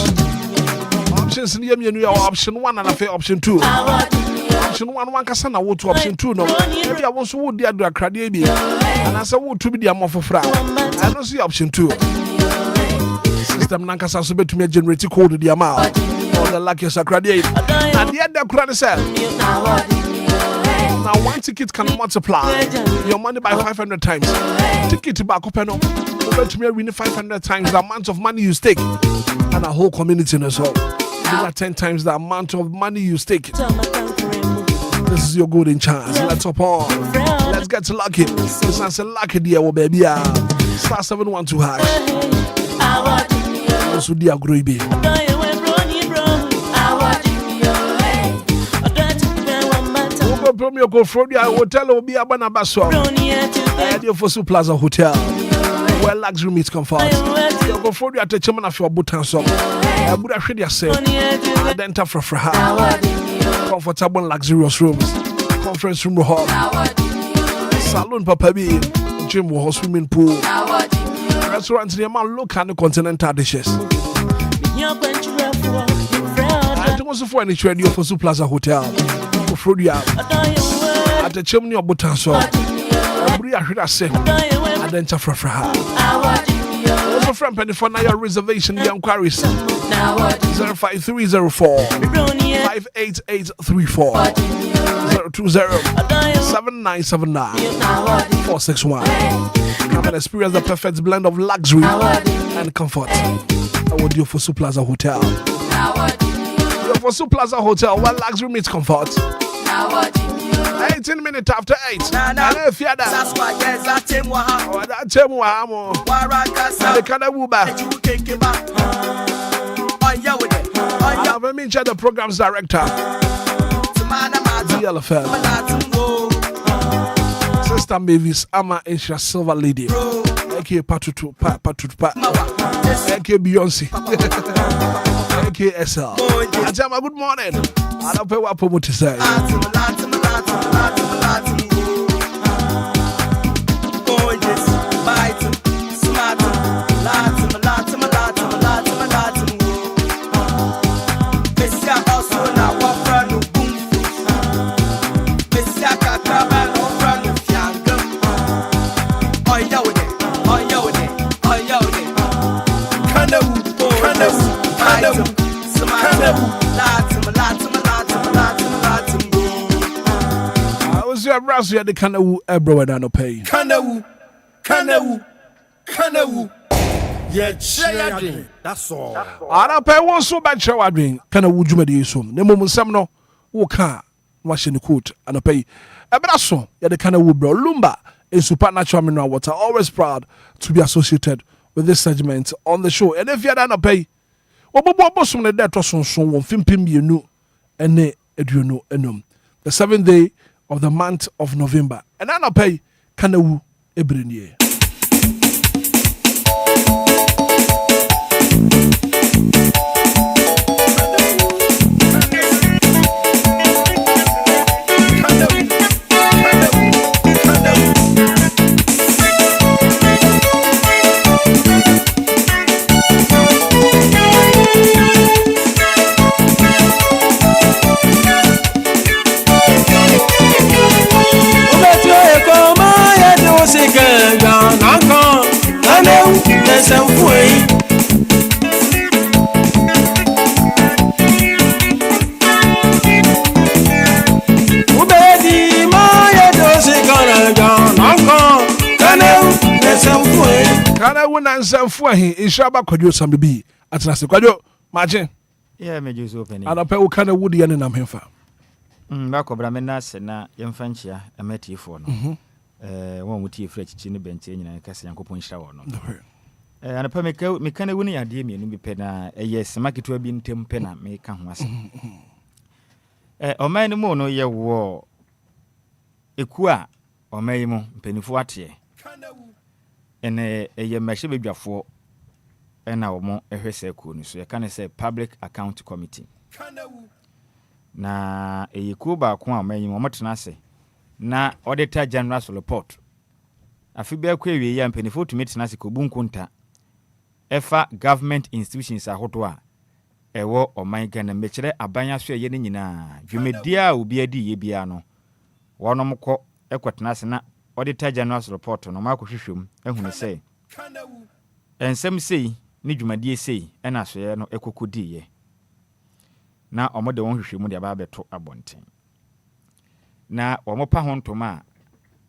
Options near me, option 1 and I feel option 2. Option 1 can I to option 2 no. Maybe I was would dear do a cradiabi. And I said would to be the amount for fra. I don't see option 2. System Nankasa submit to me generate code the amount. All the luckiest Akradia. And the other crowd said. Now one ticket can multiply your money by 500 times. Ticket back up and over to me winning 500 times the amount of money you stake. And a whole community in us all. You got 10 times the amount of money you stake. This is your golden chance. Let's hop on. Let's get to lucky. This is a lucky dear, baby. Star 712 hash. This would be a great baby. Premier Gofrodia Hotel will be a Banabaso. Idea for Su Plaza Hotel. Where luxury meets comfort. Gofrodia at the chairman of your Butan song. I would have said yourself. I didn't have for her. Comfortable luxurious rooms. Conference room hall. Saloon Papa B. Gym hall, swimming pool. Restaurants near my local continental dishes. I think also for any trade for Su Plaza Hotel. At the chimney of Butanso, Obia should have said, I didn't have for her. Also, from Penny for Naya reservation, the Enquiries 05304 58834 020 7979 461. Come and experience the perfect blend of luxury and comfort. I would do for Su Plaza Hotel. For Su Plaza Hotel, where luxury meets comfort. 18 minutes after 8. And if you're that's why there's a team. That team the Kanawuba. I have a mention the program's director. DLFM. Sister Mavis Ama Asia Silver Lady. AK Patutu Pa. AK Beyonce. KSL. I tell my good morning. I don't pay what promote to say. Gorgeous, biting, smarting, latin. Messia also now what brand new boom. Messia Kakaba no brand new fiangum. Oh, yo, so abraso ya de kanawu ebro weda no pay. Kanawu. Yeah, children. That's all. Ara pay won so ba che wadwen kanawu dwumade so. Ne mom nsam no wo ka wa hye ne coat anopay. Ebraso ya de kanawu bro Lumba in supernatural mineral water, always proud to be associated with this segment on the show. And if you're not pay, the 7th day of the month of November. And I not pay Kanawu Ebrinye. Kana wuna nsamfu ahi inshaba kwadwo sambi atenase kwadwo maje yeah me juice open anape wo kana wudi ya ne nam hemfa ba kobra me na se na yemfa nchia amatifo no won wuti efra chichi ne bente nyina kase yankopon hira wo no anape me kana wuni ya de mienu bi pe na yes marketo bi ntem pe na me ka ho ase oman mu no ye wo eku a oman mu mpanifo ate ene eye mahye bedwafo ena omo ehwese ku ni so ye kan say public account committee na eye ku ba ko a manyi omo tena se na auditor general report afi be akwa ewie ya mpanifo tumi tena se ko bunkunta efa government institutions ahoto a ewo oman Ghana mekire abanya so ye ne nyina dwumedia obi adi ye bia no wonom kɔ ekwatena se na auditor general report no ma kohwehwem ehunu sei ensem sei ni dwumadie sei ena soye no ekokodiye na omode won hwehwemu de aba beto abonten na omopa ho ntoma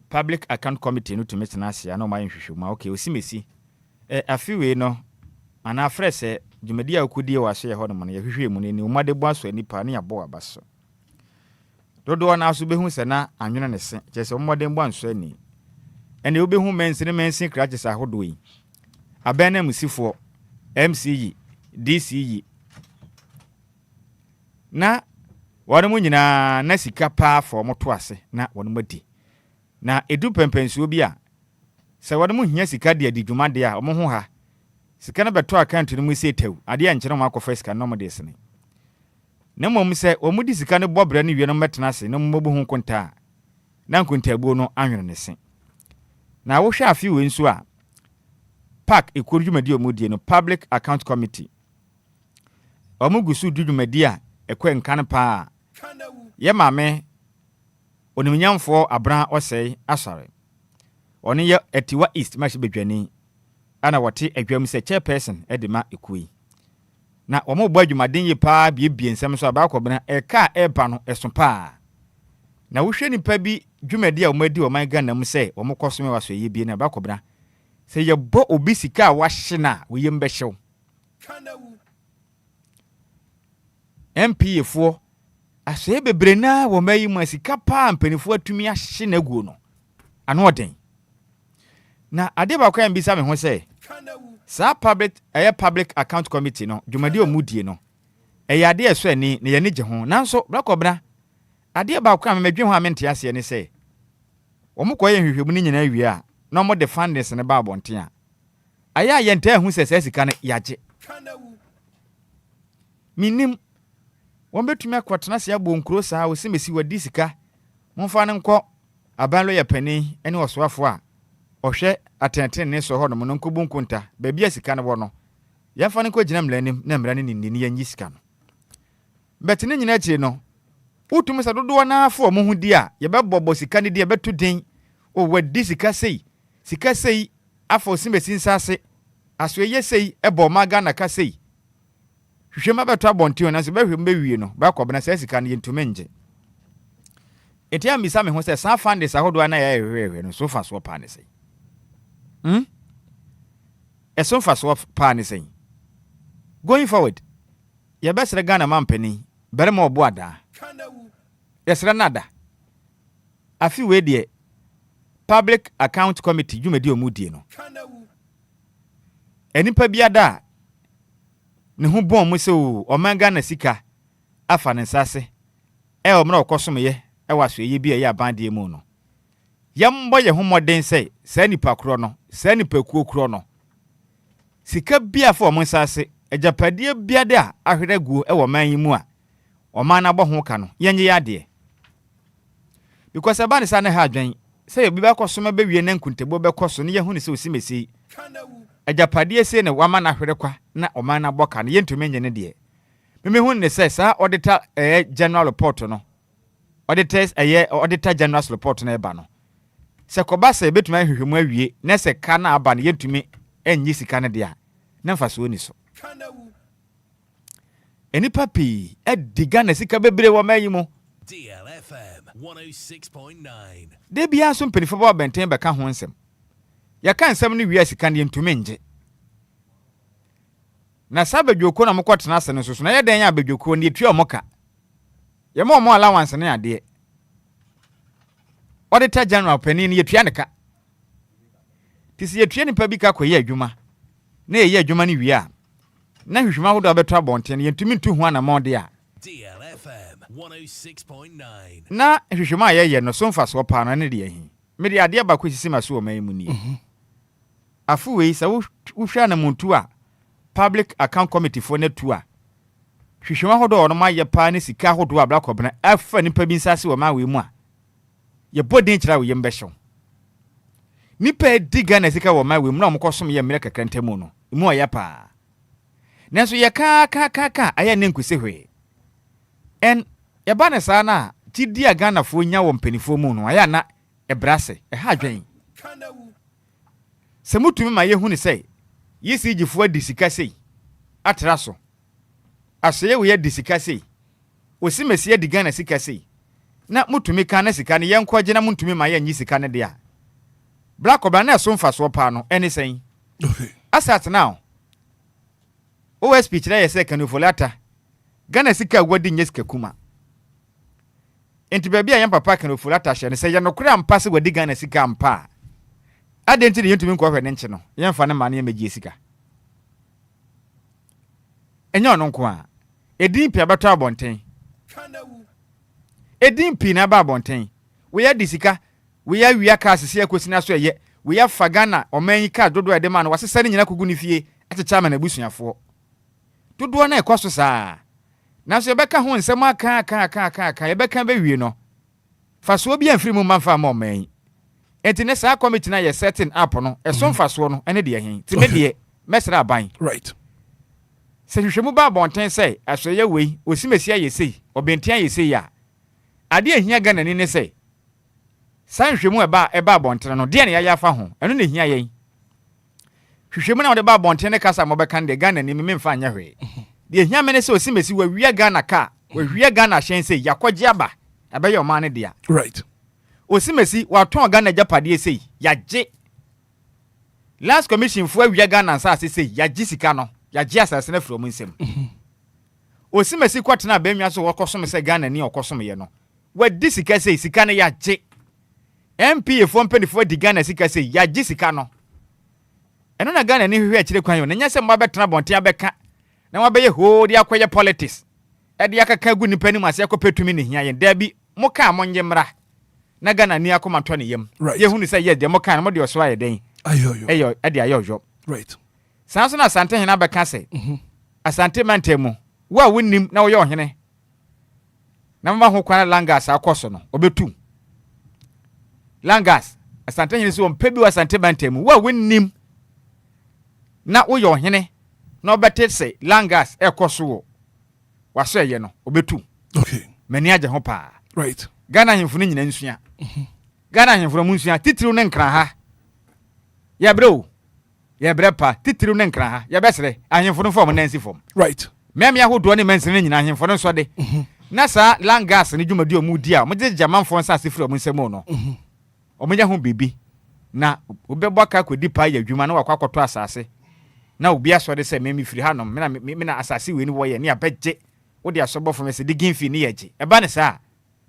public account committee no tumi tena ase na omaye hwehwemu okay osimesi afiwe no ana frese dwumadie akodie wa so ye ho no mo ye hwehwemu ni omade bo aso anipa ne yabo abaso dodo na aso behu se na anwene ne se kyese omode bo anso ani ene obehu mensin crutches ahodo yi abena musifo MCE DCE na wonu nyina na sika pa for moto ase na wonu madi na edu pempensuo bi a se wonu hia sika de adidwuma de a omo ho ha sika na beto account no mu se tew ade a nkyere mo akɔfa sika no mo de sene na mom se omudi sika ne bobra ne wie no metena ase no mo bo hu konta na nkontabuo no anwene ne se na wo hwa afi we nso a park ekodwumadi omudie no public account committee omugusu dwumadi a ekwe nkan pa ye mame onimnyamfo abran osei asare oni ye etiwa east mashi bedwani ana wote adwam se chairperson edema ekui na omo bo adwumaden ye pa biebie nsem so abakobena eka eba no esopa na wo hwe nipa bi dwumadi a omadi oman Ghana mu se omokosome waso ye bie na abakobena se ye bo obi sika a wahye na wo yem behyew MPFo ase bebre na wo mayi mu sika pa mpanifo atumi ahye na guo no ano oden na ade ba kwa mbisa me ho se sa public account committee no dwumadi omudie no ade eso ani ne ye ne je ho nanso brakobra ade ba kwa me medwe ho amente ase ne se omukoye hwehwemu ni nyina wie a na mo de fundings ne ba abonten a aya yenta hu se sika ne yaje minim won betumi akwatena se abonkuro saa wo semesi wadi sika monfa ne nko abanlo ya pani ene osoafo a ohwe atenten ne so ho no no nkobu nkunta ba bia sika ne wo no yafa ne ko gina mlanim na mra ne nini yanyi sika no betene nyina akire no utum sa dodo na afo mo hudi a ye bebobo sika ne de beto den o wadi sika sei afo semesi nsase aso ye sei ebo maga na ka sei hwehwe ma beto abonte na so behwe mbewie no ba kwabena sai sika ne yentume nje Etia misa me ho say san fan this ahodo na ya ehwe no so fa so pa ne sei. So fa so pa ne sei. Going forward, ya besre Ghana mampani, bere mo obo ada. Yesre nada. Afi we de Public Account Committee jumedi omudie no. Enipa biada ne ho bon mo se o omanga na sika afa ne nsase e o mra okosomye e waso ye bia ye abande mu no yambo ye ho moden se sa nipa kro no sa nipa kuo kro no sika bia fa o mo nsase ejapade biade a ahwere guo e wo man yi mu a o man na bo ho ka no yenye ya de because abane sa na ha adwen se ye bia kosoma be wie na nkuntebo be koso ne ye hu ne se osimesi ejapade se ne wama na ahwere kwa na o man na boka no yentumi nye ne de me hu ne se sa auditor general report no auditor general report na eba no se koba se betuma hwehwemu awie na se ka na aba no yentumi enyi sika ne de a na mfa so ni so eni papi diga na sika bebre wo mayi mu DLFM 106.9 de bia so mpenifo ba benten be ka ho nsem ya ka nsem ne wi sika ne yentumi nje na sabadwoko na mokotena ase no so na ye den ya abadwoko ne etua omoka ye mo allowance ne ade auditor general pani ne etua ne ka tisi etua ne pa bi ka koye adwuma na ye adwuma ne wi a na hwehwema hodo abeto abonten ye ntumi ntu ho na mode a DLFM 106.9 na hwehwema ye no so mfa so pa no ne de ahi me de ade ba kwesisi maso o man mu ni afu we sa wo hwa na muntu a Public Account Committee for netua hwehwema hodo no ma ye pa ne sika hodo abla kobna afa nipa bi nsase wo ma we mu a ye bodin kira wo ye mbehyo nipa diga na sika wo ma we mu na omkosom ye mire kakrantemu no mu o ya pa nanso ye ka aya ne nkuse hwe en ye ba ne sa na ti dia Ghana fo nya wo mpanifo mu no aya na ebrase ha adwen se mutumi ma ye hu ne sei yisi gifo adisika sei atraso aseye we adisika sei osimesi adiga na sika sei na mutumi ka na sika ne yenkwaje na mutumi ma ye nyi sika ne de a black obra na so mfa so pa no ene sei okay asat now o speech na yese kanofolata Ghana sika wadi nyeska kuma enti bia yan papa kanofolata hye ne sei ye no kura mpase wadi Ghana sika mpa adenti yentumi nkwa hwe ne nche no yemfa ne mane megie sika enyo no nko a edin pia beto abonten edin pi na ba abonten we ya disika we ya wia ka asese akosina so ye we ya fagana oman ka dodo edema no wasesa ne nyina kogu ne fie achecha ma na busuafo dodo na ekoso saa na so beka ho nsem aka ye beka be wie no fa so obi amfiri mu manfa ma oman enti ne saa committee na ye setting up no eso mfa so no ene de hen ti me de mesra aban right se hwehwemu ba bonten sei asoye wei osimesi ayesei obentian ayesei ya ade ahia Ghana ni ne sei san hwehwemu eba bonten no de ne ya fa ho eno ne hia yen hwehwemu na wo de ba bonten ne kasa mo be kan de Ghana ni me mfa anya hwe de hia me ne sei osimesi wa wi Ghana ka wa wi Ghana hyen sei yakwaje aba abaye o man ne dia right osimesi waton Ghana japade sei yaje last commission fo wi Ghana nsa sei yaje sika no yaje asase na from nsem osimesi kwatena benwa so wokosom se Ghana ni okosom ye no wadi sika sei sika ne yaje MP fo mpanifo di Ghana sika sei yaje sika no eno na Ghana ni hwe akire kwan yo na nya se mba betena bonte abeka na wabeye ho di akoye politics e di akaka gu nipa ni mase akopetumi ne hia ye da bi moka monye mra na Ghana ni akoma to ne yem ye hu ni se ye de moka na mo de oso aye den ayo e de ayo right sanso na asante hena beka se asante mantemu wa wonnim na wo ye ohene na mama ho kwana langas akoso no obetu langas asante hene so mpebi wa asante mantemu wa wonnim na wo ye ohene na obete se langas ekoso wo waso ye no obetu okay mani aje ho pa right Ghana hemfunu nyina nsua Ghana hemfunu mu nsua titiru ne nkran ha ya bro ya brepa titiru ne nkran ha ya besere ahemfunu fom nansi fom right meme ahodo ne mansene nyina ahemfunu so de Nasa langas ni dwumadi o mu di a mo je jamanfo nsa asefiri o mu nsem no o mo nya ho bibi na obebɔ ka kodi pa ya dwuma na wakwa kɔtɔ asase na obi asɔre sɛ memi firi hanom me na asase we ni wo ye ne abegye wo de asobɔfo me se de gimfi ne yegye eba ne sa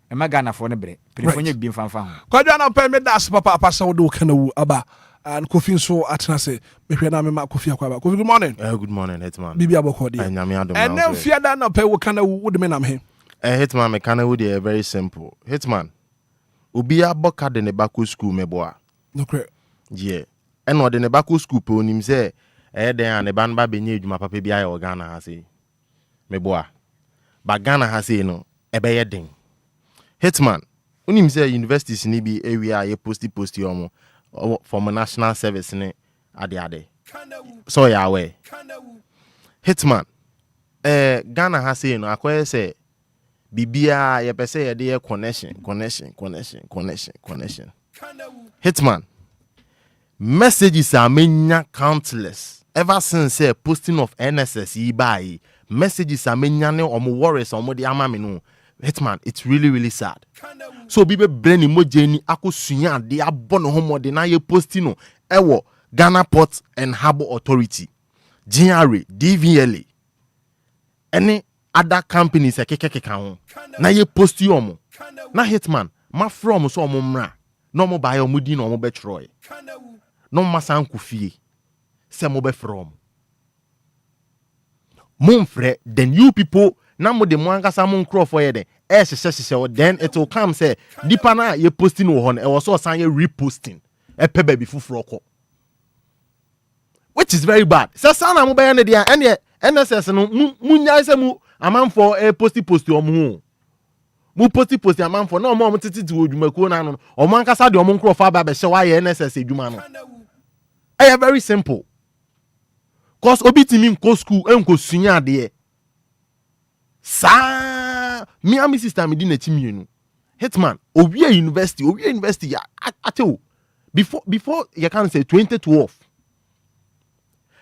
e magana fo ne bre prefonya bi mfanfa ho kwadwa na pɛ me das papa apasa wo de wo kana wu aba and Kofi so atena se mehwe na me ma Kofi akwaba Kofi good morning. Good morning Hitman. Bibi aboko dia. Nyame adom. And then fear that na pɛ wo kana wu de me nam he. Hitman me kana wu dey very simple. Hitman. Obia boka de ne bako school me boa. No correct. Yeah. And de ne bako school pe onim se den an ne ban ba benye adwuma papa bia ya Ghana ha se. Me boa. Ba Ghana ha se no e be ye den. Hitman. Onim se universities ni bi area ye posti omo from a national service ne ade. So ya we. Hitman. Ghana ha se no akoye se bibia ye pese ye de connection. Hitman. Messages are many countless. Ever since posting of NSS by messages are many omo worries omo de ama me no. Hitman, it's really sad. So bibe brain emoji ni akosunya de abono homo de na ye posting no ewo Ghana Ports and Harbour Authority, GRA, DVLA. Any other companies kekeke ho. Na ye posti omo. Na Hitman, ma from so omo mra. No mo buy omo di no omo betroy. No masan kufie. Se mo be from. Monfre, then you people na mo de mo ankasa mo nkro for ye den. Then it will come say dipa na ye posting wo ho no e was so san ye reposting. E pe baby fufuro ko. Which is very bad. Say sana mo be ye ne dia ene NSS no munya se mu amanfo posti omo ho. Mu posti amanfo na omo titi odwumakuo na no omo ankasa de omo nkro for ba be hye wa ye NSS edwuma no. Eh very simple. Cause obi timi nko school enko sunya de. Sa me and my sister me di na chimienu. Hitman, Obia University ya ateo. Before you can say 2012.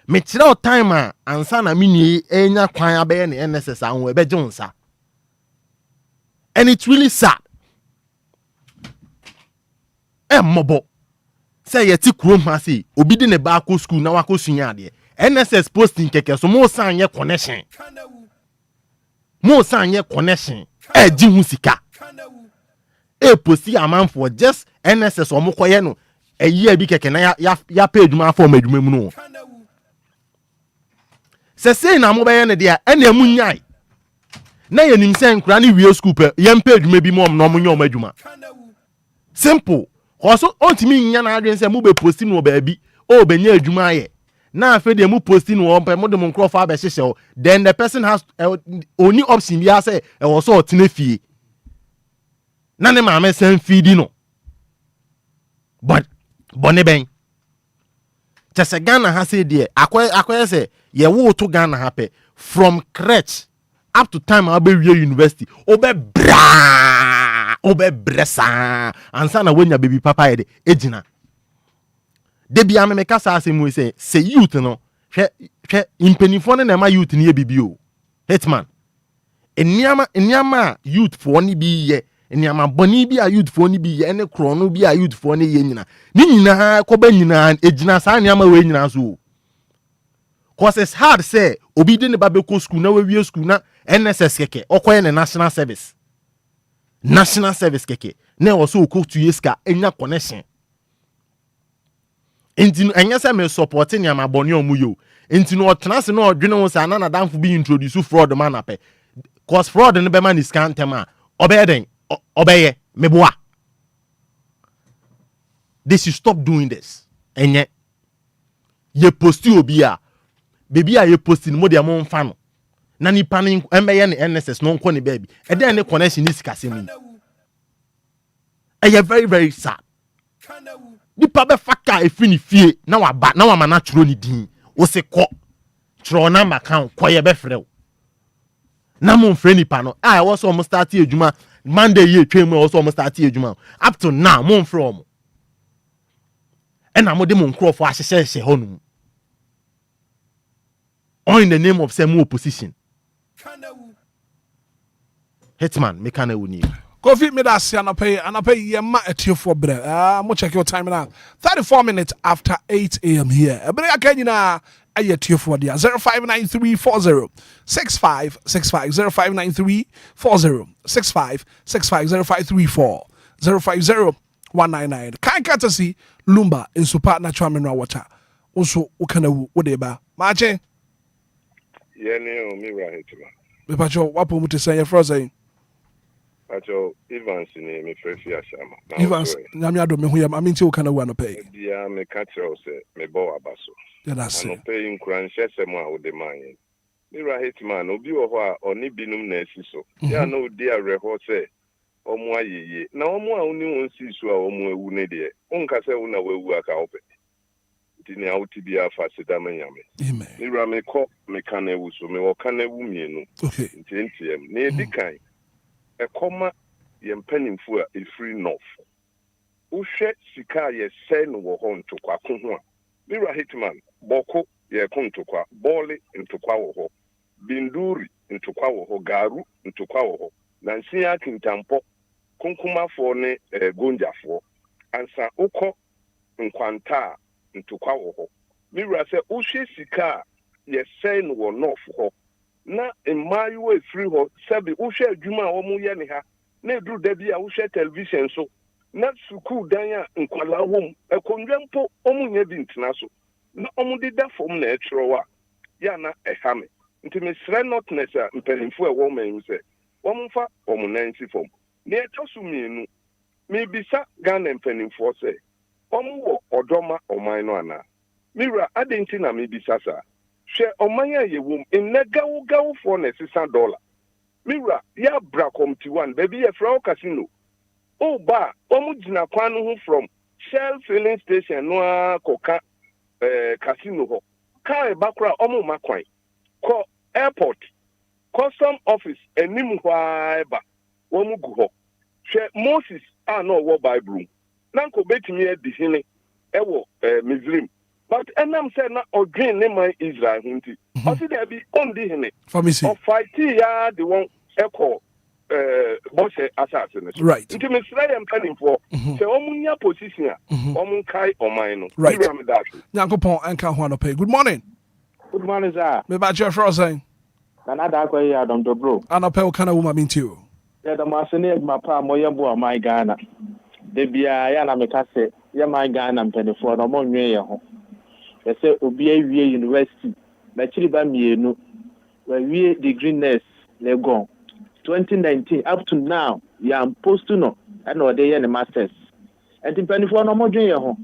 Me tira time ansa na me ni enya kwan abe ne NSS anwo ebe jonsa. And it's really sad. Mobo. Say ye ti krom ha say obi di ne ba ko school na wakosunya de. NSS posting keke so mo san ye connection. Mo san ye connection. Ji hu sika. Posti amanfo just NSS omo koye no. Year bi keke na ya pay adwuma for adwuma mu no. Se na mo be ye ne de a na emu nyai. Na ye nim se nkura ni wie school pe ye pay adwuma bi mom no mo nyom adwuma. Simple. Also ontimi nya na adwen se mo be posti no ba bi. O be nya adwuma ye. Na afi de mu posting no pe mo de mo nkro fa be hyehyɛ. Then the person has only option bi say e wo so otene fie. Na ne ma me san feedi no. But bone ben. Just Ghana ha say there akoye say ye wo to Ghana ha pe from crèche up to time abe wie university obe bresa ansa na wonya baby papa ye de ejina. Debi ame me kasa asem we say youth no hwe impenifo ne na ma youth ne bibi o. Hitman eniama youth fo ni bi ye eniama boni bi a youth fo ni bi ye ene krono bi a youth fo ne ye nyina ni nyina ko ba nyina ejina sa eniama we nyina so. Cause it's hard say obi de ne ba be ko school na we wie school na NSS keke okoye ne national service keke na wo so ko 2 years ka enya connection. Enti enya se me support ni amaboni omu yo. Enti no otena no odwene wo sa na danfo bi introduce fraud man ape. Cause fraud no be man is can tema. Obeden obeye meboa. They should stop doing this. Enye ye posti obia. Baby a ye posti mo de mo mfa no. Na ni panin emeye ne NSS no nko ne baby. E den ne connection is kasemi. Eye very very sad. Nipa be faka efiri ni fie na waba na wama na churo ni din wo se ko churo na maka koye be frɛ na mo mfrɛ nipa no wo so mo start adwuma Monday ye twem wo so mo start adwuma up to now mo mfrɛ mo na mo de mo nkrofo ahyehye honum all in the name of some opposition. Hitman, me can uni. Kofi me that say anapay yema etio for bre. Mo check your time now. 34 minutes after 8 a.m. here. Bre akanyina ayetio for dia 059340 6565 059340 6565 0534 050 Kind courtesy Lumba in super natural mineral water. Also ukana wodeba. Mache. Yene o mi ra Hitman. Me pacho wapo muti say your frozen. Pacho Evans ni me frefi ashama. Evans nyame ado me hoyam aminti ukana wa no pay. Dia me catch o se me bo abaso. Yeah, that's it. No pay nkran hyese mo a wo de man. Mi ra Hitman obi wo ho a oni binum na asi so. Ya no di areho se omo ayeye. Na omo a oni won si so a omo ewu ne de. Onka se wo na wewu aka ope. Dini auti bi afa sida menyame. Amen. Mi ra me ko me kan ewu so me wo kan ewu mienu. Okay. Ntiem. Na edikan e koma ye mpanimfu a efree north. Uhwe sika ye sen wo ho ntokwa ko ho a. Mi ra Hitman boko ye ko ntokwa, bole ntokwa wo ho. Binduri ntokwa wo ho, garu ntokwa wo ho. Nansi akintampo konkumafo ne gonjafo. Ansa ukọ nkwanta ntokwa wo ho. Mi ra se uhwe sika ye sen wo north ho. Na emayu efree ho sabi uhwe adwuma a omu ye ne ha. Na eduru da bi a uhwe television so. Na suku dan a nkwala hom ekondwempo omu nya bi ntena so. Na omu de da fom na etrewa ya na ehame nti me sre notness a mpanimfo e wo man se omu fa omu nansi fom na etosu mienu me bisa Ghana mpanimfo se omu wo odoma oman no ana mira adenti na me bisa sa hwe oman a ye wom gawo for na $600 mira ya bra committee 1 baby ye fra casino o ba omu jina kwan ho from Shell filling station no koka casino ho car bakra omu makwan ko airport custom office enim hwa ba omu gu ho hwe Moses no wo bible nanko betimi edihine ewo Muslim but enam say na odwen ne man Israel hunti o si there be on dihine pharmacy of fight ya the one echo boss assassin right nti me sra yam panimfo se omunya position a omun kai oman no right Nyankopon enka ho anopay. Good morning sir me ba je frozen Canada ko ya dom dobro anopay kana wo ma minti o ya da masene ma pa mo ye bo my Ghana de bia ya na me ka se ye my Ghana mpanimfo no mo nwe ye ho ye se obi awie university na chiri ba mienu wa wie degree nurse legon 2019 up to now ya post no and or dey in masters and mpanimfo no mo dwen ye ho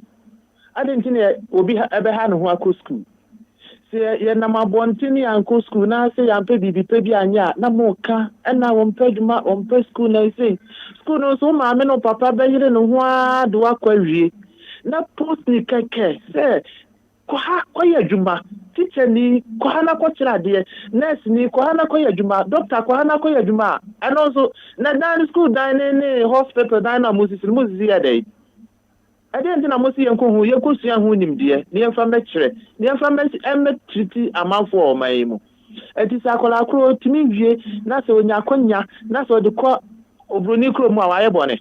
adenti ne obi ebe ha no ho akọ school se ye na mabonti ya nko school na se ya mpe bibi pe bi anya na mo ka na wo mpe duma wo mpe school na se school no so ma me no papa be yire no ho a do akwa wie na post ni keke se ko ha ko ya juma teacher ni ko ha na ko kira de nurse ni ko ha na ko ya juma doctor ko ha na ko ya juma and also na dan school dan ne hospital dan na Moses ya dey adenti na Moses yanko hu ye kosu ya hu nimde ne yemfa mekire ne yemfa treat amanfo o man mu eti sakola kro timi wie na se onya konya na se de ko obroni kro mu a waye bone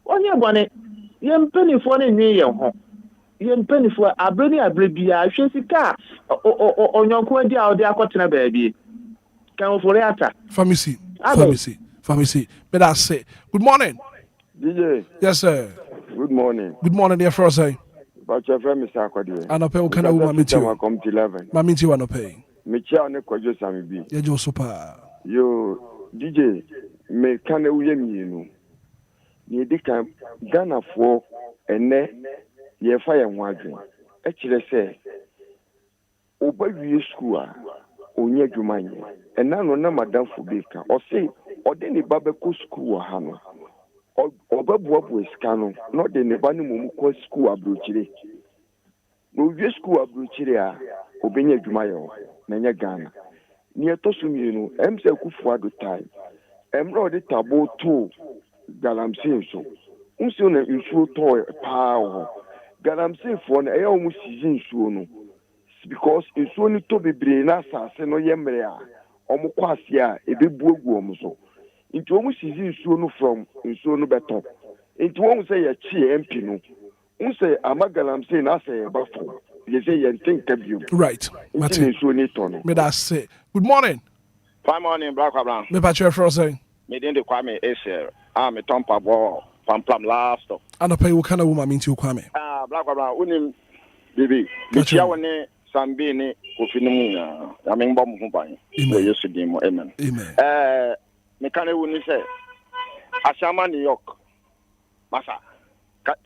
onye bone ye mpanifo ne nwe ye ho ye mpanifo abreni bia hwe sika onyonko adi a odi akotena baabi kan for ata pharmacy but I say good morning DJ yes sir good morning dear Frosay but your friend Mr. Akwadi anopay kana wo ma minti o come to 11 ma minti wa anopay me chia ne kwajo sami bi ye jo super yo DJ me kana wo ye mienu ni edikan Ghana fo ene ye fa ye ho adwen e kire se obawie school a onye adwumanye ena no na madam fo beka o say ode ni baba ko school ha no obabuabu eskano no de ne ba ni mu ko school abrochire no wie school abrochire a obenya adwumaye o na nya Ghana ni etosu mienu emse kufu ado time emro de tabo to galamsin so unso na nsuo to pa ho galamsin fo na eya omu season nsuo no because nsuo ni to bebre na asase no yemre a omu kwase a ebebuagu omu so Into almost easy soon from soon better. Into one say a chi MP no. Un say Amagalam saying I say buffalo. You say you think of you. Right. Martin. Me that say. Good morning. Fine morning, Black Brown. Me patch your frozen. Me didn't Kwame Asia. I'm a Tompa Ball. Pam last. And I pay what kind of woman mean to Kwame. Black Brown, unim baby. Michia one Sambini, Kofinumuna. I mean, Bomb Company. Amen. Amen. Mekane wuni say Ashama New York. Masa.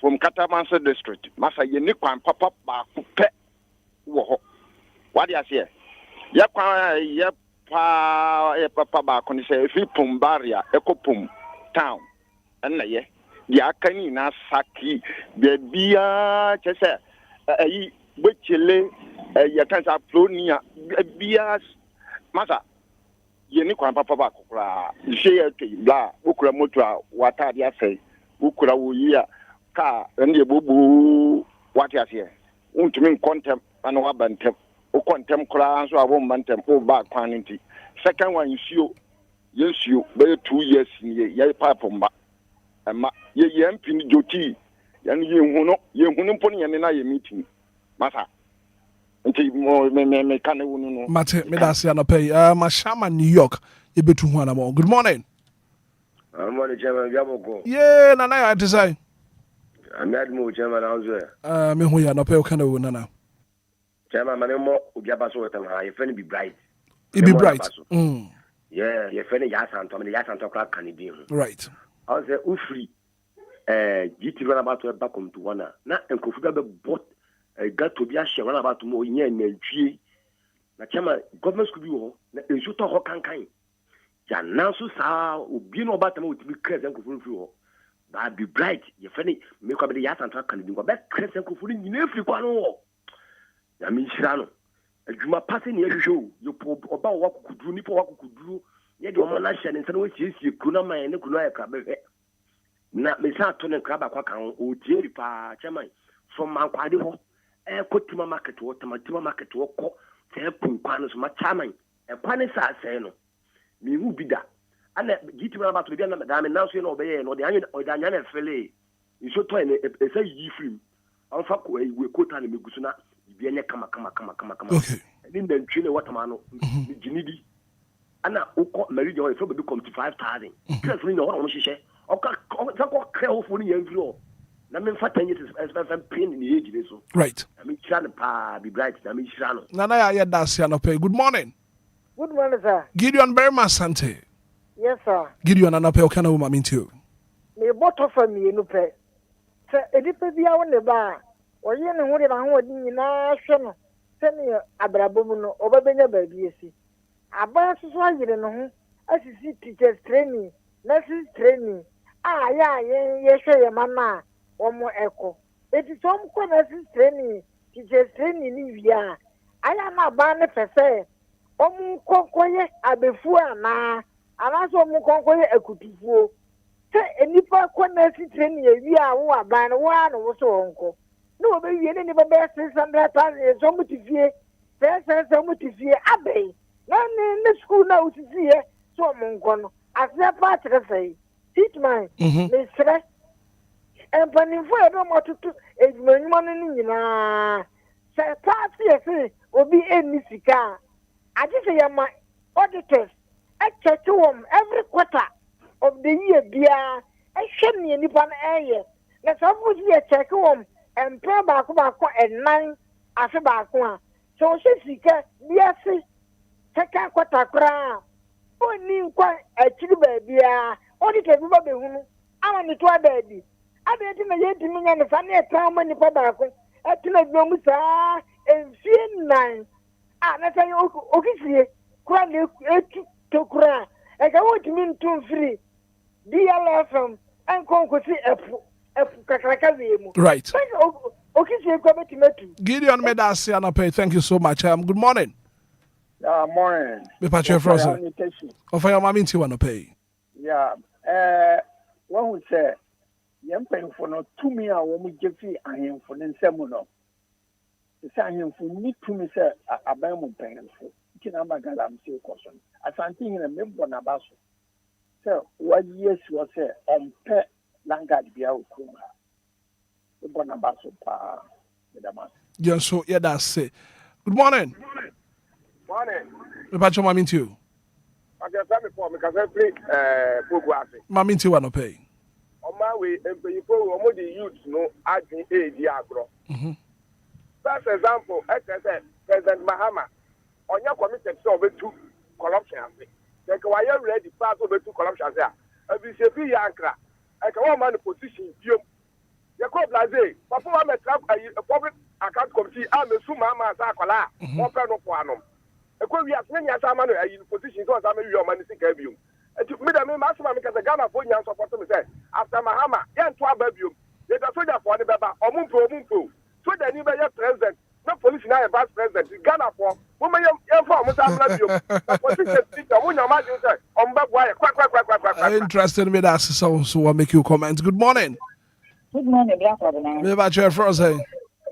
From Katamansa district. Masa Yenikwan Papa Bakupe. What do you say? Yep. Papa back on the say if you pum barrier, eco pum town, and ye, the Akanina Saki, the beer, chessa, which you can't upload near beers, mother. Yenikwan Papa Bakura, share blah, Ukra Mutra, what are you say? Ukra Wuya, car, and the boo, what you say? Won't mean contempt and wabantem. O contem class or woman temple back quantity. Second one, you by 2 years in ye papumba. And ye empty duty. And you pony and I meeting. Massa. Until more me can no. Mate, me that's ya no pay. Mashama New York. You be 200 more. Good morning. Morning, Chairman. Yaboko. Yeah, Nana, I design. I'm not more Chairman out me who ya no pay kind of nana. Chairman, my name is Obia so your friend be bright. It be bright. Yeah, your friend Yasan, Tommy Yasan talk like Canadian. Right. I was free. GT run about to back on to one. Now, and Kofuga bought got to be a share run about to more in and G. Na Chairman, government school you and shoot a hawk and kind. Jan now so sao, be no about them to be crescent Kofu. But be bright, your friend make up the Yasan talk Canadian, but crescent Kofu in every one. I mean, Shano, a Juma passing your show, you pop about what could do, Nipo could do, yet your monashan and some which is you could not mind and could not crab. Not Miss Anton and Crab account or Jerry Pa, Chairman, from Mount Quadiho, a Cotima market to Tomatima market to Oko, Telpum Panos, my charming, a Panisa Seno. Me who be that. And get you about to be Madame and now you know, or the onion or the onion fillet. You should try a say ye free. I'll fuck away with Kotan and Gusuna. Kama. Okay. And then Chile Watermano, Ginidi. And now, Mary Joy, probably come to 5,000. Carefully, no one she said, okay, carefully, and floor. I mean, for 10 years, as I'm paying in the age. Right. I mean, Shana, be bright. I mean, Shano. Nana, I that's no pay. Good morning. Good morning, sir. Gideon Berma Sante. Yes, sir. Gideon and Apel can woman mean too. Me bottle for me, no pay. Sir, it depends on the bar. Or you know what I'm holding in our son. Send me a brabono over Benya baby. About to swallow you know. As you see, teachers training, nurses training. Yes, sir, mamma. One more echo. It is some nurses training, teachers training in Via. I am a banner per se. Conquer a before now. And also Mukonquer a cutie. Say, and if I nurses training, we are one banner one or so uncle. No, baby, you never best 600,000. So much to fear. So much to fear. Abbey. None in the school now to see it. So, Mongon, as their part of say, Hitman, Mistress, and Penny for no more to it's money. Say, party, will be any cigar. I just say, my auditors, I check to them every quarter of the year, beer, and send me any pan air. Let's always be a check home. And pray back and 9 after back one. So she seek yes, take a quarter crown. Only quite a chill baby. Only to everybody who I want to a baby. I didn't know to me and the funny time when the tobacco at the Lumba and 9. That's a okay, cry to cry. I want to mean 2 free. DLFM and conquer right. Gideon Medasi and pay. Thank you so much. Good morning. Morning. Me patch your frozen. Of your mammy to want to pay. Yeah. One would say, young pen for no 2 million woman Jeffy and him for the seminal. The sign for me to me, sir, a bamboo pen. Kinamaga, I'm still caution. As I'm thinking a member on a basso. So what years was pet Langard Bia Kuma. The Bonabaso Pa. Yeah, so yeah, that's it. Good morning. Morning. About your mommy too. I can tell me for me because I play Pogwasi. Mommy too, I no pay. On my way, and people who the youth know I think agro. First example, as I said, President Mahama, on your committed so over to corruption. Like why you ready pass over to corruption there? If you say be ankra, I can one man position you. You go blaze. Papa I'm a public account committee. I'm a sumama sakola. One pen of one. Because we have many as a man in position to examine your money to give you. And to me, the maximum because the Ghana for you support me say after Mahama, yan to a baby. They are soldier for the baba, or mumpo. So the new president, no police now vice president, Ghana for woman young for Musa. Interested in me that so I make you comment. Good morning. Good morning, Black. Me about your first say.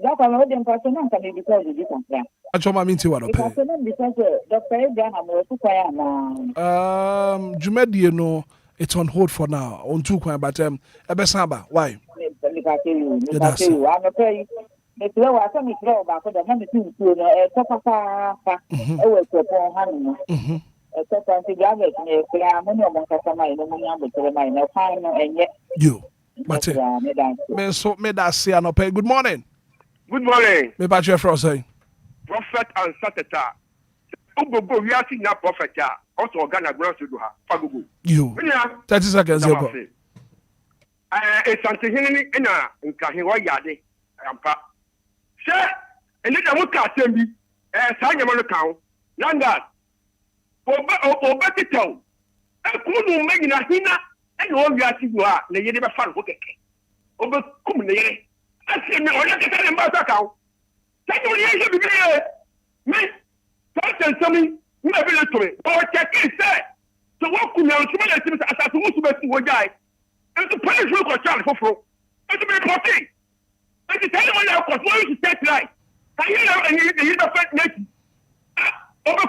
Black, I'm holding person can be because of this complaint. I told my meeting what I pay. Because Dr. Abraham was too quiet now. Jumedi, no, it's on hold for now. On 2 coin, but Ebesamba, why? That's it. I'm a pay. The flow, I saw me flow back for the money to a papa. I was upon honey. A certain together, I'm only among my no but my no fine and yet you. But me so me that say no pay. Good morning. Good morning. Me about your first say. Prophet and Satata. Ogogo, we are seeing that prophet. Also, Ghana grows to do her. Fagugu. You. 30 seconds ago. It's something in a Kahiwa Yadi. Ampa. Sir, and then I look at him. Sanyaman account. Langat. Obeti town. A kunu making a hina. And all we are seeing you are. The Yediba fan. Okay. Over Kumne. I see me on the Canada account. Take your years to be me. First and something, never to me. Or check it, sir. So what could you as I supposed to die? And to punish you for child for and to be reporting. And to tell you what why you set right. I hear and you the first next. Over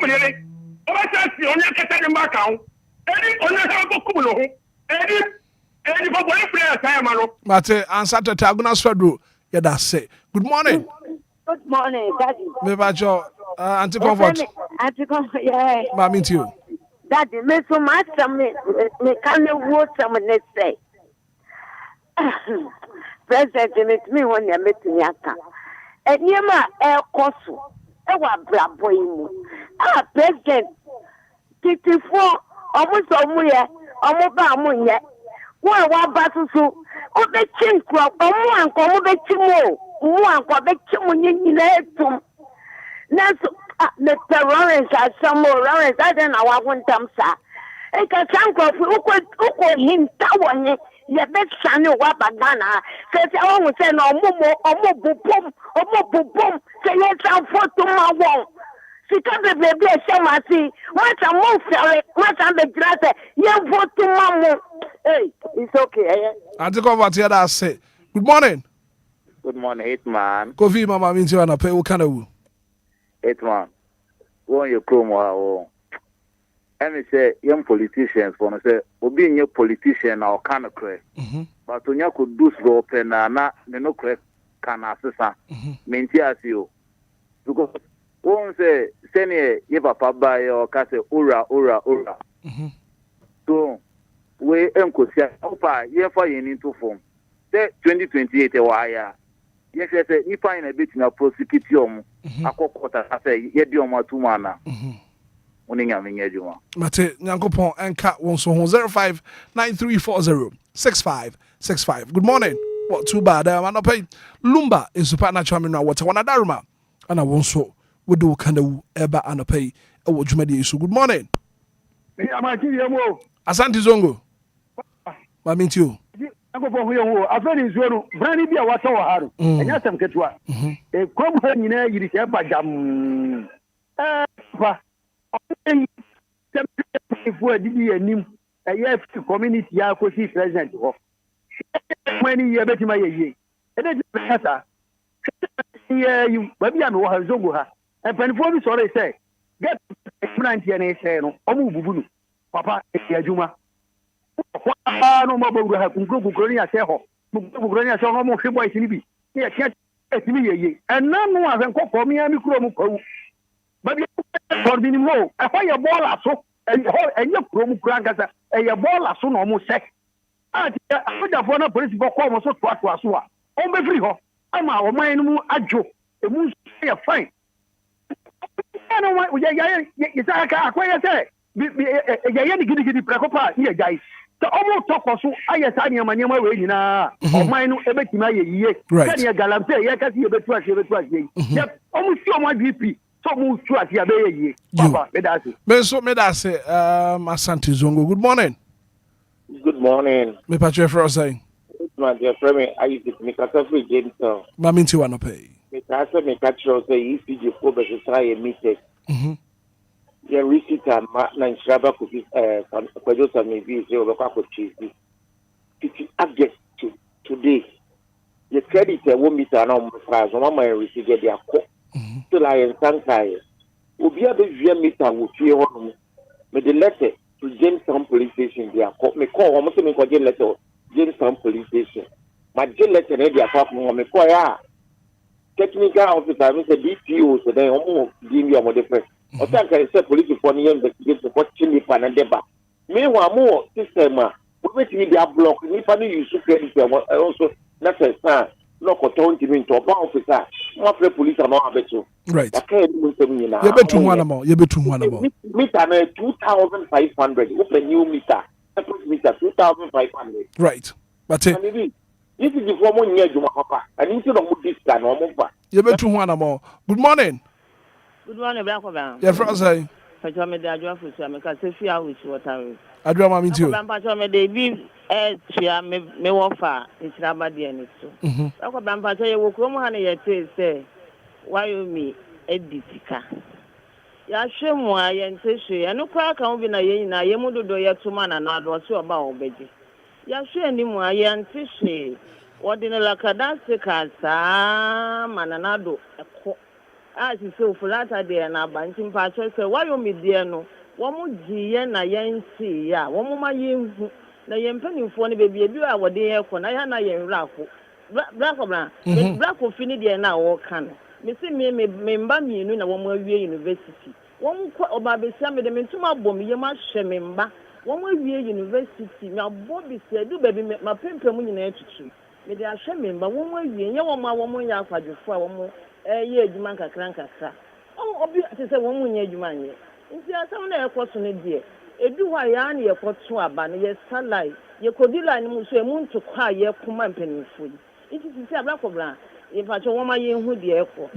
on your Canada account. Any on your Kumulo. Any boyfriend, I am. Mate, answer to Taguna Swedru. Yeah, that's it. Good morning. Good morning, Daddy. Me about your anti-comfort. Anti-comfort, yeah. Mammy to you. Daddy, me so much me can't watch someone say. President, it's me when you're meeting Yaka. And Yama air cosu. Ewa braboimu. President. 54 almost omuye. Omoba amunye. Wa battle so. Obe chinkro. Omu anko obe chimo. Mwanko be chimunyi netum. Naso Mr. Lawrence asamo Lawrence aden na wawuntam sa. E ka sanko fu uko hinta wonye ye be sane wa bagana. Se won se na omo bubom se ye san foto ma won. Sika be e semasi. What a mo fere, what am be grase ye foto ma mo. Hey, it's okay. Anti-comfort here that say. Good morning. Good morning, Hitman. Kofi mama means you wanna pay what kind of Hitman. Go on your chrome. And me say young politicians wanna say being your politician or kind of cray. But when you could do so open na no cray can assess maintain you. Because one say send ye papa buy or case ura. So we encosia opa ye for you into form. Say 2028 wire. Yes, if I a bit in a prosecution, a quarter, I say, yet you are 2 mana. Winning a minute. Mate, Yankopon and Cat 0593406565. Good morning. What too bad? I'm not pay. Lumba is supernatural mineral water. One adarma. And I won't so. We do kind of eba and pay. A watch media issue. Good morning. Asante Zongo. I mean to you. I very zero, Brandy be a water hard, and yes, I'm Ketua. A come here, you is a bajam. If we did a name, a year to community, I could see president. Many years better my year. And then you, maybe I know how Zongo. And when sorry say, get 90 and say, no, Omu Papa, Yajuma. no ma bo ha kukuro ni ase ho kukuro ni ase ho mo hwe boys ni bi ni e tia etimi yeye enam no azen kokko mi ami kuro mu kwawu ba bi ko bi ni mo e ho ye bola so enye kuro mu kura ngasa e ye bola so no mo se ati afodafo na police bo ko mo so to so a on be free ho ama o man mu adwo e mu ye fine no wa ye sa ka akoye se ye ni gidi prekopa ye guys so almost talk so aye sa ni amanyama we nyina o man no ebetima ye yiye se ni galamse ye ka si ebetu ase ye almost see o ma DP so mu tu ase abe ye yiye papa me da se Asante Zongo, good morning. Good morning. Me patche for saying. My dear friend, I used to make a free game. Mami nti wana pay. Me kasa me catch say ECG for be try a meeting. Ya receipt na nshaba ku kwajo sa me bi se obekwa ko chizi. Titi August today. Ye credit e wo meter na o mfa so mama receipt get dia ko. So la yen sankai. Obia be via meter wo fie ho no. Me the letter to Jamestown police station dia ko me call o mo se me ko letter Jamestown police station. My letter na dia fa ko me ko ya. Technical officer me say DPO so then omo give me omo different. O tan ka say police for ni investigate for chini pa na deba. Me wa mo system a we bet me dia block ni fa no use credit also na say no ko ton ti me to ba officer. Mo pre police na abeto. Right. You betu mwana mo. Meter na 2,500. Open new meter. Separate meter 2,500. Right. But this is the form of Juma Papa. And into the mood this time, or more. You betu mwana mo. Good morning. Good morning, Black Obia. Yeah, for say. I told me that you have to make a safe hour with water. I do want me too. I'm pas me de bi me wofa insiraba de ani so. Ako ban pa ye wo krom ha na ye te say why me edisika. Ya hwemu a ye ntehwe eno kwa ka obi na ye nyina ye mudodo ye tuma na na do so oba obeje. Ya hwe ni mu a ye ntehwe wodi na lakadase ka sa mananado eko. A si so fulata de na bantin pa say why me de no womu jiye na yensi ya womu ma yenhu na yempanimfo ne bebi ebi a wode ye ko na ya na yenrako brako fini de na wo kan me se me mba mienu na womu awie university womu ko oba besia me de mentuma bom ye ma hwe me mba womu awie university na bobi se du bebi ma pempem nyina etutu me de ahwe me mba womu awie nye womu ya akwadwofo a womu ye adwuma nkakra obi te se womu nye adwuma nye nti asam na ekoso ne die edu wa ya na yekoto aba na ye salai ye kodila ni muso e muntu kwa ye kuma mpanimfo yi nti sisi abrakobra ye pacho woma ye hu die eko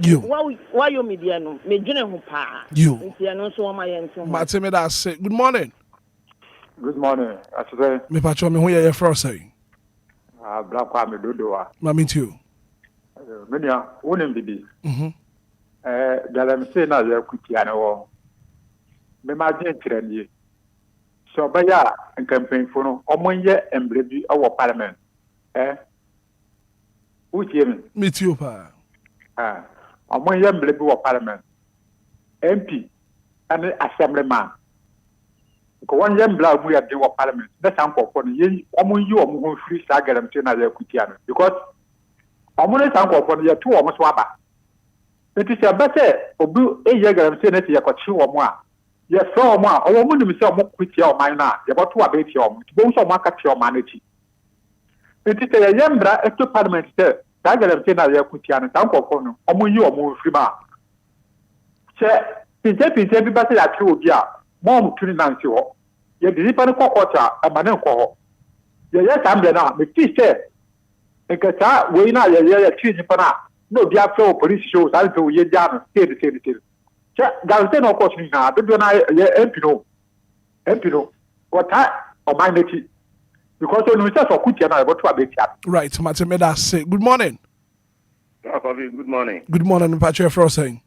wa yo media no me dwene ho pa nti eno so woma ye nti ho mateme da say good morning. Good morning. Asase me pacho me hu ye for say abrakwa me dodoa mami too menia wonem bibi dalam se na ya kutia na wo me ma je ntirani so ba ya campaign for no omonye embrebi awo parliament utie me too pa omonye embrebi wo parliament MP and assemblyman ko won yem bla mu ya de wo parliament na sanko for no ye omonye omo ho free sa galamte na ya kutia no because omonye sanko for no ya tu omo so aba eti se abete obi eye galamte na ti ya kwachi omo a yes, so ma, o mo nim se o mo kwiti o man na, ye boto abeti o mo. Bo so mo akati o man ati. Enti te ye mbra eto parliament te, da galam te na ye kwiti an tan kokko no, o mo yi o mo firi ma. Che, pinje bi ba se ya tri obi a, mo mo tuni na nti ho. Ye di pa no kokota, amane nko ho. Ye tambe na, me ti se ekata we na ye tri ni pa na, no bi afro police show, sa to ye ja no, te. Galante no course ni na do na empino what o mindeti because no say so kutia na go to abetia right mateme da say good morning. Good morning. Good morning Patrick for saying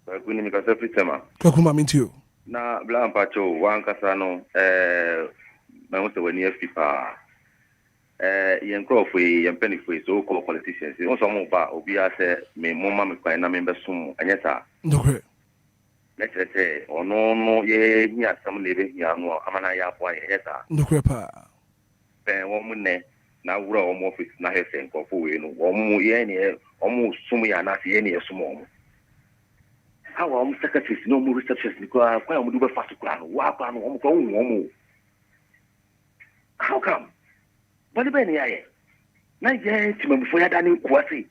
good morning ka se fitema kokuma mintu na bla mpacho wan kasa no ma wo se wani afipa yen crofo yen penifo so call politicians o so mo ba obi a se me mo ma me kwan na me besum anyesa okay. Let's say, no, ye, some living here, no, Amana Yapwa, yes, no crepa. pen one ne na wura omo office na hesen ko fo we no omo ye ne omo sum ya na se ye ne sum how omo secretaries no mo receptionist ni ko kwa omo do be fast kura no wa kwa no omo ko omo how come bani be ne yaye na ye timam fo ya dani kwase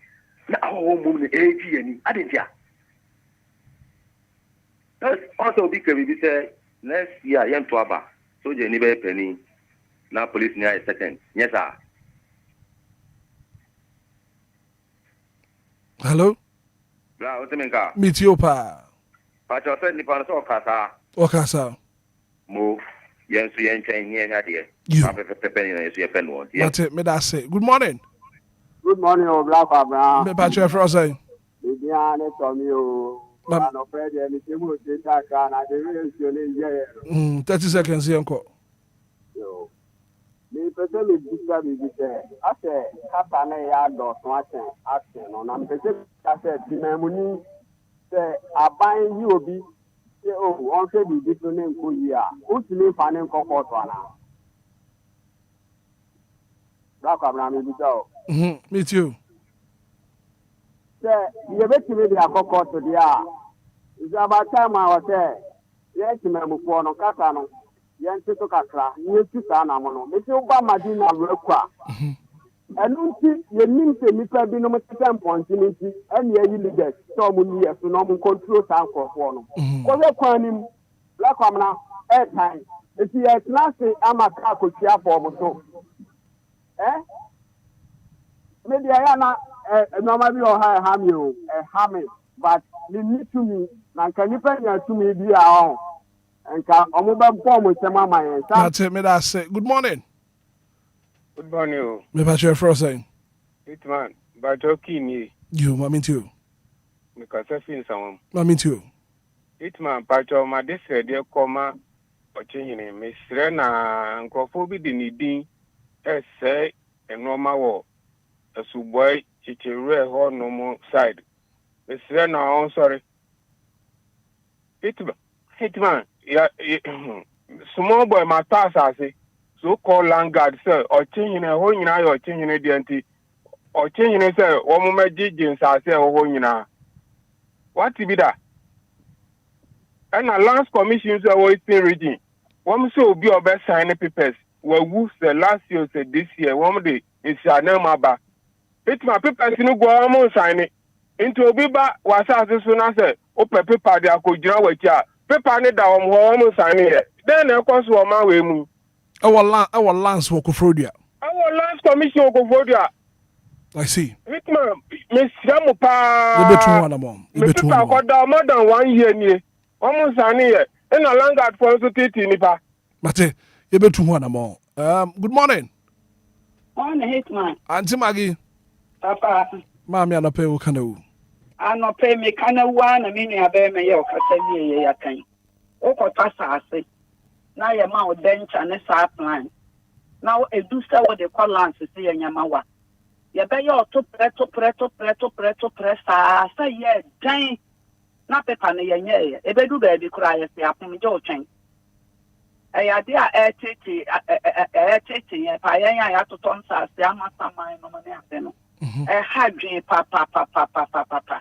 na omo ne eji ani adentia also be can say next year yen to aba so je ni be penny na police ni a second yes sir. Hello. Bra, what's the name? Meet you, pa. But you said Nippon so kasa. Okasa. Move. Yes, you ain't saying here. You. Yes, me that say. Good morning. Good morning, Black Abraham. Me patch your frost say. Bibiane from you. I'm afraid I'm going to take a 30 seconds here, uncle. Me person me bisa I say kapa na ya do so action no na me person I say timamuni say aban yi obi say oh on say bi so ne nko yi a o ti le fa ne nko court ana Black Abraham me bisa o me too say ye be ti me di akoko to dia is about time I was say yes timamu ko no kaka no yɛnti to kakra yɛnti saa na mo no meti ba madina rekwa ɛnu nti yɛnim sɛ nipa bi no motete mpɔnte no nti ɛne ayi leaders sɛ ɔmo ni yɛ so na ɔmo control saa nkurɔfoɔ no kɔhwɛ kwan nim blakwam na ɛɛtan eti yɛtena ase ama kaa kotua fɔ ɔmo so media ya na nneɛma bi wɔ ha ɛha mi o ɛha mi but ne ni tumi na nka nipa nya tumi bi a ɔho That's it, me that say. Good morning. Good morning. Me patch your frost saying. Hitman, but okay, you, mommy too. Because I feel some. Mommy too. Hitman, patch of my district, dear comma, or changing him. Miss Rena, and Crawford didn't say, and no more. A subway, chichire, or no more side. Miss Rena, I'm sorry. Hitman. Yeah, small boy, my task, I say, so called land guard, sir, or changing a home in or changing a DNT, or changing a sir, or my judges, I say, or home in a. What to be that? And a last commission, sir, was in region. One so be your best sign papers, where who said last year, said this year, one day, it's a name about. It's my papers, you know, go on sign it. Into a biba was as soon as I open paper, they are going to with ya. Paper ne da home sign here. Then of course we man we move. Our lands work for you. Our lands commission go for you. I see. Hitman, Miss Yamupa. You bet one among. You bet one more than 1 year near. Almost sign here. And a land guard for so titi nipa. Mate, you bet one among. Good morning. Morning, Hitman. Auntie Maggie. Papa. Mammy, I pay who can I no pay me kana one a minute abe me yo kata ye ya kan. O ko pasa ase. Na ye ma o bench and sa plan. Now e do say what they call land se ye nyama wa. Ye be yo to pre sa ye dan. Na pepa ne ye nye e be do be bi kura ye se apom je o twen. E ya dia tete ye pa ye ya to ton sa se amasa man no ne ase no. Hadwin papa.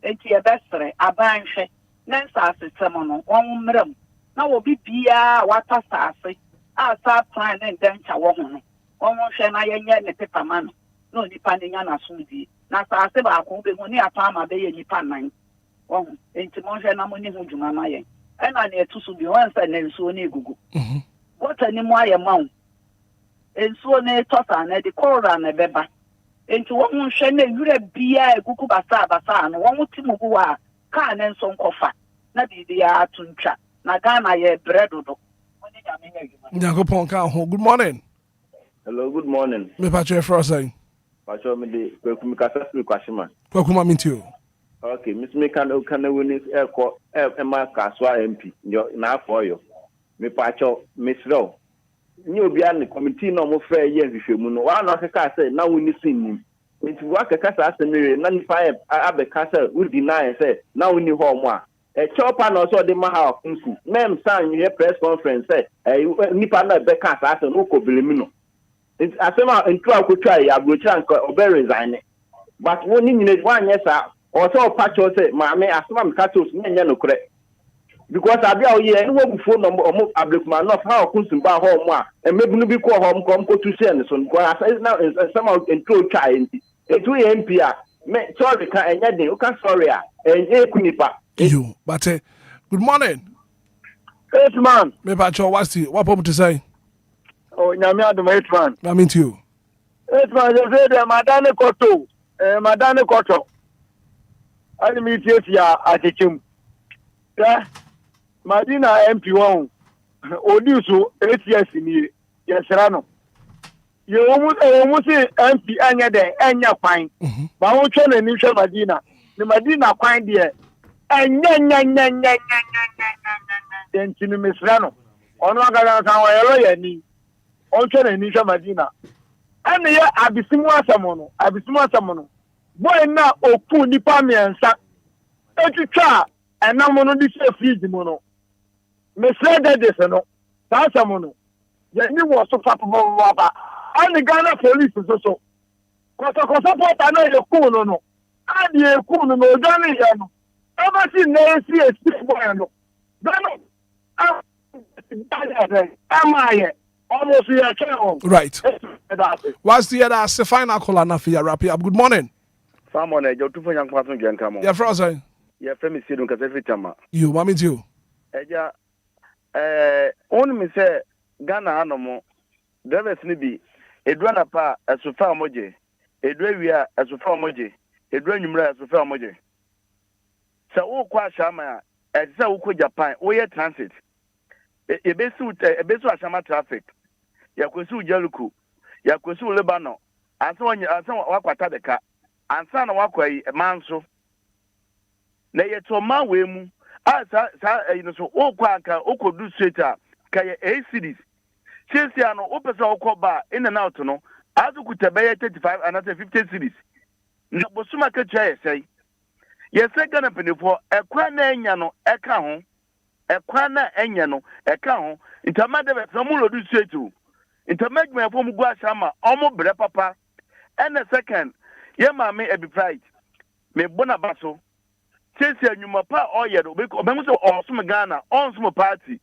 Enti ebesere abanhwe nensa asetsem no wonmram na obi bia wata saase asa plan ne dencha wo ho no wonhwe na yenye ne paper man no nipa ne nya na sudi na saase ba ko be ho ni ata ma be ye nipa nan wo enti monhwe na mo ni ho dwuma na yen ena ne etusu bi wansa ne nsuo ne egugu wota ni mo aye mawo ensuo ne tosa na de korora na beba enti wo hwe na yure bia ekuku basa no wo timugu wa ka na nso nkofa na bibia atuntwa na Ghana ye bredodo Nyakopon ka ho. Good morning. Hello, good morning. Me patch your frost saying. Patch me de kwekumi kasa free kwashima. Kwekuma mintu. Okay, Miss me can win this ma kaswa MP na for you. Me patch Miss Row. Ni Obia ne committee no mo frɛ ye nhwehwɛmu no wa na keka sɛ na woni sinnim nti wa keka sa asɛmire na nipa abɛka sɛ wo deny sɛ na woni hɔ mo a chopa na so de ma ha kunku mem san ye press conference sɛ nipa na bɛka sa asɛ no ko bilimi no asema ntwa kotwa ya brocha nka obe resign but woni nyine wanye sa o so pacho say maame asema mkatos nyenye no kure because abia oye eni wo bufo no omo ablekuma no fa okunsun ba ho mo a emebunu bi ko ho mko mko tu share ne so because asa na asema ntwa twa enti etu ye MP a me sorry ka enye den o ka sorry a enye kunipa you but good morning Hitman. Me pacho what pop to say? Oh, nyame adom Hitman. I mean to you. Hitman, you say the madane koto. Ani mi tie ya atechim. Yeah. Madina MP1. Odi so 8 years ni yesra no. Ye omu si MP anya den anya kwan. Ba wo twa na ni hwe Madina. Ni Madina kwan de enya dentinu mesra no. Ono agara kan wa yero ya ni. Onche na ni hwe Madina. Ana ya abisimu asamono. Boy na oku nipa miensa. Etwitwa enam no di se fridge mu no. Mesra de se no. Sa asamono. Ya ni wo so fa ba. Ani Ghana police so. Koso pota na ye ku no. Adi ye ku no odani ya no. Aba si na esi boy no. Ghana right. What's the other final call na for wrap up? Good morning. Famone, you two for young person Jankamo. Yeah, frozen. Yeah, Femi Sidon Casafitama. You, mommy too. Eja, only me say Ghana Anomo, Davis Nibi, Edwana Pa, as a far moje, Edwia as a far moje, Edwanumra as a far moje. So, all quite Shama, as Sauko Japan, where transit. Ebesu Ashama traffic. Yakusu Jaluku, Yakusu Lebano, and so on Wakwatadeka, and son of Wakway, a manso. Lay it to my wemu, as so Oquanka, Oko do straighter, Kaya A cities. Chesiano, Opesa Okoba, in and out, no, as you could pay 35 and another 50 cities. Nabosuma Kachaya say, yes, second up for a quanano, a cajon. Ekwana enya no eka ho ntamade be samulo du setu ntamade me fom gua shama omo bre papa and the second ye ma me ebi pride me bona baso sesi anyuma pa oye do be ko be so osum Ghana onsum party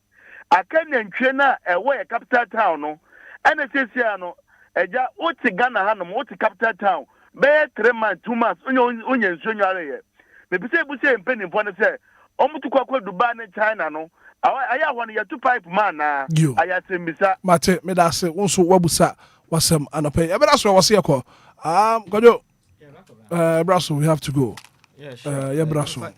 akanya ntwe na ewo ye capital town no and sesi ano eja oti Ghana ha no oti capital town be 3 months 2 months onye nsonware ye me bi se bu se mpeni fo ne se omutu kwa Dubai na China no aya won ya 2 pipe man na aya sembisa mate me da se wonso wabusa wasem anope e be da so wose yeko gojo braso we have to go yeah braso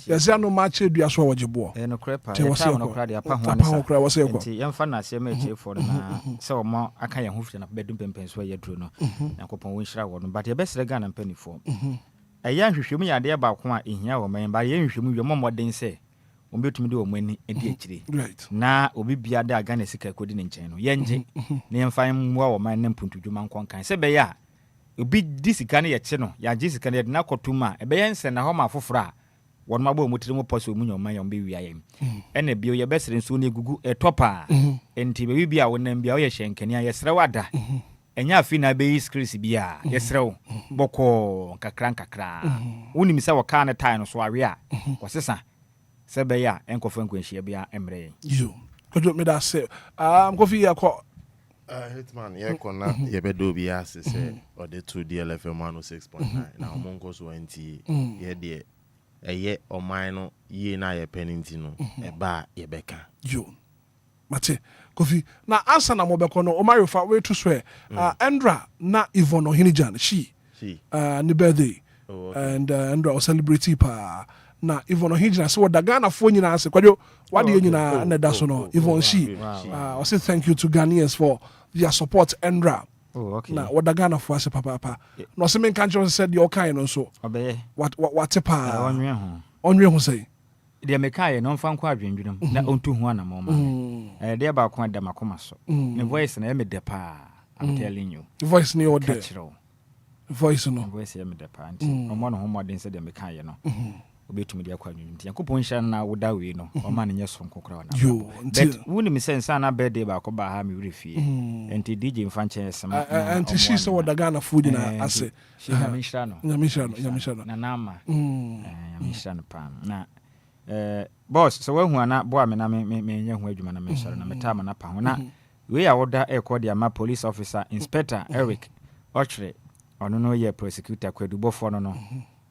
yes ya no match edua so wojebo no crepa ya ta no crowd ya pa ho wose yeko yemfa na se meche for na se o mo aka ye ho hwe na bedum pempen so ya duro no yakopon won hira wo no but ye besere Ghana mpanifo eya hwehwemu ya de ba ko a ehia wo man ba ye hwehwemu yo momoden se ombetumi de wo mani edi akire na obi bia de aga na sika kodi ne nchen no ye nje ne yemfa mwa wo man na mpuntudwuma nkonkan se be ya obi di sika ne ye che no ya je sika ne na kotuma ebe ye nse na ho ma fofora won ma ba omutire mo poso omunyo man yo be wia ye ene bio ye besere nso ne gugu etopa enti be bia wo nam bia wo ye hyenkani a ye sere wada enya afi na be skris bia yesrew boko kakra woni mi se wo ka na tai no so awe a wosesa se be ya enkofa nkwanhia bia emre yo kojo me da se kofi ya ko Hitman ye kona ye be do bia se or the 2 DLFM 106.9 na omonko so anti ye de eye oman no ye na ye peninti no e ba ye beka yo mate kofi na answer na mobeko no o marifa we to swear Andra na Ivono Hinijan she ni birthday and Andra was celebrity pa na Ivono Hinijan so da Ghana fo nyina ase kwajo wade nyina na da so no Ivon she I say thank you to Ghanaians for their support Andra na wada Ghana fo ase papa no se men kan said your kind no so what pa onwe ho say de mekae no mfa nkwa adwendwunum na ontu ho ana moma de ba ko da makoma so me voice na me de pa I'm telling you voice ni order voice no voice ya me de pa anti omo no ho modern se de mekae no obetumi de akwa nwum ntia kopon hya na woda we no o ma ne nyeso nkokora wana yo but woni mi sense na birthday ba ko ba ha mi refie enti DJ mfanche esema anti she so woda Ghana food na ase she na mishra no na nama mishra no pa na boss so wahu ana bo amena me nya ho adwuma na mishra na metama na pa ho na we ya woda e de ama police officer inspector Eric Ochre ono no ye prosecutor kwadubofo no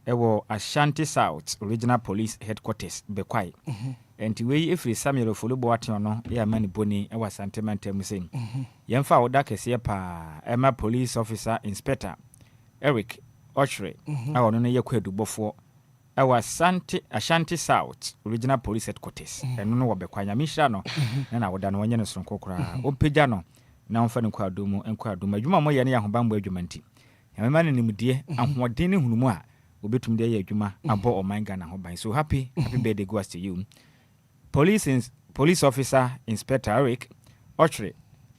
ewo Ashanti South Regional Police Headquarters Bekwai enti we efri Samuel Ofolubo ate no ya mani boni ewa sentiment musen yemfa woda kese pa ema police officer inspector Eric Ochre ono no ye kwadubofo ewa Ashanti South Regional Police Headquarters eno no wo Bekwai nyamishra no na woda no wonye no sonko kra ompegya no na onfa ne kwadomu enkwadomu adwuma mo ye ne yahobambo adwuma nti yamema ne nimdie ahoden ne hunumu a obetum de ye adwuma abo oman Ghana ho ban so happy birthday goes to you police officer inspector Eric Ochre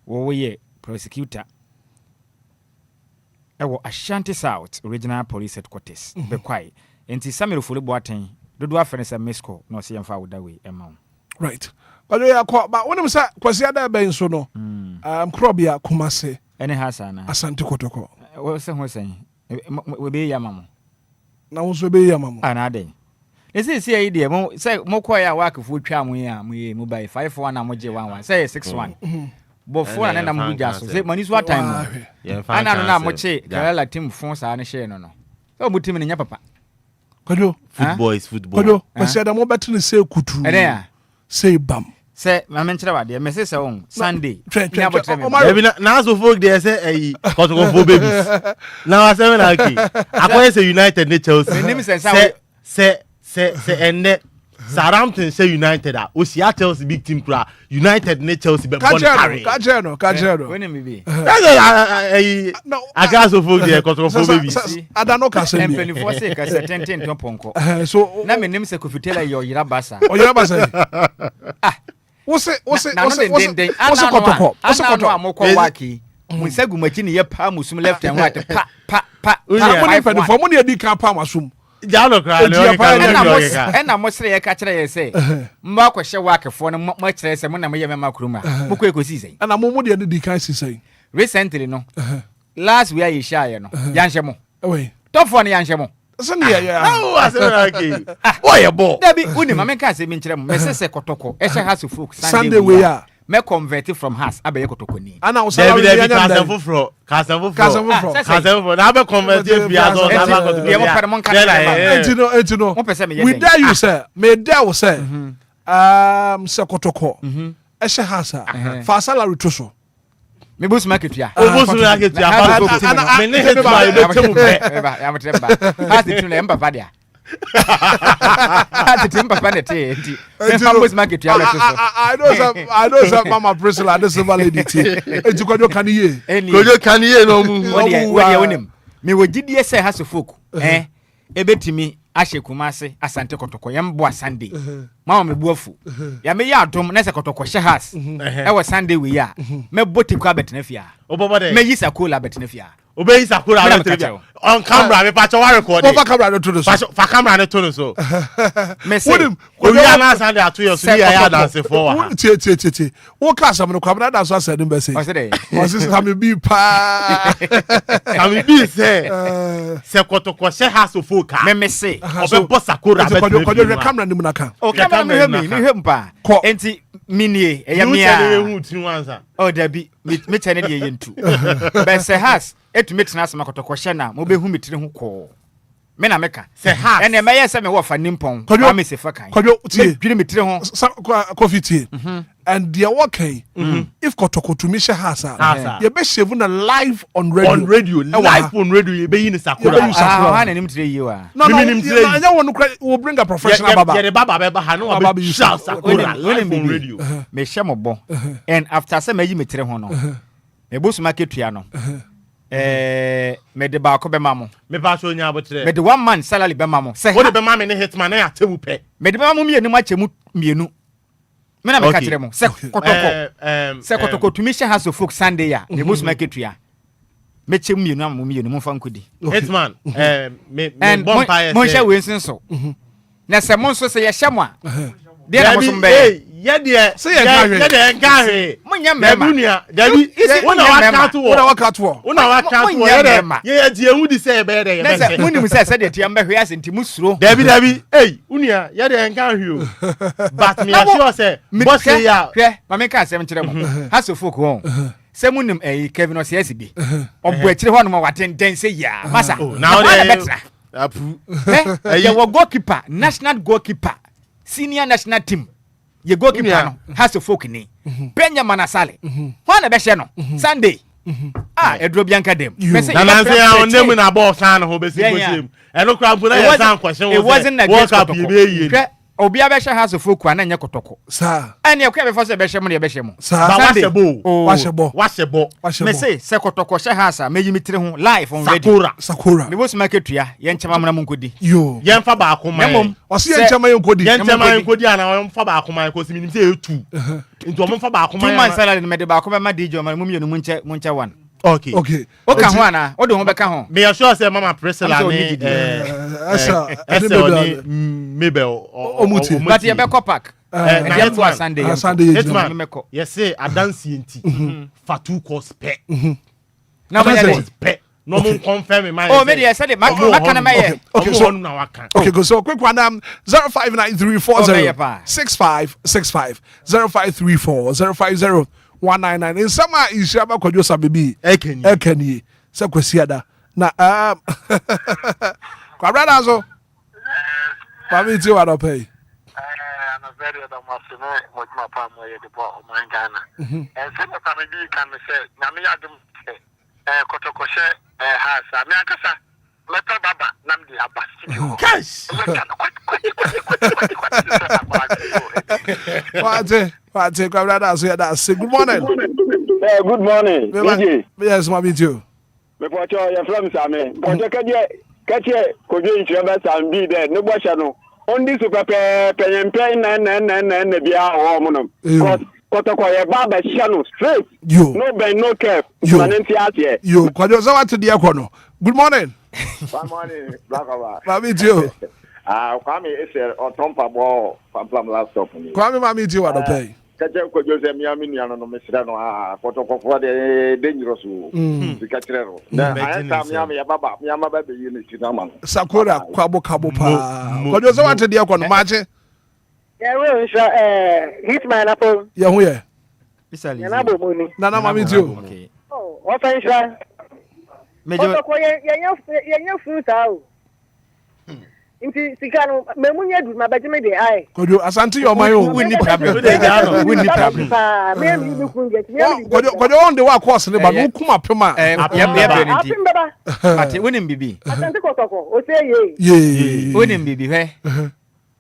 wo ye prosecutor ewo Ashanti South Regional Police Headquarters Bekwai enti Samuel Ofolubo aten dodo afene se Mesco no se yemfa woda we ema right but we akọ ba wonim sa kwasi ada ben so no krobia Kumase ene hasana Asante Kotoko wo se ho sen we be yamamo na wo so be yamamo ana den ese se yi de mo se mo koy a wakefo twa mo ya mo buy 51 na mo je 11 say 61 bofo na mo gya so se mani so atime ana no na mo che kala team fon sa ne she no no so mo team ne nya papa kodo football kodo kwasi ada mo betu ne se kutu ene ya say bam say ma menchira wa de me say on Sunday na botre me ebi na so folk there say eh Kotoko babies now I say na okay akoye say United ne Chelsea say ende Southampton say United a o si Chelsea big team kra United ne Chelsea be born carry kajero when me be aga so folk there Kotoko babies adano ka say me for say ka say 10 ponko so na me nim say Kofitela yo yira basa wose Kotoko amoko waki musagu machini ye pa musum left and right pa money for the for money di kan pa masum jalo kra le na mo sere ye ka kire ye say mba ko hye wakefo no mo kire say mo na mo ye mema kuruma mo ko ekosi say na mo de di kan si say recently no last we are shy no yanhye mo we tofo no yanhye mo boy bo dabi uni ma menka say min kire mo mesese Kotoko e hye house folk Sunday we are me convert from house abaye Kotoko ni ana o say Kasan fufro na be convert via so na ba Kotoko ye mo pare mon kan entino we dare you say me dare we say say Kotoko e hye house fa salary to so me boss market ya boss market ya ba me ne Hitman you be temu pe ya matremba ha ti tunu emba pa dia ha ti temba pa ne te enti me boss market ya leto so I know some mama Priscilla this lady ti enti kojo kaniye no mu wodi wonim me wogidie say ha so folk ebetimi ahye Kumase Asante Kotoko yembo Sunday ma me buafu ya me ya adom na se Kotoko hye has e wo Sunday we ya me botiku abetena fia obobode me yisa cool abetena fia obey sakura abetena on camera me pacho wa record over camera no to so fa camera no to so me say we ya na Sunday atu yo so ya dance for wa tie wo ka sam no kwabna dance asa dem be say o say sam bi pa sam bi say se Kotoko hye has of ka me say obe boss sakura abetena kojo camera nim na ka o camera me hwem pa enti minie eya mia o dabi me chane de yentu be se has etumi tena asema Kotoko hye na mo be hu mitire ho ko me na meka se has ene me yesa me wo fa nimpon ma me se fa kan kojo tie dwiri mitire ho coffee tie and they are okay if Kotoko to me hye has ye be shave na live on radio ye be yin sakura ha na nim tire yi wa no anya wonu will bring a professional baba ye baba be ba ha no baba be sakura live on radio me hye mo bo and after say me yi mitire ho no me boss market tua no me de ba ko be mamo me ba so nya abotre me de 1 month salary be mamo say wo de be mamo ne Hitman na ya tewu pe me de be mamo mienu ma chemu mienu me na me ka kire mo say Kotoko to me hye house of folk Sunday ya me boss market tua me chemu mienu am mienu mo fa nkodi Hitman me bomb pa yes mo hye we nsen so Na se mo nso se ye hye mo a. De na mo so mbe. Ye de se ye nka hwe. Munya mema. Dabi wona waka to. Ye die hu di se be de ye be. Na se munim se de tie mbe hwe ase nti musuro. Dabi unia ye de nka hwe o. But me assure say boss ya hwe ma me ka asem kire mo. Haso folk won. Se munim Kevin Osiasi bi. Obo akire ho no ma watenten se ya. Masa. Na betra. Apu. Ye wo goalkeeper, national goalkeeper, senior national team. Ye goalkeeper no has to folk ni. Benjamin Asale. Ho na be hye no. Sunday. Edro Bianca dem. Na say on dem na ball san ho be si kosim. E no kra mpo na ye san kwhye wo. It wasn't a World Cup ye be yi. Obia be hye has to folk na nya kotoko. Sir. Ene e kwa be force be hye mo na be hye mo. Washebo. Me say se kotoko hye has a meyi mitire ho live on radio. Sakura. Me bo market tua ye nchema mo na mo nkodi. Yo. Ye mfa ba akoma. Osi ye nchema ye nkodi. Ye nchema ye nkodi ana ye mfa ba akoma ko simi nim say etu. Nti o mfa ba akoma. 2 months salary me de ba akoma ma DJ ma mu mu nche one. Okay. O ka ho ana, o de ho be ka ho. Me assure say mama Priscilla ni maybe omuti. But ye be copack. Na Sunday. Hitman. Yes say adansi enti. Fatu course pe. Na mo ya pe. No mo confirm my. Oh, me dey say ma kana ma ye. Okay, so quick one 0593406565 0534050199 in summer ishaba kwadwosa baby ekani se kwasiada na kwabrada so mami ti wa do pay na very da masene mo ma pa mo ye de bo o man Ghana se me pa me bi kan se na me yadum kotokoshe ha sa me akasa meta baba nam di abasi cash Wate kwabrada so ya da say good morning. Good morning. Yes, mami too. Me pocho ya from Same. Pocho kaje kojo intraba Sambi de no bosha no. Ondi super pe na bia ho mo no. Kotoko ye baba shano straight. No ben no cap. Manenti ate. Yo, kwajo so what dey akono. Good morning. Good morning, Blackover. Mami too. Kwame ese otompa bo pam laptop ni. Kwame mami too wa do pay. Kaje ko Jose miami ni ano no mesra no kotoko fo de dangerous o. Dikatrero. Na anta miami ya baba miama ba be yi ni tinama. Sakura kwabo kabo pa. Kwajo so what dey akono mache. Yeah, we Hitman apo. Yeah, who ye? Isali. Na bo mo ni. Na mami too. Oh, what fan sha? Mejo. Kotoko ye fruit ao. Inti sikano memunya du mabajime de ai. Kojo asante your man o. We need problem. We need problem. Me mi kunje. Kojo on the wa course ne ba no kuma pema. Apim baba. Ati wonim bibi. Asante kotoko o say ye. Wonim bibi hwe.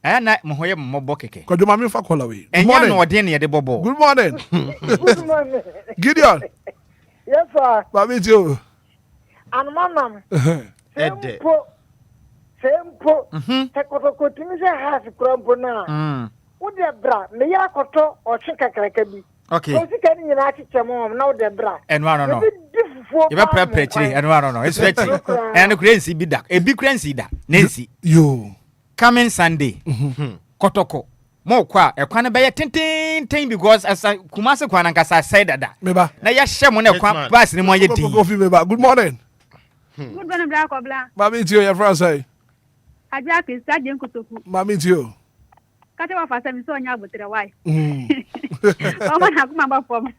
Na mo hoye mmobọ keke. Kojo ma me fa call away. Good morning. No de ne ye de bobo. Good morning. Good morning. Gideon. Yes sir. Babi too. Anmanam. Ede. Sempo tekotoko timi se ha fi krampo na wo de bra me ya koto o chika kraka bi okay o sika ni nyina chiche mo na wo de bra no you be prepare no it's ready and crazy bi da e bi crazy da nancy yo coming Sunday kotoko mo kwa e kwa na be ten because as kumase kwa na nkasa side da meba na ya hye mo na kwa pass ni mo ye tin good morning good morning bra ko bla mami tio ya fra say aja ke sta je nkotoku mami tio kate wa fasa mi so nya abotre wai o ma na kuma ba fom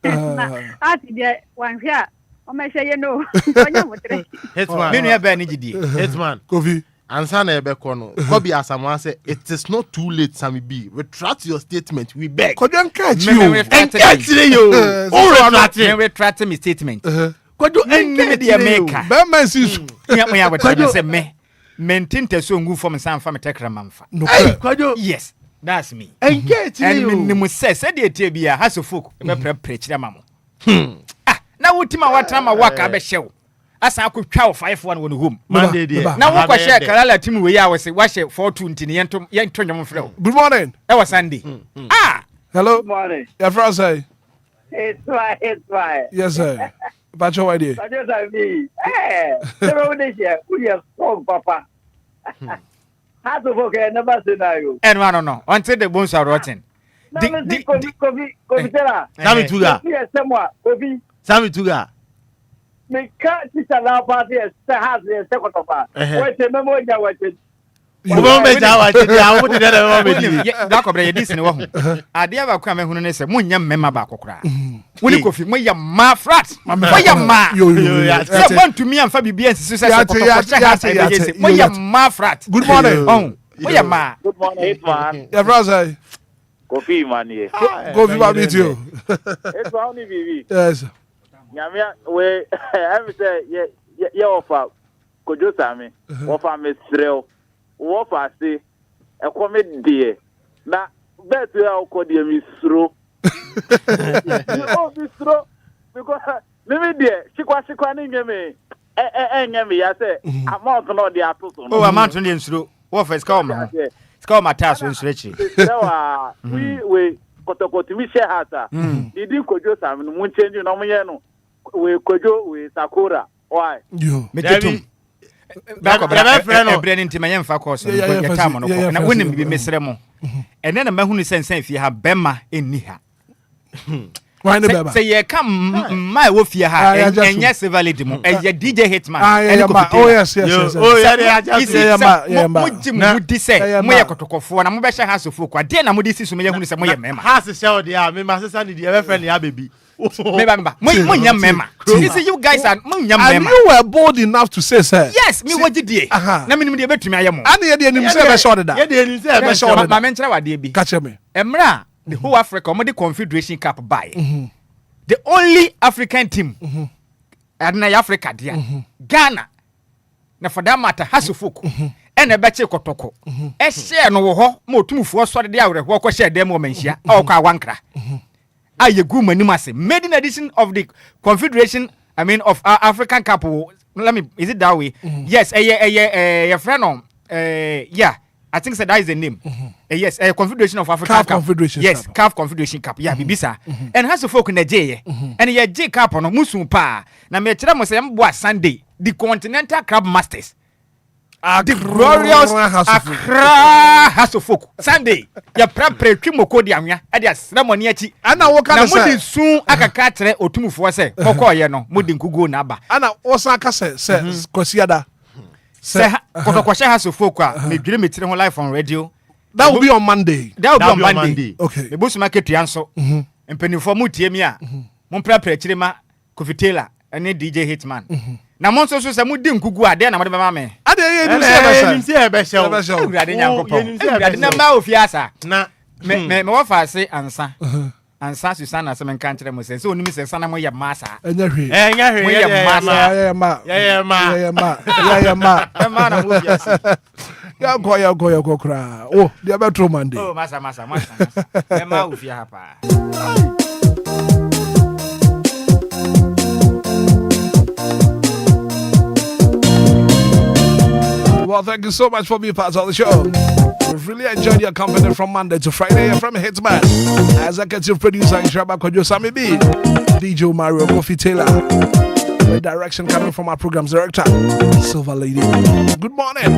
ati de wan hia o ma hye ye no nya abotre Hitman me no e ba ni gidi Hitman Kofi ansa na ebe kono Kobi Asamoah say it is not too late Sammy B retract your statement we beg Kojo encourage you retract my statement Kojo enni de America be man sisu ya abotre say me maintain so ngu from San Fam Tekra Mamfa. No, yes, that's me. Engage you. And me say de tie bia has folk be preach na mamo. Na wutima watrama waka be hyew. Asa akotwa 5-1 won home. Monday dey. Na wo kwa share kalala team we ya we say wa share 4-2 ntini yento nyom frɛ. Good morning. That was Sunday. Hello. Good morning. Your friend say. It's why. Yes sir. Pacho why dey? Pacho say me. So we dey here. We are strong papa. How to forget never say that you. And one no, until the bones are rotten. Kofi Sami Tuga. Sami Tuga. Me can't see a lot party as has the second of us. Wait a moment, I waited. You won't make our that could be this in one. I never come when I say, Munya Mema Bakokra. When you coffee, when your ma frat, my ma, you want to me and Fabi B and Susan, when your ma frat. Good morning. Oh, when your ma. Good morning, Hitman. Your brother. Kofi man, go viva with you. It's only Vivi. Yes. Nyamia, we, I say, yeah, offer. Could you tell me? Offer me thrill. Offer say, a comedy. Now, better I'll call you Mistro. Oh, Mistro. Because, maybe dear, she was calling me. I say, I'm not on the apple. Oh, I'm not on the Mistro. What is come? It's called my task when stretching. We kotokoti mi share hata. Didi kojo sam no change no mo no. We kojo we Sakura. Why? You. Me tetum. Back up. Brandon Timayem fa course. Ya time no. Na wonim bi mesrɛ mo. Ene na mahunu sense fi ha bema enni ha. Why no beba? Say ye come my wo fie ha enye civility mo. Eye DJ Hitman. Oh yes. Oh yeah. Mo di say mo ye kotokofo na mo be hye ha so folk. Ade na mo di si so me ye hunu say mo ye mema. Ha se show there me ma sesa ni the ever friend ya baby. Remember, mo nyam mema. You see you guys are mo nyam mema. And you were bold enough to say sir. Yes, me what die. Na me nim de betumi ayemo. And ye de nim say be show that. Ye de nim say be show that. Ma men kire wade bi. Catch me. Emra the whole Africa, the Confederation Cup by. The only African team, and Africa, dear, Ghana, na for that matter, Hasufuku, and a betche kotoko. A share no ho, more to move for the hour, walk share demo mentia, or Kawankra. I agree, Manimasi, made in addition of the Confederation, of our African Cup. Let me, is it that way? Yes, a friend, yeah. I think that is the name. Yes, a Confederation of African Cup. Confederation. Yes, CAF Confederation Cup. Yeah, Bibisa. And has a folk in the J. And ye J Cup on a Musum Pa. Now, me tell me, Sunday, the Continental Club Masters. The glorious Accra has a folk. Sunday, ya prepare Kimoko Diamia, at your ceremony. And I walk out soon. I can catch or two for say, Moko, you know, Mudin Kugo Naba. And I Osaka says, Kosiada. Say, Kotokwasha has a folk, me dream it on live on radio. That will be on Monday. That will be on Monday. Okay. The boss market to answer. And penny for Mutiemia. Mon prepare Chilima, Kofi Taylor, and DJ Hitman. Now, Monso says, I would dim Kugu, then I'm mamma. I didn't see a best show. I didn't know if Yasa. Nah, me offer say answer. And Susanna, some country must say, so Mrs. Sanamoya Massa. And you're here. Go cry. Oh, the about Monday. Oh, Massa. Emma, if you have. Well, thank you so much for being part of the show. We've really enjoyed your company from Monday to Friday. From Hitman, executive producer Ishaba Kojo Sami B, DJ Mario Kofi Taylor. The direction coming from our program's director, Silver Lady. Good morning.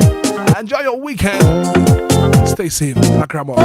Enjoy your weekend. Stay safe. Akramo.